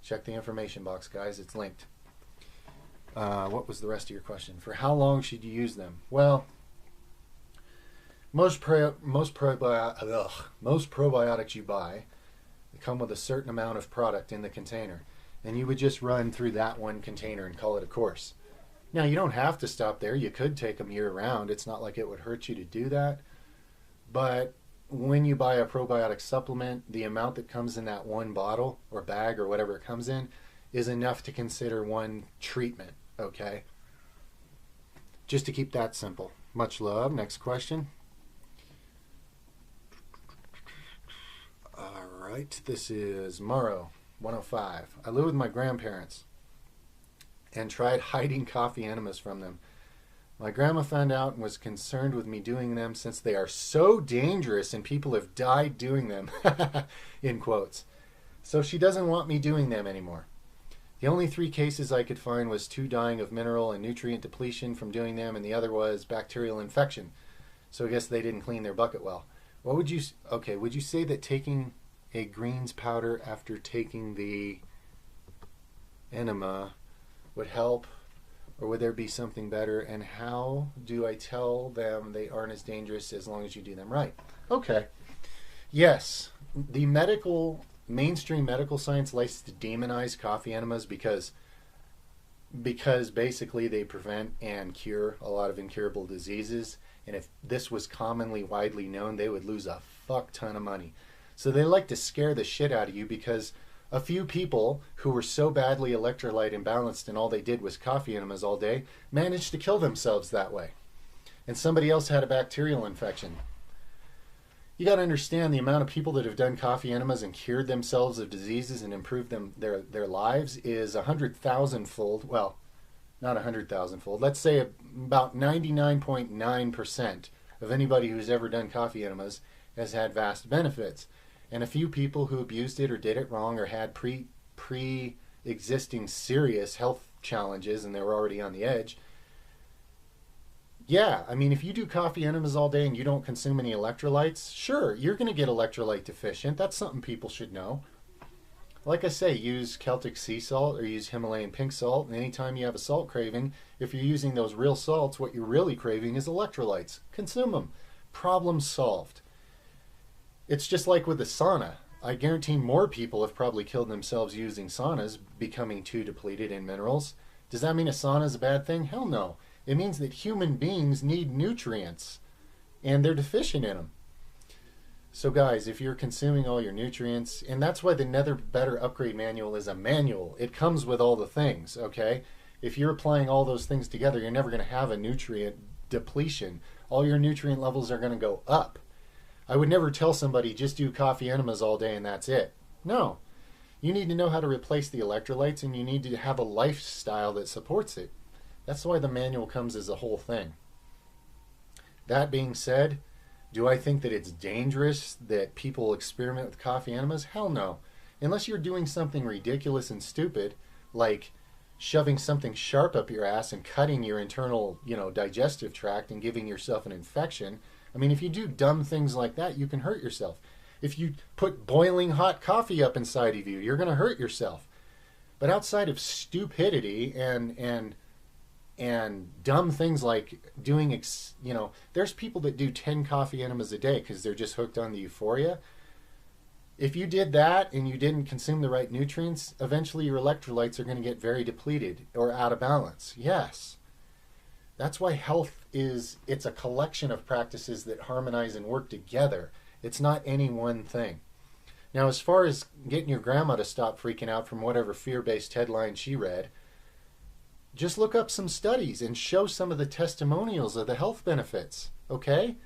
Check the information box, guys. It's linked. What was the rest of your question? For how long should you use them? Well, most probiotics you buy come with a certain amount of product in the container, and you would just run through that one container and call it a course. Now, you don't have to stop there. You could take them year-round. It's not like it would hurt you to do that. But when you buy a probiotic supplement, the amount that comes in that one bottle or bag or whatever it comes in is enough to consider one treatment, okay? Just to keep that simple. Much love. Next question. All right. This is Morrow 105. I live with my grandparents and tried hiding coffee enemas from them. My grandma found out and was concerned with me doing them since they are so dangerous and people have died doing them, in quotes. So she doesn't want me doing them anymore. The only 3 cases I could find was 2 dying of mineral and nutrient depletion from doing them, and the other was bacterial infection. So I guess they didn't clean their bucket well. What would you say that taking a greens powder after taking the enema would help? Or would there be something better? And how do I tell them they aren't as dangerous as long as you do them right? Okay. Yes. The mainstream medical science likes to demonize coffee enemas because basically they prevent and cure a lot of incurable diseases. And if this was commonly widely known, they would lose a fuck ton of money. So they like to scare the shit out of you because a few people who were so badly electrolyte imbalanced and all they did was coffee enemas all day managed to kill themselves that way. And somebody else had a bacterial infection. You got to understand the amount of people that have done coffee enemas and cured themselves of diseases and improved their lives is 100,000-fold. Well, not 100,000-fold. Let's say about 99.9% of anybody who's ever done coffee enemas has had vast benefits. And a few people who abused it or did it wrong or had pre-existing serious health challenges and they were already on the edge. Yeah, I mean, if you do coffee enemas all day and you don't consume any electrolytes, sure, you're going to get electrolyte deficient. That's something people should know. Like I say, use Celtic sea salt or use Himalayan pink salt. And anytime you have a salt craving, if you're using those real salts, what you're really craving is electrolytes. Consume them. Problem solved. It's just like with the sauna. I guarantee more people have probably killed themselves using saunas, becoming too depleted in minerals. Does that mean a sauna is a bad thing? Hell no. It means that human beings need nutrients, and they're deficient in them. So guys, if you're consuming all your nutrients, and that's why the Nether Better Upgrade Manual is a manual. It comes with all the things, okay? If you're applying all those things together, you're never going to have a nutrient depletion. All your nutrient levels are going to go up. I would never tell somebody just do coffee enemas all day and that's it. No. You need to know how to replace the electrolytes and you need to have a lifestyle that supports it. That's why the manual comes as a whole thing. That being said, do I think that it's dangerous that people experiment with coffee enemas? Hell no. Unless you're doing something ridiculous and stupid, like shoving something sharp up your ass and cutting your internal, digestive tract and giving yourself an infection. I mean, if you do dumb things like that, you can hurt yourself. If you put boiling hot coffee up inside of you, you're going to hurt yourself. But outside of stupidity and dumb things like doing, there's people that do 10 coffee enemas a day because they're just hooked on the euphoria. If you did that and you didn't consume the right nutrients, eventually your electrolytes are going to get very depleted or out of balance. Yes. That's why health it's a collection of practices that harmonize and work together. It's not any one thing. Now, as far as getting your grandma to stop freaking out from whatever fear-based headline she read, just look up some studies and show some of the testimonials of the health benefits, okay?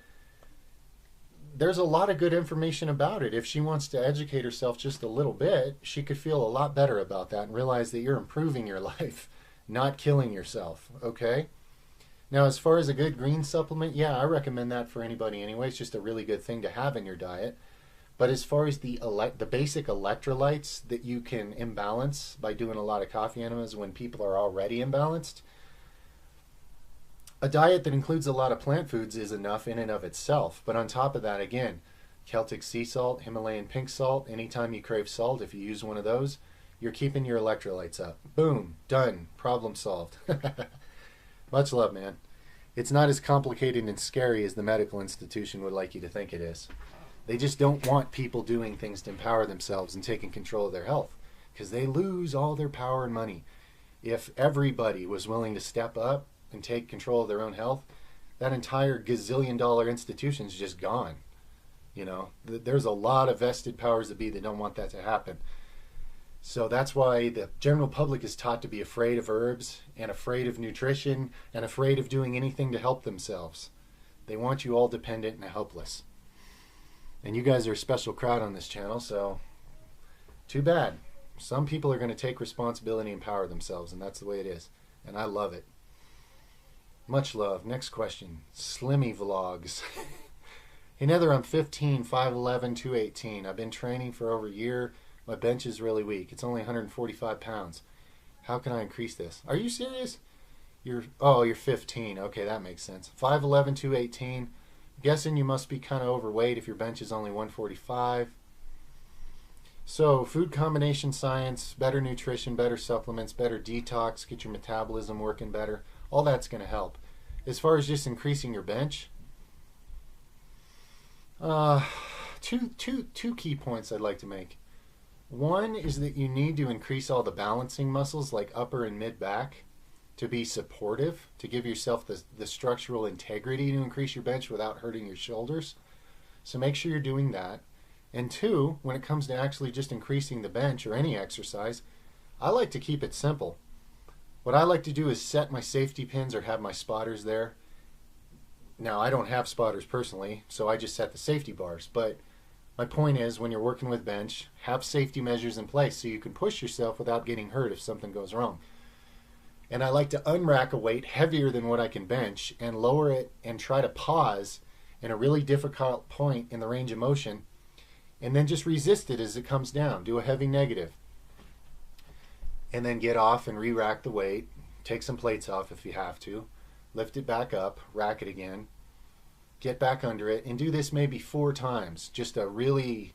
there's a lot of good information about it. If she wants to educate herself just a little bit, she could feel a lot better about that and realize that you're improving your life, not killing yourself, okay? Now, as far as a good green supplement, yeah, I recommend that for anybody anyway. It's just a really good thing to have in your diet. But as far as the basic electrolytes that you can imbalance by doing a lot of coffee enemas when people are already imbalanced, a diet that includes a lot of plant foods is enough in and of itself. But on top of that, again, Celtic sea salt, Himalayan pink salt, anytime you crave salt, if you use one of those, you're keeping your electrolytes up. Boom, done, problem solved. Much love, man. It's not as complicated and scary as the medical institution would like you to think it is. They just don't want people doing things to empower themselves and taking control of their health, because they lose all their power and money. If everybody was willing to step up and take control of their own health, that entire gazillion-dollar institution is just gone. You know, there's a lot of vested powers that be that don't want that to happen. So that's why the general public is taught to be afraid of herbs and afraid of nutrition and afraid of doing anything to help themselves. They want you all dependent and helpless. And you guys are a special crowd on this channel, so too bad. Some people are going to take responsibility and empower themselves, and that's the way it is. And I love it. Much love. Next question. Slimmy Vlogs. Hey, Nether, I'm 15, 5'11", 218. I've been training for over a year. My bench is really weak. It's only 145 pounds. How can I increase this? Are you serious? You're 15. Okay, that makes sense. 5'11", 218. Guessing you must be kind of overweight if your bench is only 145. So, food combination science, better nutrition, better supplements, better detox, get your metabolism working better. All that's going to help. As far as just increasing your bench, two key points I'd like to make. One is that you need to increase all the balancing muscles like upper and mid back to be supportive, to give yourself the structural integrity to increase your bench without hurting your shoulders. So make sure you're doing that. And two, when it comes to actually just increasing the bench or any exercise, I like to keep it simple. What I like to do is set my safety pins or have my spotters there. Now, I don't have spotters personally, so I just set the safety bars. But my point is, when you're working with bench, have safety measures in place so you can push yourself without getting hurt if something goes wrong. And I like to unrack a weight heavier than what I can bench and lower it and try to pause in a really difficult point in the range of motion and then just resist it as it comes down. Do a heavy negative. And then get off and re-rack the weight. Take some plates off if you have to. Lift it back up, rack it again, get back under it, and do this maybe 4 times. Just a really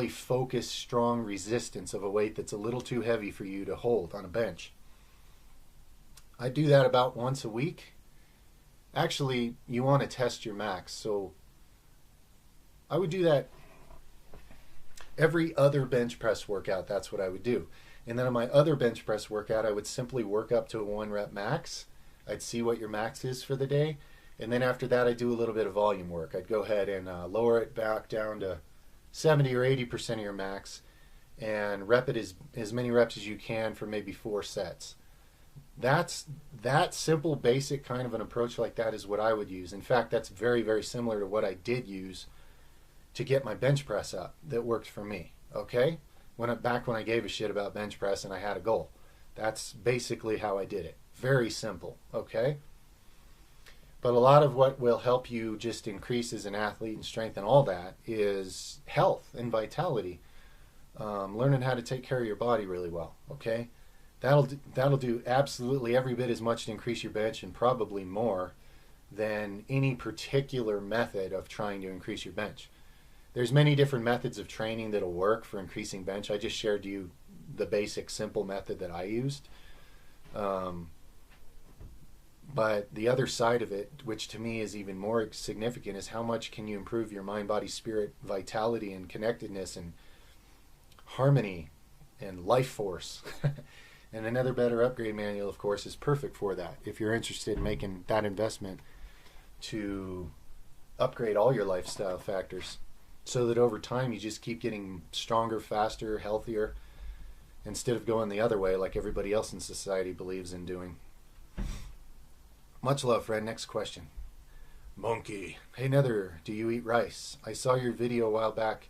focused, strong resistance of a weight that's a little too heavy for you to hold on a bench. I do that about once a week. Actually, you want to test your max, so I would do that every other bench press workout. That's what I would do. And then on my other bench press workout, I would simply work up to a 1 rep max. I'd see what your max is for the day, and then after that I'd do a little bit of volume work. I'd go ahead and lower it back down to 70 or 80% of your max and rep it as many reps as you can for maybe 4 sets. That simple, basic kind of an approach like that is what I would use. In fact, that's very, very similar to what I did use to get my bench press up that worked for me, okay? Back when I gave a shit about bench press and I had a goal. That's basically how I did it. Very simple, okay? But a lot of what will help you just increase as an athlete and strength and all that is health and vitality. Learning how to take care of your body really well, okay? That'll do absolutely every bit as much to increase your bench and probably more than any particular method of trying to increase your bench. There's many different methods of training that'll work for increasing bench. I just shared you the basic, simple method that I used. But the other side of it, which to me is even more significant, is how much can you improve your mind, body, spirit, vitality, and connectedness, and harmony, and life force. And another better upgrade manual, of course, is perfect for that. If you're interested in making that investment to upgrade all your lifestyle factors so that over time you just keep getting stronger, faster, healthier, instead of going the other way like everybody else in society believes in doing. Much love, friend. Next question. Monkey. Hey Nether, do you eat rice? I saw your video a while back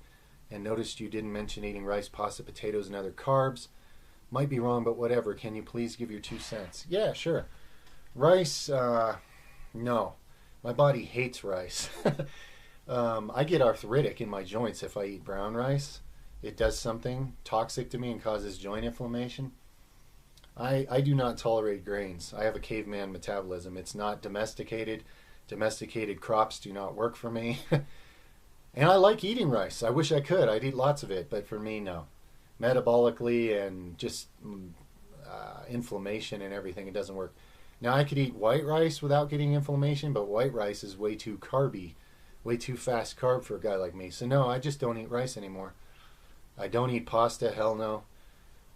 and noticed you didn't mention eating rice, pasta, potatoes, and other carbs. Might be wrong, but whatever. Can you please give your 2 cents? Yeah, sure. Rice, no. My body hates rice. I get arthritic in my joints if I eat brown rice. It does something toxic to me and causes joint inflammation. I do not tolerate grains. I have a caveman metabolism. It's not domesticated. Domesticated crops do not work for me. And I like eating rice. I wish I could. I'd eat lots of it, but for me, no. Metabolically and just inflammation and everything, it doesn't work. Now, I could eat white rice without getting inflammation, but white rice is way too carby, way too fast carb for a guy like me. So no, I just don't eat rice anymore. I don't eat pasta, hell no.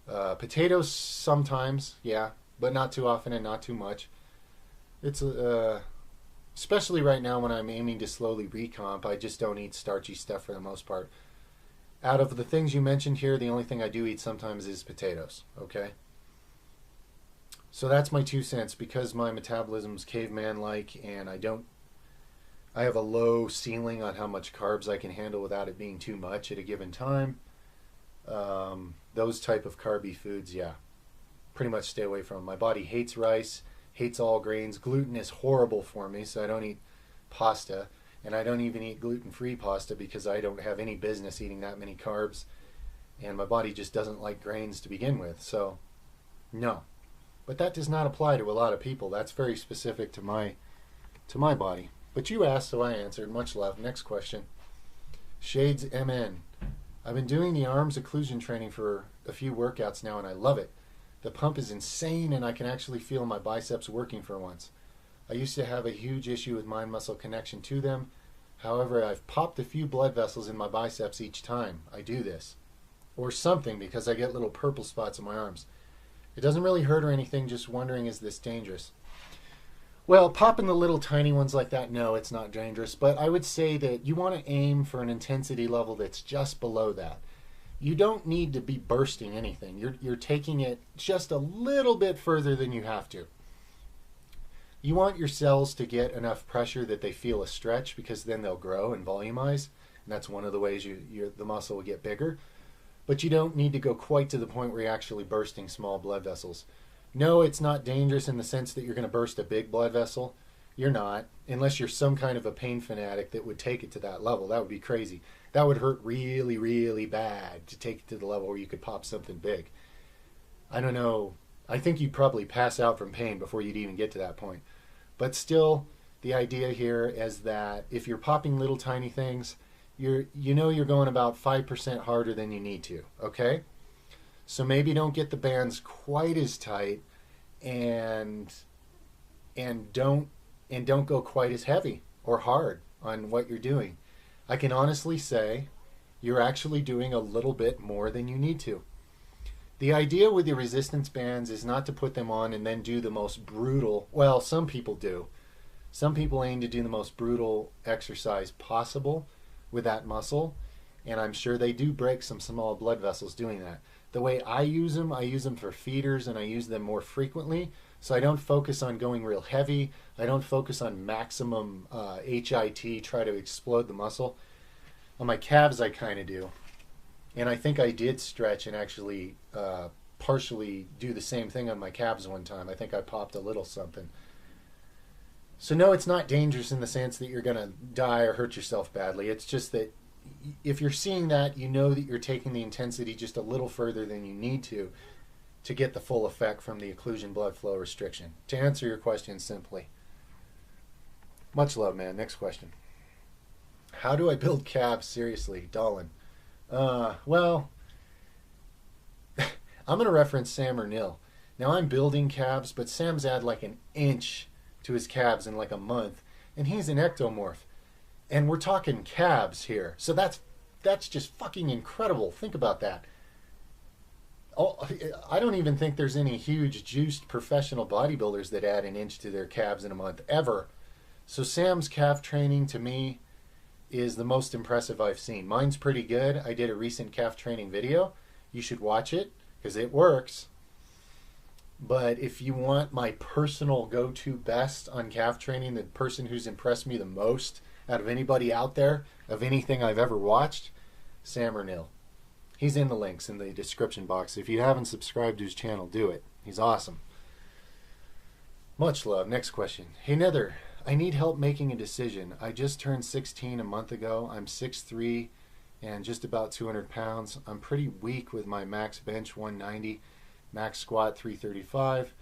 Potatoes sometimes, yeah, but not too often and not too much. It's especially right now when I'm aiming to slowly recomp, I just don't eat starchy stuff for the most part. Out of the things you mentioned here, the only thing I do eat sometimes is potatoes, okay? So that's my 2 cents. Because my metabolism's caveman-like and I have a low ceiling on how much carbs I can handle without it being too much at a given time. Those type of carby foods, yeah, pretty much stay away from. My body hates rice, hates all grains. Gluten is horrible for me, so I don't eat pasta. And I don't even eat gluten-free pasta because I don't have any business eating that many carbs. And my body just doesn't like grains to begin with, so no. But that does not apply to a lot of people. That's very specific to my body. But you asked, so I answered. Much love. Next question. Shades MN. I've been doing the arms occlusion training for a few workouts now, and I love it. The pump is insane, and I can actually feel my biceps working for once. I used to have a huge issue with mind-muscle connection to them. However, I've popped a few blood vessels in my biceps each time I do this. Or something, because I get little purple spots in my arms. It doesn't really hurt or anything, just wondering, is this dangerous? Well, popping the little tiny ones like that, no, it's not dangerous. But I would say that you want to aim for an intensity level that's just below that. You don't need to be bursting anything. You're taking it just a little bit further than you have to. You want your cells to get enough pressure that they feel a stretch, because then they'll grow and volumize. And that's one of the ways the muscle will get bigger. But you don't need to go quite to the point where you're actually bursting small blood vessels. No, it's not dangerous in the sense that you're going to burst a big blood vessel. You're not, unless you're some kind of a pain fanatic that would take it to that level. That would be crazy. That would hurt really, really bad to take it to the level where you could pop something big. I don't know. I think you'd probably pass out from pain before you'd even get to that point. But still, the idea here is that if you're popping little tiny things, you're going about 5% harder than you need to, okay? So maybe don't get the bands quite as tight, and don't go quite as heavy or hard on what you're doing. I can honestly say you're actually doing a little bit more than you need to. The idea with your resistance bands is not to put them on and then do the most brutal, well, some people do. Some people aim to do the most brutal exercise possible with that muscle, and I'm sure they do break some small blood vessels doing that. The way I use them for feeders, and I use them more frequently, so I don't focus on going real heavy. I don't focus on maximum HIT, try to explode the muscle. On my calves, I kind of do. And I think I did stretch and actually partially do the same thing on my calves one time. I think I popped a little something. So no, it's not dangerous in the sense that you're going to die or hurt yourself badly. It's just that if you're seeing that, you know that you're taking the intensity just a little further than you need to get the full effect from the occlusion blood flow restriction. To answer your question simply. Much love, man. Next question. How do I build calves? Seriously, Dolan. Well, I'm going to reference Sam or Nil. Now, I'm building calves, but Sam's add like an inch to his calves in like a month, and he's an ectomorph. And we're talking calves here. So that's just fucking incredible. Think about that. Oh, I don't even think there's any huge juiced professional bodybuilders that add an inch to their calves in a month, ever. So Sam's calf training, to me, is the most impressive I've seen. Mine's pretty good. I did a recent calf training video. You should watch it, because it works. But if you want my personal go-to best on calf training, the person who's impressed me the most out of anybody out there, of anything I've ever watched, Sam Ernil. He's in the links in the description box. If you haven't subscribed to his channel, do it. He's awesome. Much love. Next question. Hey Nether, I need help making a decision. I just turned 16 a month ago. I'm 6'3" and just about 200 pounds. I'm pretty weak with my max bench 190, max squat 335.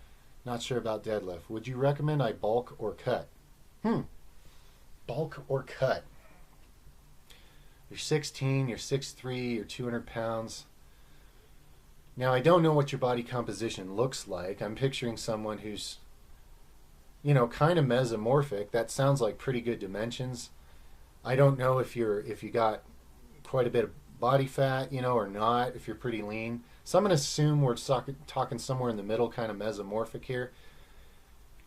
Not sure about deadlift. Would you recommend I bulk or cut? Bulk or cut? You're 16, you're 6'3", you're 200 pounds. Now, I don't know what your body composition looks like. I'm picturing someone who's, you know, kind of mesomorphic. That sounds like pretty good dimensions. I don't know if you got quite a bit of body fat, you know, or not, if you're pretty lean. So I'm going to assume we're talking somewhere in the middle, kind of mesomorphic here.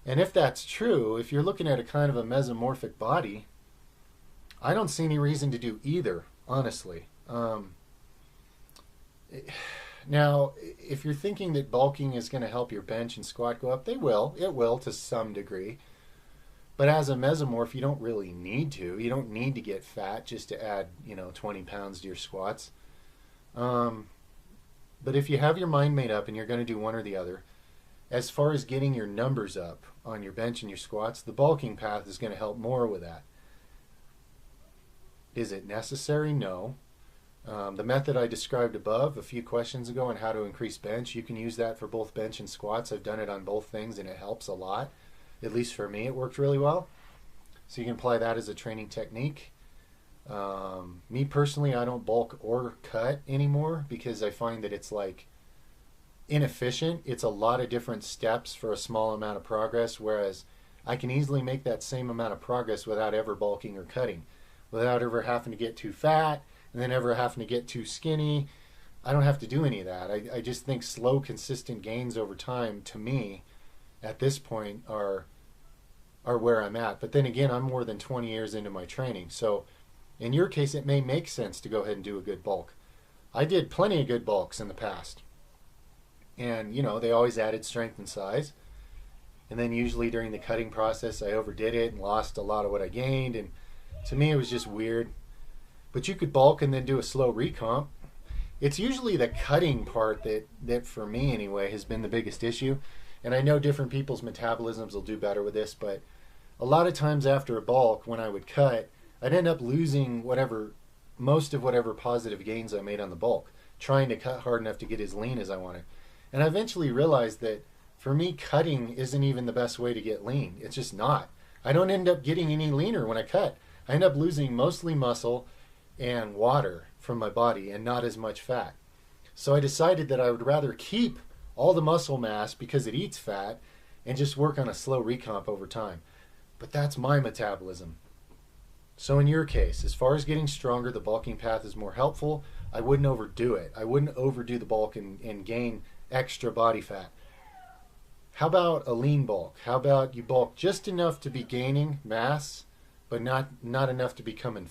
And if that's true, if you're looking at a kind of a mesomorphic body, I don't see any reason to do either, honestly. Now, if you're thinking that bulking is going to help your bench and squat go up, it will to some degree. But as a mesomorph, you don't really need to. You don't need to get fat just to add, 20 pounds to your squats. But if you have your mind made up and you're going to do one or the other, as far as getting your numbers up on your bench and your squats, the bulking path is going to help more with that. Is it necessary? No. The method I described above a few questions ago on how to increase bench, you can use that for both bench and squats. I've done it on both things and it helps a lot. At least for me, it worked really well. So you can apply that as a training technique. Me personally, I don't bulk or cut anymore because I find that it's like inefficient. It's a lot of different steps for a small amount of progress, whereas I can easily make that same amount of progress without ever bulking or cutting, without ever having to get too fat and then ever having to get too skinny. I don't have to do any of that. I just think slow, consistent gains over time, to me, at this point, are where I'm at. But then again, I'm more than 20 years into my training. So in your case, it may make sense to go ahead and do a good bulk. I did plenty of good bulks in the past. And, they always added strength and size. And then usually during the cutting process, I overdid it and lost a lot of what I gained. And to me, it was just weird. But you could bulk and then do a slow recomp. It's usually the cutting part that for me anyway, has been the biggest issue. And I know different people's metabolisms will do better with this, but a lot of times after a bulk, when I would cut, I'd end up losing most of whatever positive gains I made on the bulk, trying to cut hard enough to get as lean as I wanted. And I eventually realized that for me, cutting isn't even the best way to get lean. It's just not. I don't end up getting any leaner when I cut. I end up losing mostly muscle and water from my body and not as much fat. So I decided that I would rather keep all the muscle mass because it eats fat and just work on a slow recomp over time. But that's my metabolism. So in your case, as far as getting stronger, the bulking path is more helpful. I wouldn't overdo it. I wouldn't overdo the bulk and gain extra body fat. How about a lean bulk? How about you bulk just enough to be gaining mass, but not enough to be getting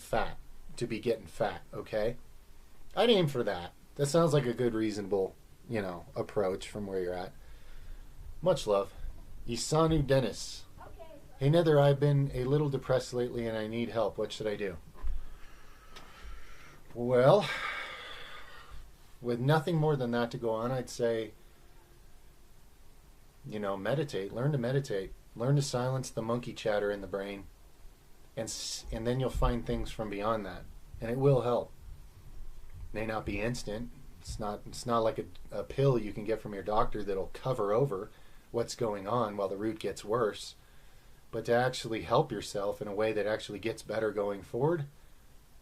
fat, okay? I'd aim for that. That sounds like a good, reasonable, approach from where you're at. Much love. Isanu Dennis. Okay. Hey Nether, I've been a little depressed lately and I need help. What should I do? Well, with nothing more than that to go on, I'd say, meditate. Learn to meditate. Learn to silence the monkey chatter in the brain. And then you'll find things from beyond that. And it will help. May not be instant. It's not like a pill you can get from your doctor that'll cover over what's going on while the root gets worse. But to actually help yourself in a way that actually gets better going forward,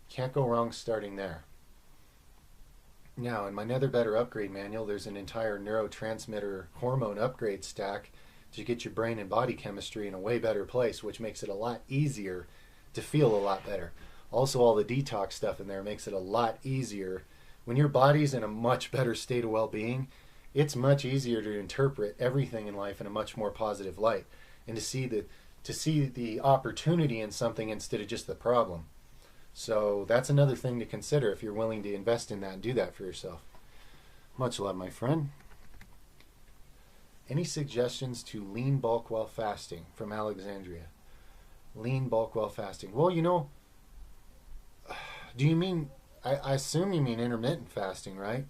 can't go wrong starting there. Now, in my Nether Better Upgrade manual, there's an entire neurotransmitter hormone upgrade stack to get your brain and body chemistry in a way better place, which makes it a lot easier to feel a lot better. Also, all the detox stuff in there makes it a lot easier. When your body's in a much better state of well-being, it's much easier to interpret everything in life in a much more positive light and to see the opportunity in something instead of just the problem. So that's another thing to consider if you're willing to invest in that and do that for yourself. Much love, my friend. Any suggestions to lean bulk while fasting? From Alexandria. Lean bulk while fasting. Well, do you mean, I assume you mean intermittent fasting, right?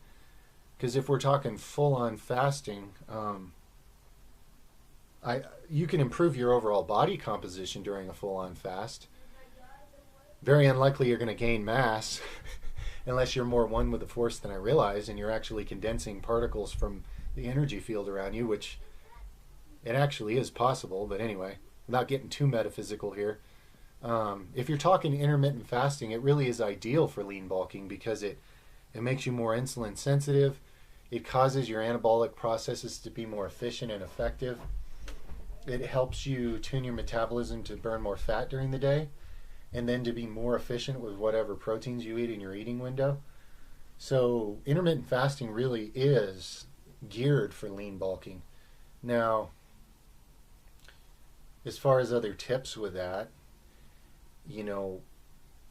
Because if we're talking full-on fasting, you can improve your overall body composition during a full-on fast. Very unlikely you're going to gain mass unless you're more one with the force than I realize, and you're actually condensing particles from the energy field around you, which it actually is possible. But anyway, without getting too metaphysical here, if you're talking intermittent fasting, it really is ideal for lean bulking because it makes you more insulin sensitive. It causes your anabolic processes to be more efficient and effective. It helps you tune your metabolism to burn more fat during the day and then to be more efficient with whatever proteins you eat in your eating window. So intermittent fasting really is geared for lean bulking. Now, as far as other tips with that,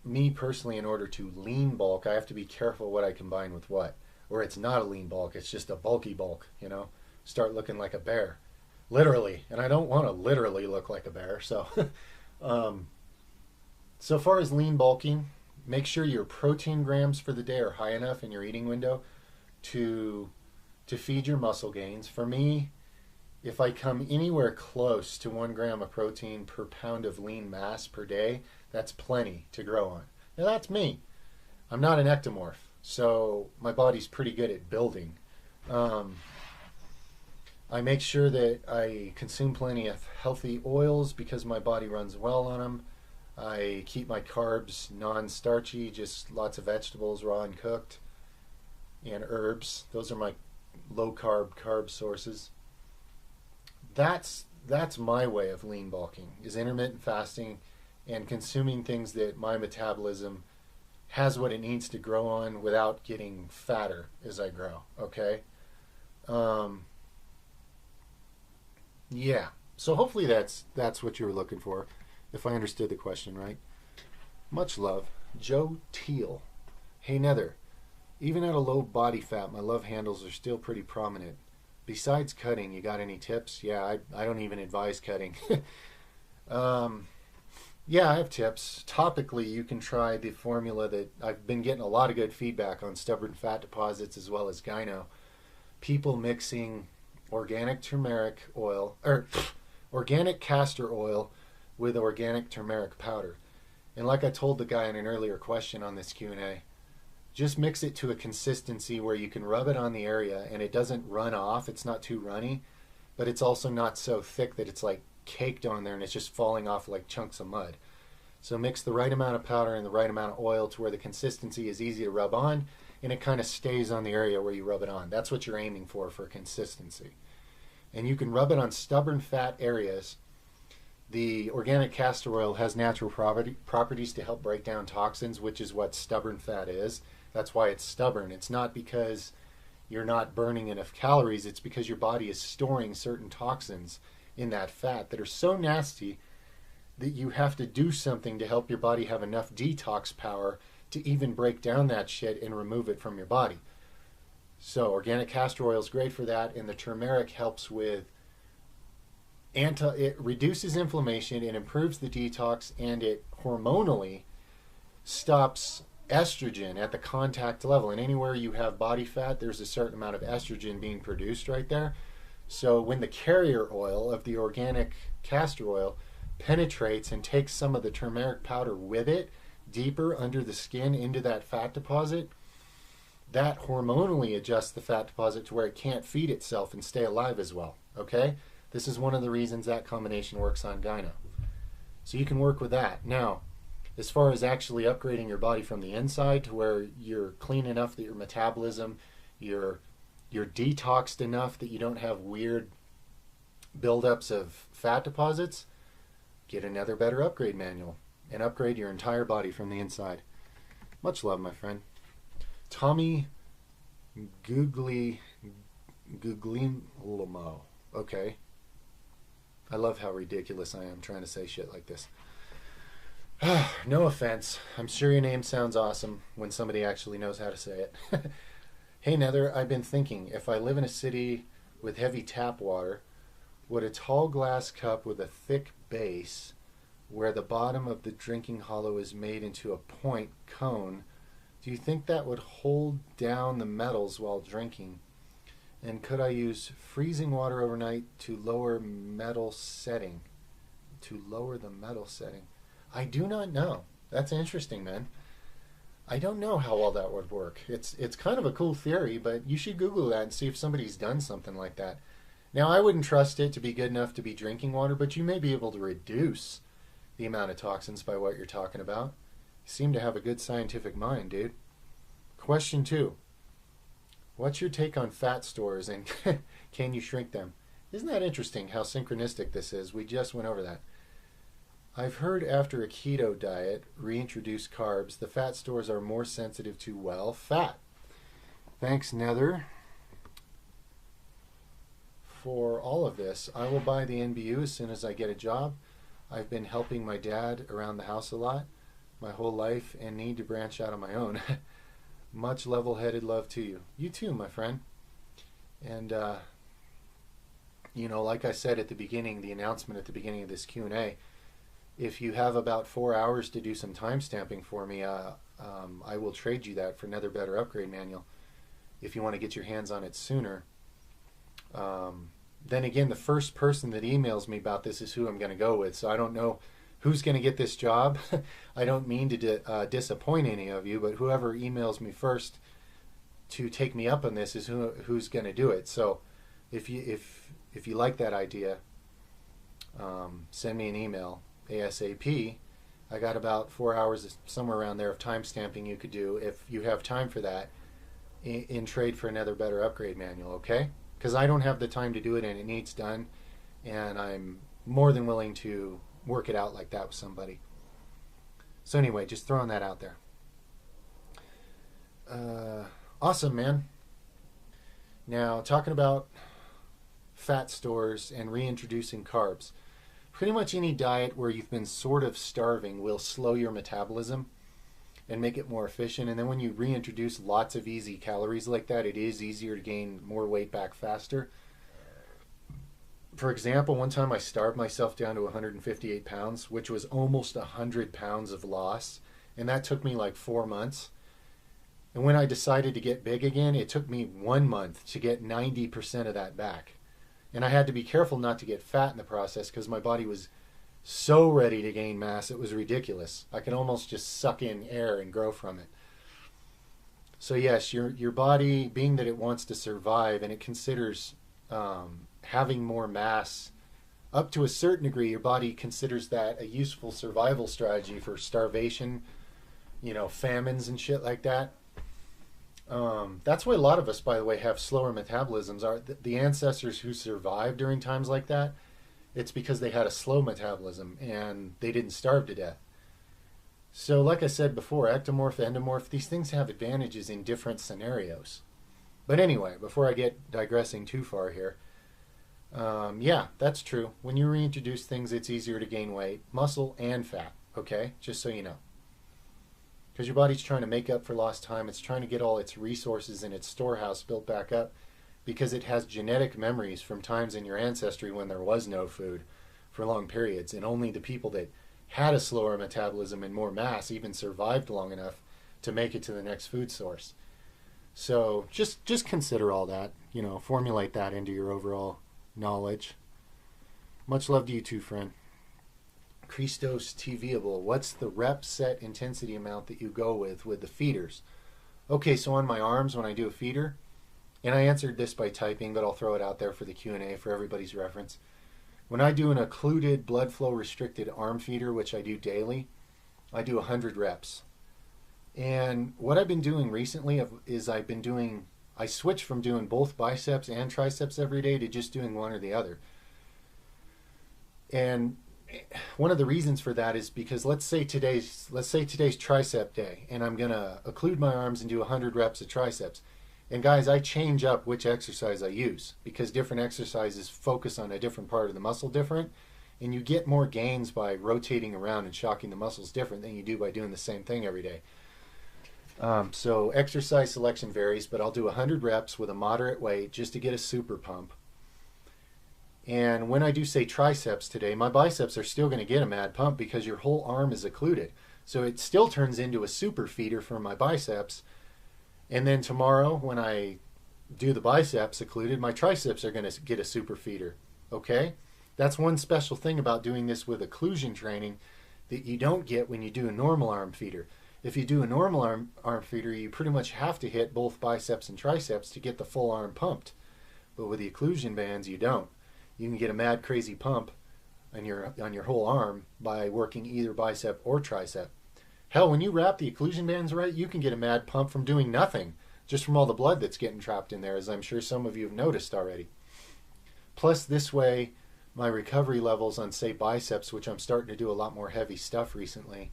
me personally, in order to lean bulk, I have to be careful what I combine with what. Or it's not a lean bulk, it's just a bulky bulk, start looking like a bear. Literally. And I don't want to literally look like a bear. So, so far as lean bulking, make sure your protein grams for the day are high enough in your eating window to feed your muscle gains. For me, if I come anywhere close to 1 gram of protein per pound of lean mass per day, that's plenty to grow on. Now that's me. I'm not an ectomorph, so my body's pretty good at building. I make sure that I consume plenty of healthy oils because my body runs well on them. I keep my carbs non-starchy, just lots of vegetables, raw and cooked, and herbs. Those are my low-carb sources. That's my way of lean bulking, is intermittent fasting and consuming things that my metabolism has what it needs to grow on without getting fatter as I grow, okay? Yeah, so hopefully that's what you were looking for, if I understood the question right. Much love. Joe Teal. Hey Nether, even at a low body fat, my love handles are still pretty prominent. Besides cutting, you got any tips? Yeah, I don't even advise cutting. Yeah, I have tips. Topically, you can try the formula that I've been getting a lot of good feedback on stubborn fat deposits as well as gyno. People mixing organic turmeric oil, or organic castor oil with organic turmeric powder. And like I told the guy in an earlier question on this Q&A, just mix it to a consistency where you can rub it on the area and it doesn't run off. It's not too runny, but it's also not so thick that it's like caked on there and it's just falling off like chunks of mud. So mix the right amount of powder and the right amount of oil to where the consistency is easy to rub on and it kind of stays on the area where you rub it on. That's what you're aiming for consistency. And you can rub it on stubborn fat areas. The organic castor oil has natural properties to help break down toxins, which is what stubborn fat is. That's why it's stubborn. It's not because you're not burning enough calories. It's because your body is storing certain toxins in that fat that are so nasty that you have to do something to help your body have enough detox power to even break down that shit and remove it from your body. So organic castor oil is great for that, and the turmeric helps with it reduces inflammation, it improves the detox, and it hormonally stops estrogen at the contact level. And anywhere you have body fat, there's a certain amount of estrogen being produced right there. So when the carrier oil of the organic castor oil penetrates and takes some of the turmeric powder with it deeper under the skin into that fat deposit, that hormonally adjusts the fat deposit to where it can't feed itself and stay alive as well. Okay? This is one of the reasons that combination works on gyno. So you can work with that. Now, as far as actually upgrading your body from the inside to where you're clean enough that your metabolism, you're detoxed enough that you don't have weird buildups of fat deposits, get another better upgrade manual and upgrade your entire body from the inside. Much love, my friend. Tommy Guglielmo. Okay. I love how ridiculous I am trying to say shit like this. No offense. I'm sure your name sounds awesome when somebody actually knows how to say it. Hey Nether, I've been thinking, if I live in a city with heavy tap water, would a tall glass cup with a thick base where the bottom of the drinking hollow is made into a point cone, do you think that would hold down the metals while drinking? And could I use freezing water overnight to lower metal setting? To lower the metal setting? I do not know. That's interesting, man. I don't know how all that would work. It's kind of a cool theory, but you should Google that and see if somebody's done something like that. Now, I wouldn't trust it to be good enough to be drinking water, but you may be able to reduce the amount of toxins by what you're talking about. You seem to have a good scientific mind, dude. Question 2. What's your take on fat stores and can you shrink them? Isn't that interesting how synchronistic this is? We just went over that. I've heard after a keto diet, reintroduce carbs, the fat stores are more sensitive to, well, fat. Thanks, Nether, for all of this. I will buy the NBU as soon as I get a job. I've been helping my dad around the house a lot my whole life and need to branch out on my own. Much level-headed love to you. You too, my friend. And, like I said at the beginning, the announcement at the beginning of this Q&A, if you have about 4 hours to do some time stamping for me, I will trade you that for another Better Upgrade manual if you want to get your hands on it sooner. Then again, the first person that emails me about this is who I'm going to go with, so I don't know who's going to get this job. I don't mean to disappoint any of you, but whoever emails me first to take me up on this is who's going to do it. So if you like that idea, send me an email ASAP. I got about 4 hours, somewhere around there, of time stamping you could do if you have time for that in trade for another Better Upgrade manual, okay? Because I don't have the time to do it and it needs done, and I'm more than willing to work it out like that with somebody. So anyway, just throwing that out there. Awesome, man. Now, talking about fat stores and reintroducing carbs. Pretty much any diet where you've been sort of starving will slow your metabolism and make it more efficient. And then when you reintroduce lots of easy calories like that, it is easier to gain more weight back faster. For example, one time I starved myself down to 158 pounds, which was almost 100 pounds of loss. And that took me like 4 months. And when I decided to get big again, it took me 1 month to get 90% of that back. And I had to be careful not to get fat in the process because my body was so ready to gain mass, it was ridiculous. I could almost just suck in air and grow from it. So yes, your body, being that it wants to survive and it considers having more mass, up to a certain degree, your body considers that a useful survival strategy for starvation, famines and shit like that. That's why a lot of us, by the way, have slower metabolisms. The ancestors who survived during times like that, it's because they had a slow metabolism and they didn't starve to death. So like I said before, ectomorph, endomorph, these things have advantages in different scenarios. But anyway, before I get digressing too far here, yeah, that's true. When you reintroduce things, it's easier to gain weight, muscle and fat, okay? Just so you know. Because your body's trying to make up for lost time. It's trying to get all its resources in its storehouse built back up because it has genetic memories from times in your ancestry when there was no food for long periods. And only the people that had a slower metabolism and more mass even survived long enough to make it to the next food source. So just consider all that, formulate that into your overall knowledge. Much love to you too, friend. Christos TVable, what's the rep set intensity amount that you go with the feeders? Okay, so on my arms when I do a feeder, and I answered this by typing, but I'll throw it out there for the Q&A for everybody's reference. When I do an occluded blood flow restricted arm feeder, which I do daily, I do 100 reps. And what I've been doing recently is I switched from doing both biceps and triceps every day to just doing one or the other. And one of the reasons for that is because let's say today's tricep day, and I'm gonna occlude my arms and do 100 reps of triceps. And guys, I change up which exercise I use because different exercises focus on a different part of the muscle different, and you get more gains by rotating around and shocking the muscles different than you do by doing the same thing every day. So exercise selection varies, but I'll do 100 reps with a moderate weight just to get a super pump. And when I do say triceps today, my biceps are still going to get a mad pump because your whole arm is occluded. So it still turns into a super feeder for my biceps. And then tomorrow when I do the biceps occluded, my triceps are going to get a super feeder. Okay? That's one special thing about doing this with occlusion training that you don't get when you do a normal arm feeder. If you do a normal arm feeder, you pretty much have to hit both biceps and triceps to get the full arm pumped. But with the occlusion bands, you don't. You can get a mad crazy pump on your whole arm by working either bicep or tricep. Hell, when you wrap the occlusion bands right, you can get a mad pump from doing nothing, just from all the blood that's getting trapped in there, as I'm sure some of you have noticed already. Plus, this way, my recovery levels on, say, biceps, which I'm starting to do a lot more heavy stuff recently,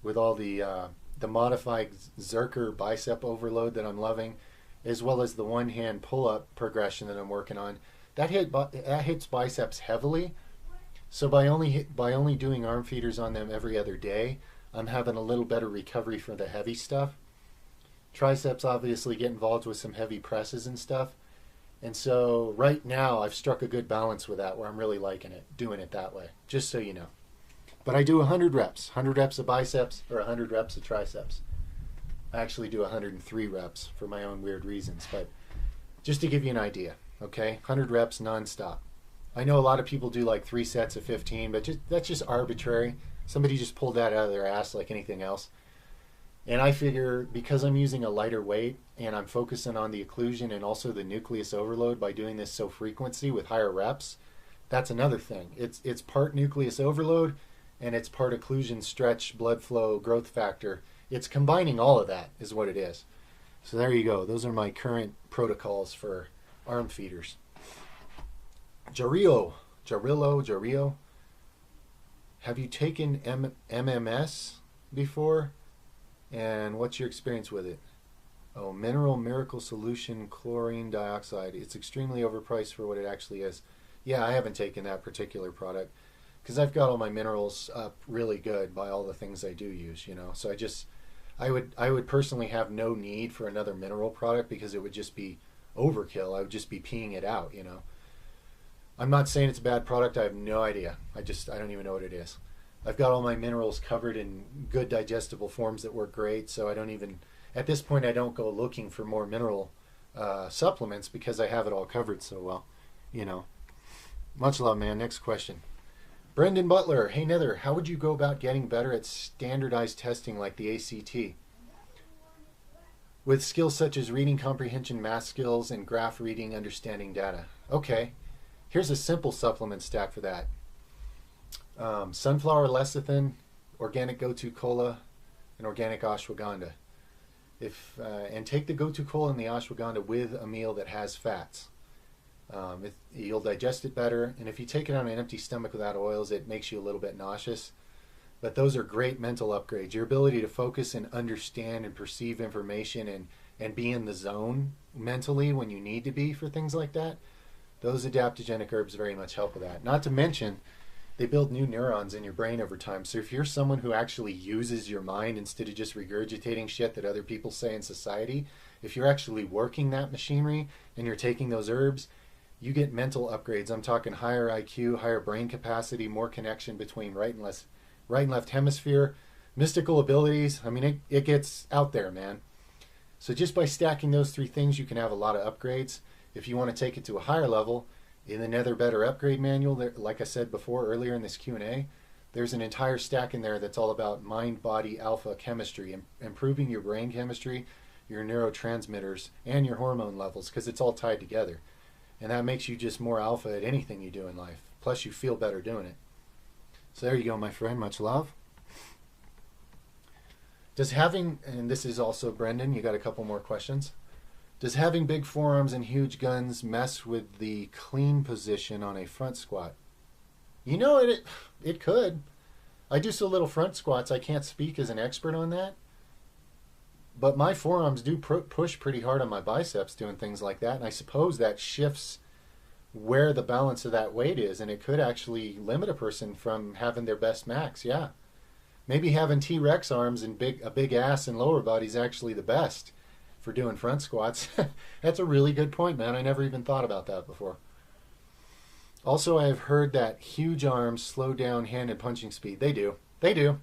with all the modified Zerker bicep overload that I'm loving, as well as the one-hand pull-up progression that I'm working on. That hits biceps heavily. So by only doing arm feeders on them every other day, I'm having a little better recovery for the heavy stuff. Triceps obviously get involved with some heavy presses and stuff. And so right now I've struck a good balance with that where I'm really liking it, doing it that way, just so you know. But I do 100 reps, 100 reps of biceps or 100 reps of triceps. I actually do 103 reps for my own weird reasons, but just to give you an idea, okay? 100 reps nonstop. I know a lot of people do like 3 sets of 15, but that's just arbitrary. Somebody just pulled that out of their ass like anything else. And I figure because I'm using a lighter weight and I'm focusing on the occlusion and also the nucleus overload by doing this so frequently with higher reps, that's another thing. It's part nucleus overload and it's part occlusion, stretch, blood flow, growth factor. It's combining all of that is what it is. So there you go. Those are my current protocols for arm feeders. Jarillo. Have you taken MMS before? And what's your experience with it? Oh, Mineral Miracle Solution Chlorine Dioxide. It's extremely overpriced for what it actually is. Yeah, I haven't taken that particular product because I've got all my minerals up really good by all the things I do use, you know. So I would personally have no need for another mineral product because it would just be overkill. I would just be peeing it out, you know. I'm not saying it's a bad product. I have no idea. I don't even know what it is. I've got all my minerals covered in good digestible forms that work great, so I don't even, at this point, I don't go looking for more mineral supplements because I have it all covered so well, you know. Much love, man. Next question. Brendan Butler. Hey, Nether, how would you go about getting better at standardized testing like the ACT? With skills such as reading comprehension, math skills, and graph reading, understanding data. Okay. Here's a simple supplement stack for that. Sunflower lecithin, organic gotu kola, and organic ashwagandha. And take the gotu kola and the ashwagandha with a meal that has fats. You'll digest it better, and if you take it on an empty stomach without oils, it makes you a little bit nauseous. But those are great mental upgrades. Your ability to focus and understand and perceive information and be in the zone mentally when you need to be for things like that, those adaptogenic herbs very much help with that. Not to mention, they build new neurons in your brain over time. So if you're someone who actually uses your mind instead of just regurgitating shit that other people say in society, if you're actually working that machinery and you're taking those herbs, you get mental upgrades. I'm talking higher IQ, higher brain capacity, more connection between right and left hemisphere, mystical abilities. I mean, it gets out there, man. So just by stacking those 3 things, you can have a lot of upgrades. If you want to take it to a higher level, in the Nether Better Upgrade Manual, there, like I said before earlier in this Q&A, there's an entire stack in there that's all about mind-body alpha chemistry, improving your brain chemistry, your neurotransmitters, and your hormone levels, because it's all tied together. And that makes you just more alpha at anything you do in life. Plus, you feel better doing it. So there you go, my friend. Much love. Does having, and this is also Brendan, you got a couple more questions. Does having big forearms and huge guns mess with the clean position on a front squat? You know, it could. I do so little front squats, I can't speak as an expert on that. But my forearms do push pretty hard on my biceps doing things like that. And I suppose that shifts where the balance of that weight is. And it could actually limit a person from having their best max, yeah. Maybe having T-Rex arms and a big ass and lower body is actually the best for doing front squats. That's a really good point, man. I never even thought about that before. Also, I have heard that huge arms slow down hand and punching speed. They do. They do.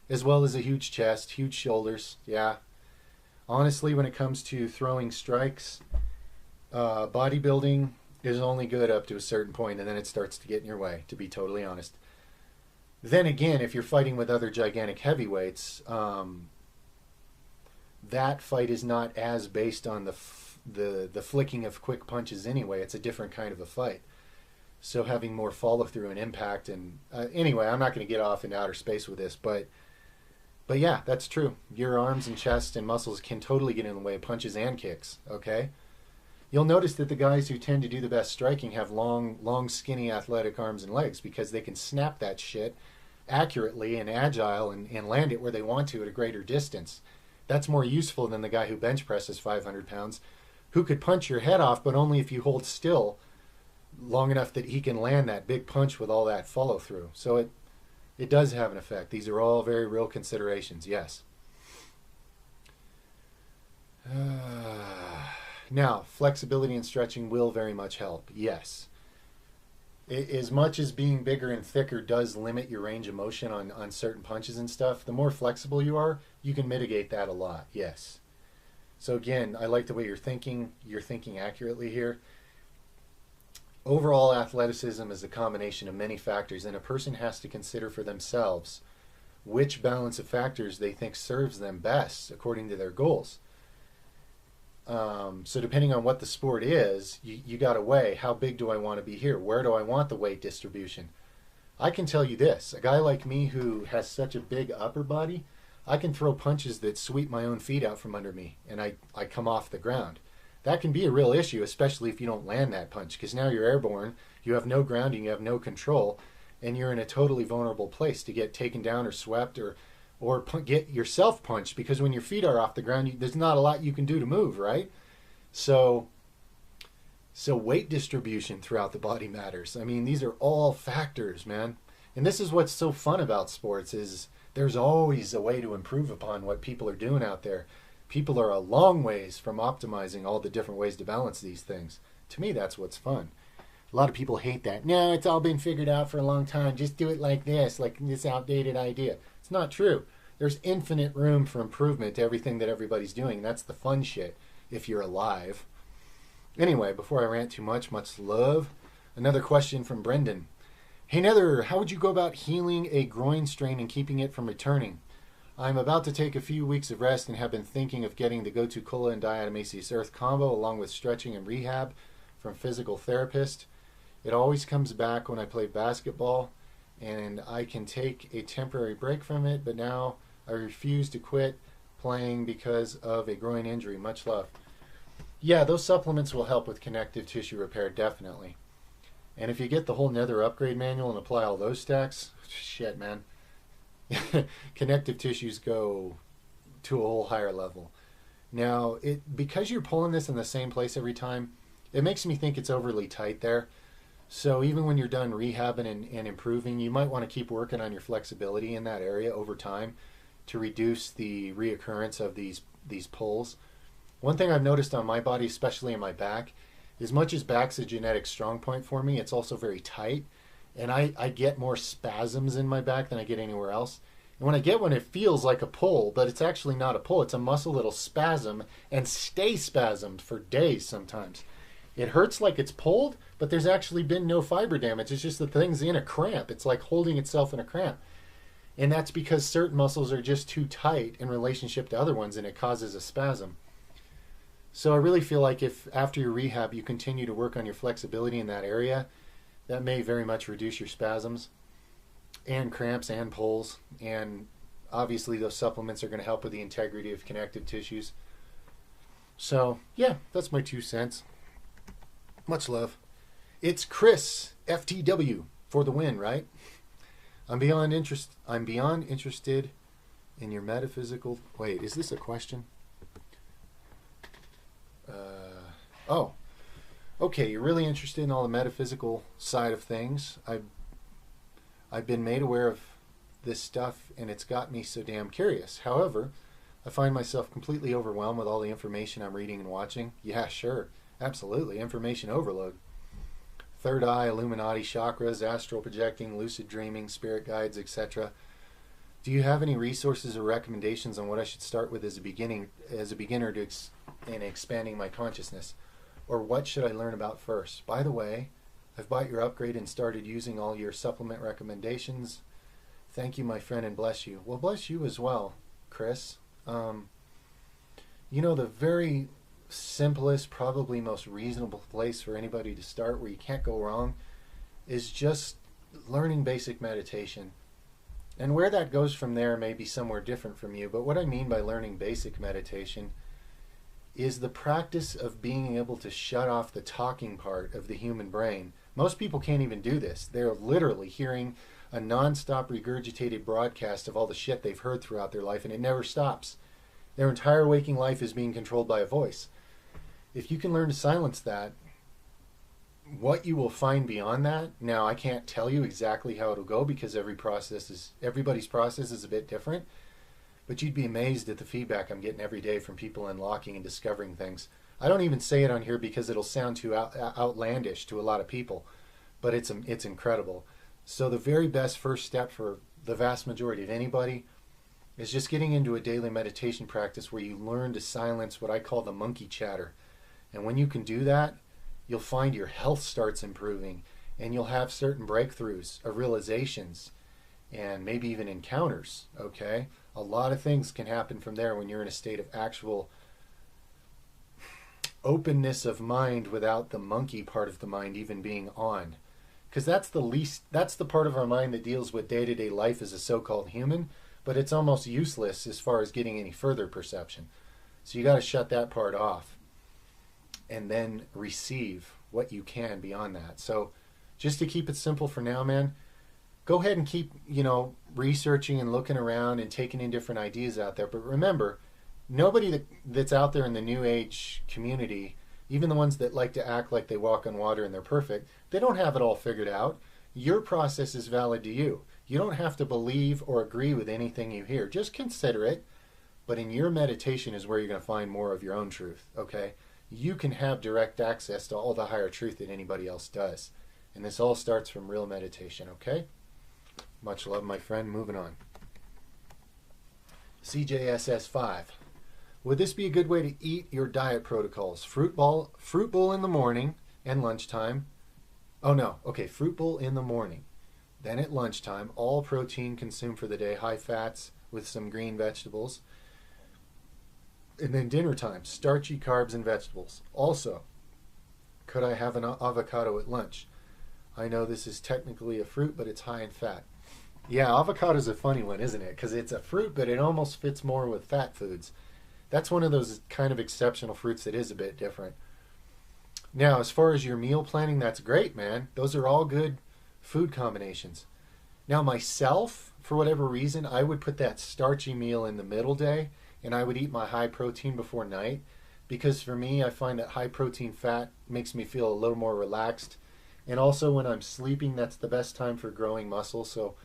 As well as a huge chest, huge shoulders. Yeah. Honestly, when it comes to throwing strikes, bodybuilding is only good up to a certain point, and then it starts to get in your way, to be totally honest. Then again, if you're fighting with other gigantic heavyweights, that fight is not as based on the flicking of quick punches anyway. It's a different kind of a fight. So having more follow through and impact, and anyway, I'm not going to get off into outer space with this, but yeah, that's true. Your arms and chest and muscles can totally get in the way of punches and kicks. Okay, you'll notice that the guys who tend to do the best striking have long, skinny, athletic arms and legs because they can snap that shit accurately and agile and land it where they want to at a greater distance. That's more useful than the guy who bench presses 500 pounds, who could punch your head off, but only if you hold still long enough that he can land that big punch with all that follow through. So it does have an effect. These are all very real considerations, yes. Now, flexibility and stretching will very much help, yes. As much as being bigger and thicker does limit your range of motion on certain punches and stuff, the more flexible you are, you can mitigate that a lot, yes. So again, I like the way you're thinking accurately here. Overall athleticism is a combination of many factors, and a person has to consider for themselves which balance of factors they think serves them best according to their goals. So depending on what the sport is, you got to weigh, how big do I want to be here? Where do I want the weight distribution? I can tell you this, a guy like me who has such a big upper body, I can throw punches that sweep my own feet out from under me, and I come off the ground. That can be a real issue, especially if you don't land that punch, because now you're airborne, you have no grounding, you have no control, and you're in a totally vulnerable place to get taken down or swept or get yourself punched, because when your feet are off the ground, there's not a lot you can do to move, right? So weight distribution throughout the body matters. I mean, these are all factors, man. And this is what's so fun about sports is there's always a way to improve upon what people are doing out there. People are a long ways from optimizing all the different ways to balance these things. To me, that's what's fun. A lot of people hate that. No, it's all been figured out for a long time. Just do it like this outdated idea. It's not true. There's infinite room for improvement to everything that everybody's doing. That's the fun shit, if you're alive. Anyway, before I rant too much love. Another question from Brendan. Hey Nether, how would you go about healing a groin strain and keeping it from returning? I'm about to take a few weeks of rest and have been thinking of getting the Go-To Cola and Diatomaceous Earth combo along with stretching and rehab from physical therapist. It always comes back when I play basketball, and I can take a temporary break from it, but now I refuse to quit playing because of a groin injury. Much love. Yeah, those supplements will help with connective tissue repair, definitely. And if you get the whole Nether upgrade manual and apply all those stacks, shit, man. Connective tissues go to a whole higher level. Now, because you're pulling this in the same place every time, it makes me think it's overly tight there. So even when you're done rehabbing and improving, you might want to keep working on your flexibility in that area over time to reduce the reoccurrence of these pulls. One thing I've noticed on my body, especially in my back, as much as back's a genetic strong point for me, it's also very tight. And I get more spasms in my back than I get anywhere else. And when I get one, it feels like a pull, but it's actually not a pull. It's a muscle that'll spasm and stay spasmed for days sometimes. It hurts like it's pulled, but there's actually been no fiber damage. It's just the thing's in a cramp. It's like holding itself in a cramp. And that's because certain muscles are just too tight in relationship to other ones, and it causes a spasm. So I really feel like if after your rehab you continue to work on your flexibility in that area, that may very much reduce your spasms and cramps and pulls. And obviously those supplements are going to help with the integrity of connective tissues. So yeah, that's my 2 cents. Much love. It's Chris FTW for the win, right? I'm beyond interested in your metaphysical. Wait, is this a question? Oh. Okay, you're really interested in all the metaphysical side of things. I've been made aware of this stuff, and it's got me so damn curious. However, I find myself completely overwhelmed with all the information I'm reading and watching. Yeah, sure. Absolutely. Information overload. third eye, Illuminati, chakras, astral projecting, lucid dreaming, spirit guides, etc. Do you have any resources or recommendations on what I should start with as a beginner in expanding my consciousness? Or what should I learn about first? By the way, I've bought your upgrade and started using all your supplement recommendations. Thank you, my friend, and bless you. Well, bless you as well, Chris. The very simplest, probably most reasonable place for anybody to start where you can't go wrong is just learning basic meditation. And where that goes from there may be somewhere different from you, but what I mean by learning basic meditation is the practice of being able to shut off the talking part of the human brain. Most people can't even do this. They're literally hearing a non-stop regurgitated broadcast of all the shit they've heard throughout their life, and it never stops. Their entire waking life is being controlled by a voice. If you can learn to silence that, what you will find beyond that, now I can't tell you exactly how it'll go because everybody's process is a bit different, but you'd be amazed at the feedback I'm getting every day from people unlocking and discovering things. I don't even say it on here because it'll sound too outlandish to a lot of people, but it's incredible. So the very best first step for the vast majority of anybody is just getting into a daily meditation practice where you learn to silence what I call the monkey chatter. And when you can do that, you'll find your health starts improving, and you'll have certain breakthroughs or realizations and maybe even encounters, okay? A lot of things can happen from there when you're in a state of actual openness of mind without the monkey part of the mind even being on. Because that's the part of our mind that deals with day-to-day life as a so-called human, but it's almost useless as far as getting any further perception. So you got to shut that part off and then receive what you can beyond that. So just to keep it simple for now, man, go ahead and keep, researching and looking around and taking in different ideas out there. But remember, nobody that's out there in the New Age community, even the ones that like to act like they walk on water and they're perfect, they don't have it all figured out. Your process is valid to you. You don't have to believe or agree with anything you hear. Just consider it. But in your meditation is where you're going to find more of your own truth, okay? You can have direct access to all the higher truth that anybody else does. And this all starts from real meditation, okay? Much love, my friend. Moving on. CJSS5. Would this be a good way to eat your diet protocols? Fruit bowl in the morning and lunchtime. Oh no, okay, fruit bowl in the morning. Then at lunchtime, all protein consumed for the day, high fats with some green vegetables. And then dinner time, starchy carbs and vegetables. Also, could I have an avocado at lunch? I know this is technically a fruit, but it's high in fat. Yeah, avocado is a funny one, isn't it? Because it's a fruit, but it almost fits more with fat foods. That's one of those kind of exceptional fruits that is a bit different. Now, as far as your meal planning, that's great, man. Those are all good food combinations. Now, myself, for whatever reason, I would put that starchy meal in the middle day, and I would eat my high protein before night, because for me, I find that high protein fat makes me feel a little more relaxed. And also when I'm sleeping, that's the best time for growing muscle, so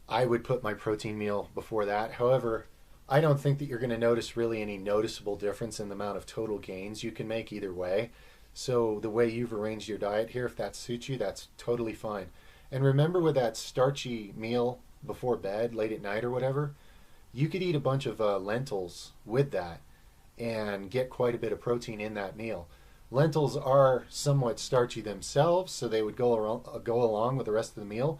I would put my protein meal before that. However, I don't think that you're going to notice really any noticeable difference in the amount of total gains you can make either way. So the way you've arranged your diet here, if that suits you, that's totally fine. And remember, with that starchy meal before bed, late at night or whatever, you could eat a bunch of lentils with that and get quite a bit of protein in that meal. Lentils are somewhat starchy themselves, so they would go along with the rest of the meal,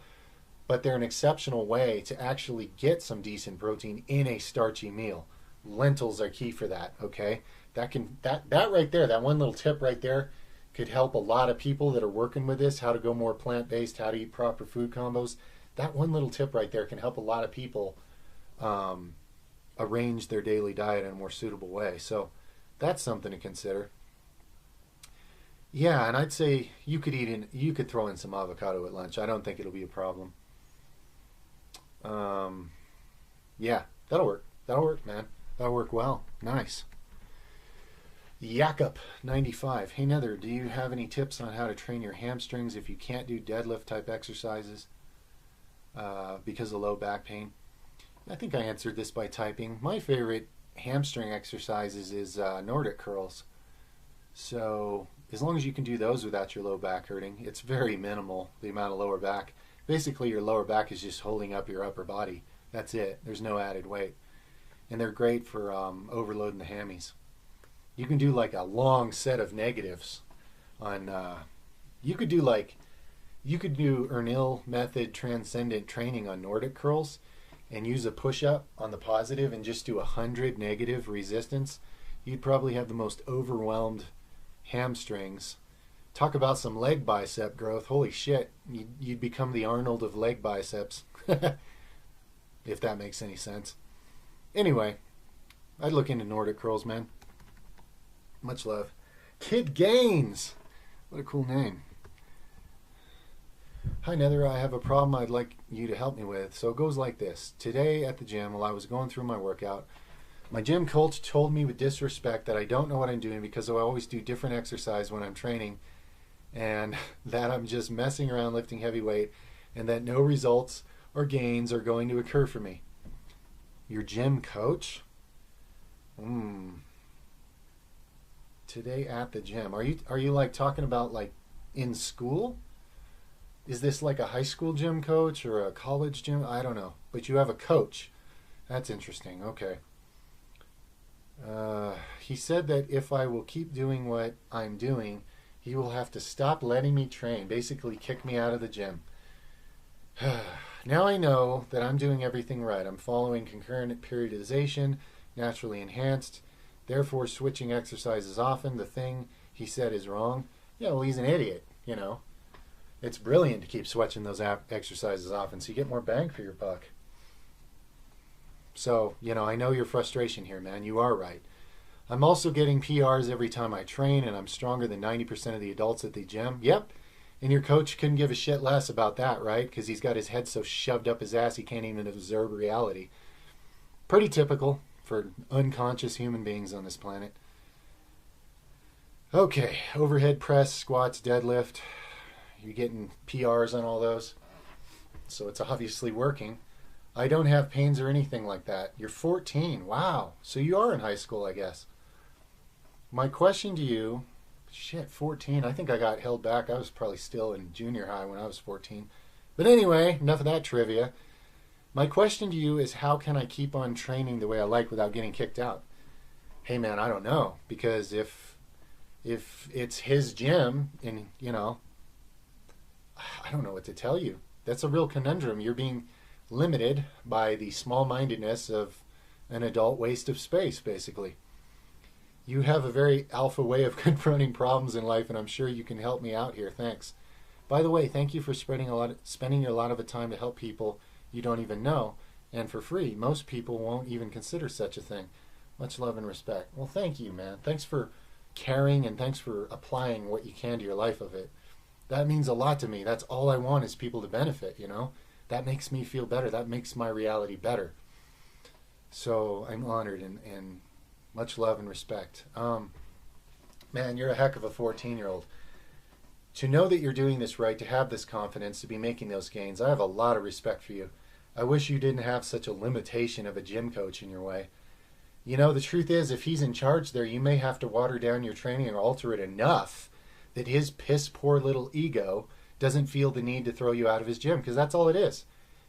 but they're an exceptional way to actually get some decent protein in a starchy meal. Lentils are key for that, okay? That right there, that one little tip right there could help a lot of people that are working with this, how to go more plant-based, how to eat proper food combos. That one little tip right there can help a lot of people arrange their daily diet in a more suitable way. So that's something to consider. Yeah, and I'd say you could throw in some avocado at lunch. I don't think it'll be a problem. Yeah, that'll work. That'll work, man. That'll work well. Nice. Jakob 95. Hey Nether, do you have any tips on how to train your hamstrings if you can't do deadlift type exercises because of low back pain? I think I answered this by typing. My favorite hamstring exercises is Nordic curls. So As long as you can do those without your low back hurting, it's very minimal, the amount of lower back. Basically, your lower back is just holding up your upper body. That's it. There's no added weight. And they're great for overloading the hammies. You can do like a long set of negatives on, you could do Ernil method transcendent training on Nordic curls and use a push-up on the positive and just do 100 negative resistance. You'd probably have the most overwhelmed hamstrings. Talk about some leg bicep growth. Holy shit. You'd become the Arnold of leg biceps. If that makes any sense. Anyway, I'd look into Nordic curls, man. Much love. Kid Gaines. What a cool name. Hi Nether, I have a problem I'd like you to help me with. So it goes like this. Today at the gym, while I was going through my workout, my gym coach told me with disrespect that I don't know what I'm doing because I always do different exercise when I'm training and that I'm just messing around lifting heavy weight and that no results or gains are going to occur for me. Your gym coach? Today at the gym. Are you like talking about like in school? Is this like a high school gym coach or a college gym? I don't know. But you have a coach. That's interesting. Okay. He said that if I will keep doing what I'm doing, he will have to stop letting me train, basically kick me out of the gym. Now I know that I'm doing everything right. I'm following concurrent periodization, naturally enhanced, therefore switching exercises often. The thing he said is wrong. Yeah, well, he's an idiot, you know. It's brilliant to keep switching those exercises often so you get more bang for your buck. So, you know, I know your frustration here, man. You are right. I'm also getting PRs every time I train, and I'm stronger than 90% of the adults at the gym. Yep. And your coach couldn't give a shit less about that, right? Because he's got his head so shoved up his ass he can't even observe reality. Pretty typical for unconscious human beings on this planet. Okay, overhead press, squats, deadlift. You're getting PRs on all those. So it's obviously working. I don't have pains or anything like that. You're 14. Wow. So you are in high school, I guess. My question to you, 14. I think I got held back. I was probably still in junior high when I was 14. But anyway, enough of that trivia. My question to you is, how can I keep on training the way I like without getting kicked out? Hey man, I don't know. Because if it's his gym and, you know, I don't know what to tell you. That's a real conundrum. You're being limited by the small-mindedness of an adult waste of space, basically. You have a very alpha way of confronting problems in life, and I'm sure you can help me out here. Thanks. By the way, thank you for spending a lot of time to help people you don't even know, and for free. Most people won't even consider such a thing. Much love and respect. Well, thank you, man. Thanks for caring, and thanks for applying what you can to your life of it. That means a lot to me. That's all I want is people to benefit, you know? That makes me feel better. That makes my reality better. So I'm honored and much love and respect. Man, you're a heck of a 14-year-old. To know that you're doing this right, to have this confidence, to be making those gains, I have a lot of respect for you. I wish you didn't have such a limitation of a gym coach in your way. You know, the truth is, if he's in charge there, you may have to water down your training or alter it enough that his piss-poor little ego doesn't feel the need to throw you out of his gym, because that's all it is.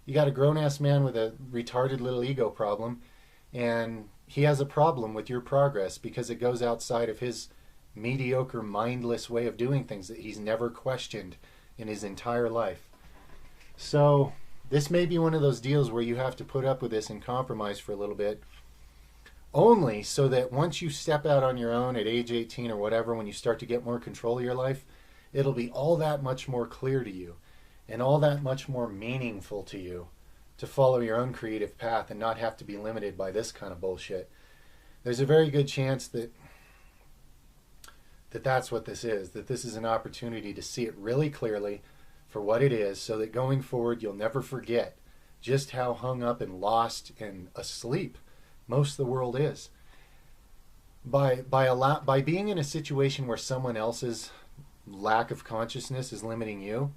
You got a grown-ass man with a retarded little ego problem, and he has a problem with your progress because it goes outside of his mediocre, mindless way of doing things that he's never questioned in his entire life. So this may be one of those deals where you have to put up with this and compromise for a little bit, only so that once you step out on your own at age 18 or whatever, when you start to get more control of your life, it'll be all that much more clear to you and all that much more meaningful to you to follow your own creative path and not have to be limited by this kind of bullshit. There's a very good chance that that's what this is, that this is an opportunity to see it really clearly for what it is, so that going forward you'll never forget just how hung up and lost and asleep most of the world is. By being in a situation where someone else's lack of consciousness is limiting you,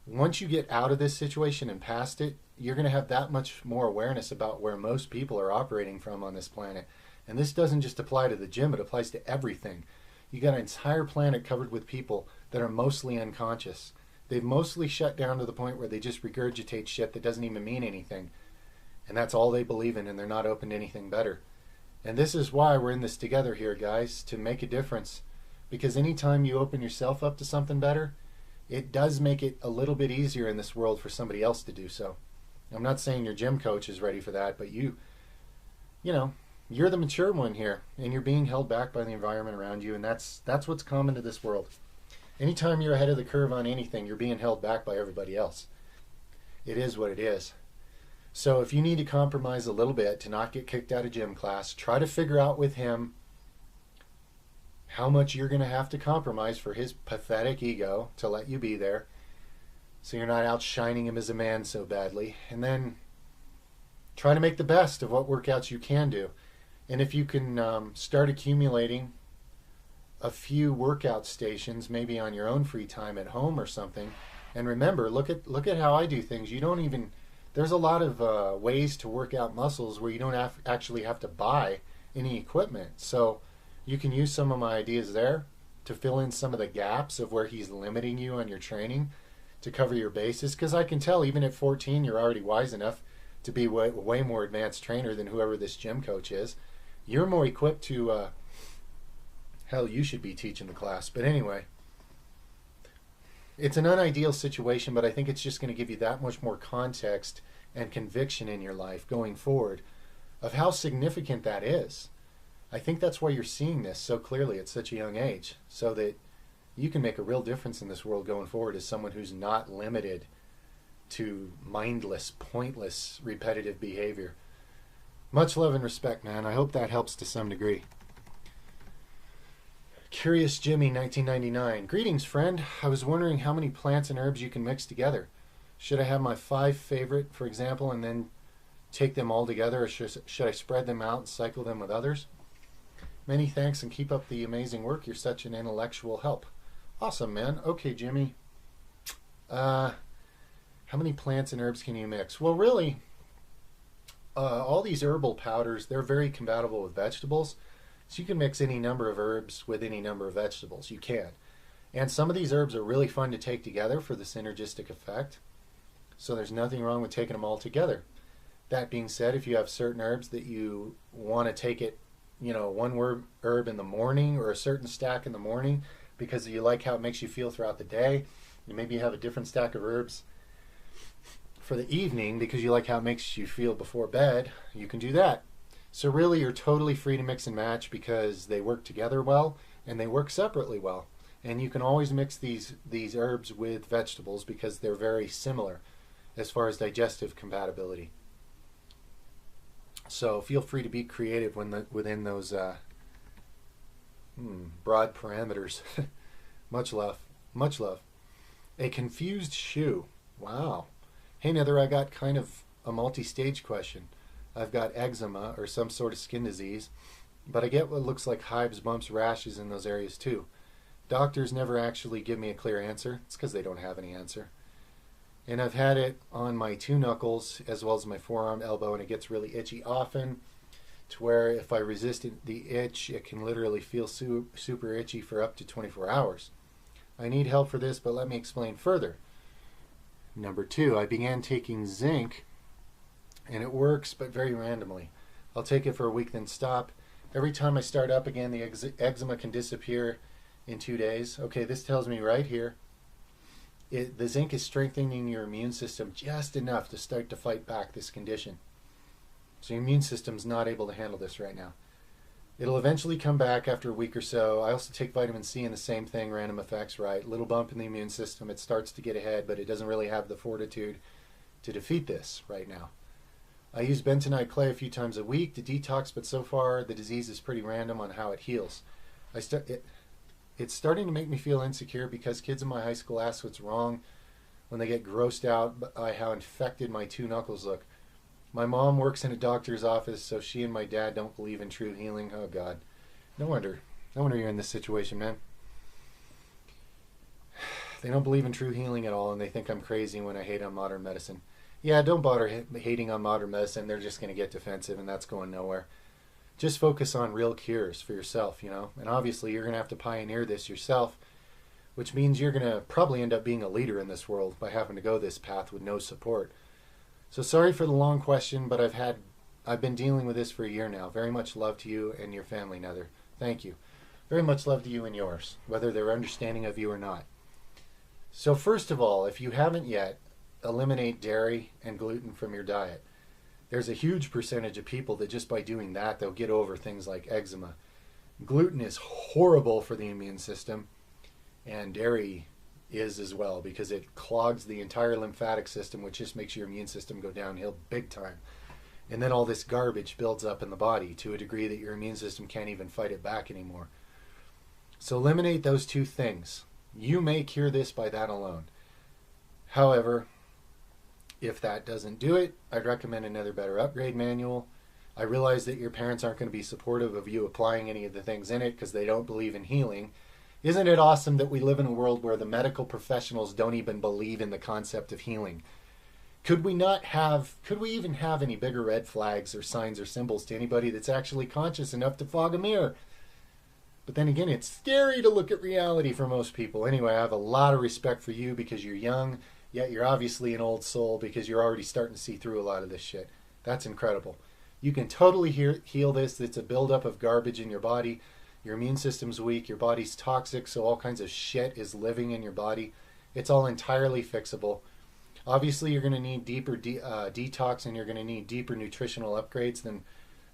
once you get out of this situation and past it, you're going to have that much more awareness about where most people are operating from on this planet. And this doesn't just apply to the gym, it applies to everything. You got an entire planet covered with people that are mostly unconscious. They've mostly shut down to the point where they just regurgitate shit that doesn't even mean anything. And that's all they believe in, and they're not open to anything better. And this is why we're in this together here, guys, to make a difference. Because anytime you open yourself up to something better, it does make it a little bit easier in this world for somebody else to do so. I'm not saying your gym coach is ready for that, but you know, you're the mature one here, and you're being held back by the environment around you, and that's what's common to this world. Anytime you're ahead of the curve on anything, you're being held back by everybody else. It is what it is. So if you need to compromise a little bit to not get kicked out of gym class, try to figure out with him how much you're going to have to compromise for his pathetic ego to let you be there, so you're not outshining him as a man so badly. And then try to make the best of what workouts you can do. And if you can start accumulating a few workout stations, maybe on your own free time at home or something. And remember, look at how I do things. You don't even, there's a lot of ways to work out muscles where you don't actually have to buy any equipment. So you can use some of my ideas there to fill in some of the gaps of where he's limiting you on your training to cover your bases. Because I can tell even at 14 you're already wise enough to be way more advanced trainer than whoever this gym coach is. You're more equipped to, hell, you should be teaching the class. But anyway, it's an unideal situation, but I think it's just going to give you that much more context and conviction in your life going forward of how significant that is. I think that's why you're seeing this so clearly at such a young age, so that you can make a real difference in this world going forward as someone who's not limited to mindless, pointless, repetitive behavior. Much love and respect, man. I hope that helps to some degree. Curious Jimmy, 1999. Greetings, friend. I was wondering how many plants and herbs you can mix together. Should I have my 5 favorite, for example, and then take them all together, or should I spread them out and cycle them with others? Many thanks, and keep up the amazing work. You're such an intellectual help. Awesome, man. Okay, Jimmy. How many plants and herbs can you mix? Well, really, all these herbal powders, they're very compatible with vegetables. So you can mix any number of herbs with any number of vegetables. You can. And some of these herbs are really fun to take together for the synergistic effect. So there's nothing wrong with taking them all together. That being said, if you have certain herbs that you want to take it, one herb in the morning or a certain stack in the morning because you like how it makes you feel throughout the day, and maybe you have a different stack of herbs for the evening because you like how it makes you feel before bed, you can do that. So really, you're totally free to mix and match because they work together well and they work separately well. And you can always mix these herbs with vegetables because they're very similar as far as digestive compatibility. So feel free to be creative within those broad parameters. Much love. Much love. A confused shoe. Wow. Hey, Nether, I got kind of a multi-stage question. I've got eczema or some sort of skin disease, but I get what looks like hives, bumps, rashes in those areas too. Doctors never actually give me a clear answer. It's because they don't have any answer. And I've had it on my 2 knuckles as well as my forearm, elbow, and it gets really itchy often to where if I resist the itch, it can literally feel super itchy for up to 24 hours. I need help for this, but let me explain further. Number 2, I began taking zinc, and it works, but very randomly. I'll take it for a week, then stop. Every time I start up again, the eczema can disappear in 2 days. Okay, this tells me right here, the zinc is strengthening your immune system just enough to start to fight back this condition. So your immune system's not able to handle this right now. It'll eventually come back after a week or so. I also take vitamin C and the same thing, random effects, right? Little bump in the immune system. It starts to get ahead, but it doesn't really have the fortitude to defeat this right now. I use bentonite clay a few times a week to detox, but so far the disease is pretty random on how it heals. It's starting to make me feel insecure because kids in my high school ask what's wrong when they get grossed out by how infected my 2 knuckles look. My mom works in a doctor's office, so she and my dad don't believe in true healing. Oh, God. No wonder you're in this situation, man. They don't believe in true healing at all, and they think I'm crazy when I hate on modern medicine. Yeah, don't bother hating on modern medicine. They're just going to get defensive, and that's going nowhere. just focus on real cures for yourself, you know. And obviously you're going to have to pioneer this yourself, which means you're going to probably end up being a leader in this world by having to go this path with no support. So sorry for the long question, but I've been dealing with this for a year now. Very much love to you and your family, Nether. Thank you. Very much love to you and yours, whether they're understanding of you or not. So first of all, if you haven't yet, eliminate dairy and gluten from your diet. There's a huge percentage of people that just by doing that, they'll get over things like eczema. Gluten is horrible for the immune system, and dairy is as well, because it clogs the entire lymphatic system, which just makes your immune system go downhill big time. And then all this garbage builds up in the body to a degree that your immune system can't even fight it back anymore. So eliminate those two things. You may cure this by that alone. However, if that doesn't do it, I'd recommend another Better Upgrade manual. I realize that your parents aren't going to be supportive of you applying any of the things in it because they don't believe in healing. Isn't it awesome that we live in a world where the medical professionals don't even believe in the concept of healing? Could we even have any bigger red flags or signs or symbols to anybody that's actually conscious enough to fog a mirror? But then again, it's scary to look at reality for most people. Anyway, I have a lot of respect for you because you're young, yet you're obviously an old soul because you're already starting to see through a lot of this shit. That's incredible. You can totally heal this. It's a buildup of garbage in your body. Your immune system's weak. Your body's toxic, so all kinds of shit is living in your body. It's all entirely fixable. Obviously, you're going to need deeper detox, and you're going to need deeper nutritional upgrades than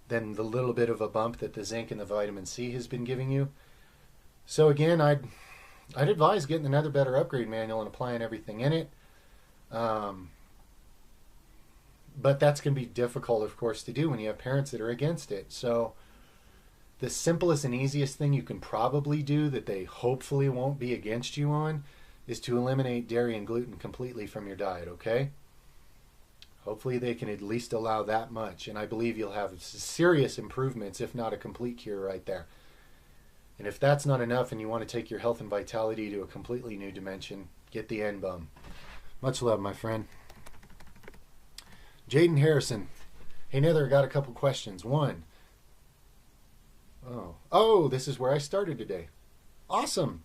the little bit of a bump that the zinc and the vitamin C has been giving you. So again, I'd advise getting another Better Upgrade manual and applying everything in it. But that's going to be difficult, of course, to do when you have parents that are against it. So the simplest and easiest thing you can probably do that they hopefully won't be against you on is to eliminate dairy and gluten completely from your diet, okay? Hopefully they can at least allow that much, and I believe you'll have serious improvements, if not a complete cure right there. And if that's not enough and you want to take your health and vitality to a completely new dimension, get the N-Bum. Much love, my friend. Jaden Harrison. Hey, Nether, I got a couple questions. One. Oh, this is where I started today. Awesome.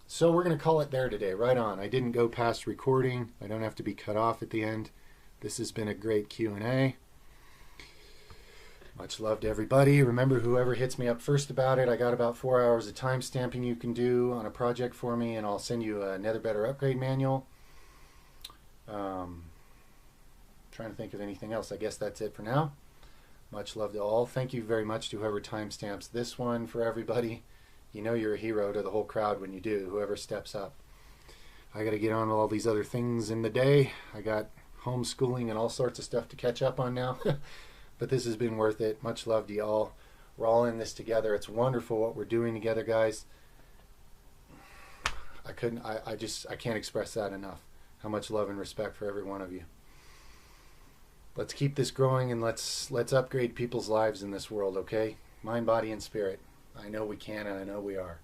So we're going to call it there today. Right on. I didn't go past recording. I don't have to be cut off at the end. This has been a great Q&A. Much love to everybody. Remember, whoever hits me up first about it, I got about 4 hours of time stamping you can do on a project for me, and I'll send you another Better Upgrade manual. Trying to think of anything else. I guess that's it for now. Much love to all. Thank you very much to whoever timestamps this one for everybody. You know you're a hero to the whole crowd when you do, whoever steps up. I got to get on with all these other things in the day. I got homeschooling and all sorts of stuff to catch up on now. But this has been worth it. Much love to you all. We're all in this together. It's wonderful what we're doing together, guys. I can't express that enough. How much love and respect for every one of you. Let's keep this growing, and let's upgrade people's lives in this world, okay? Mind, body, and spirit. I know we can, and I know we are.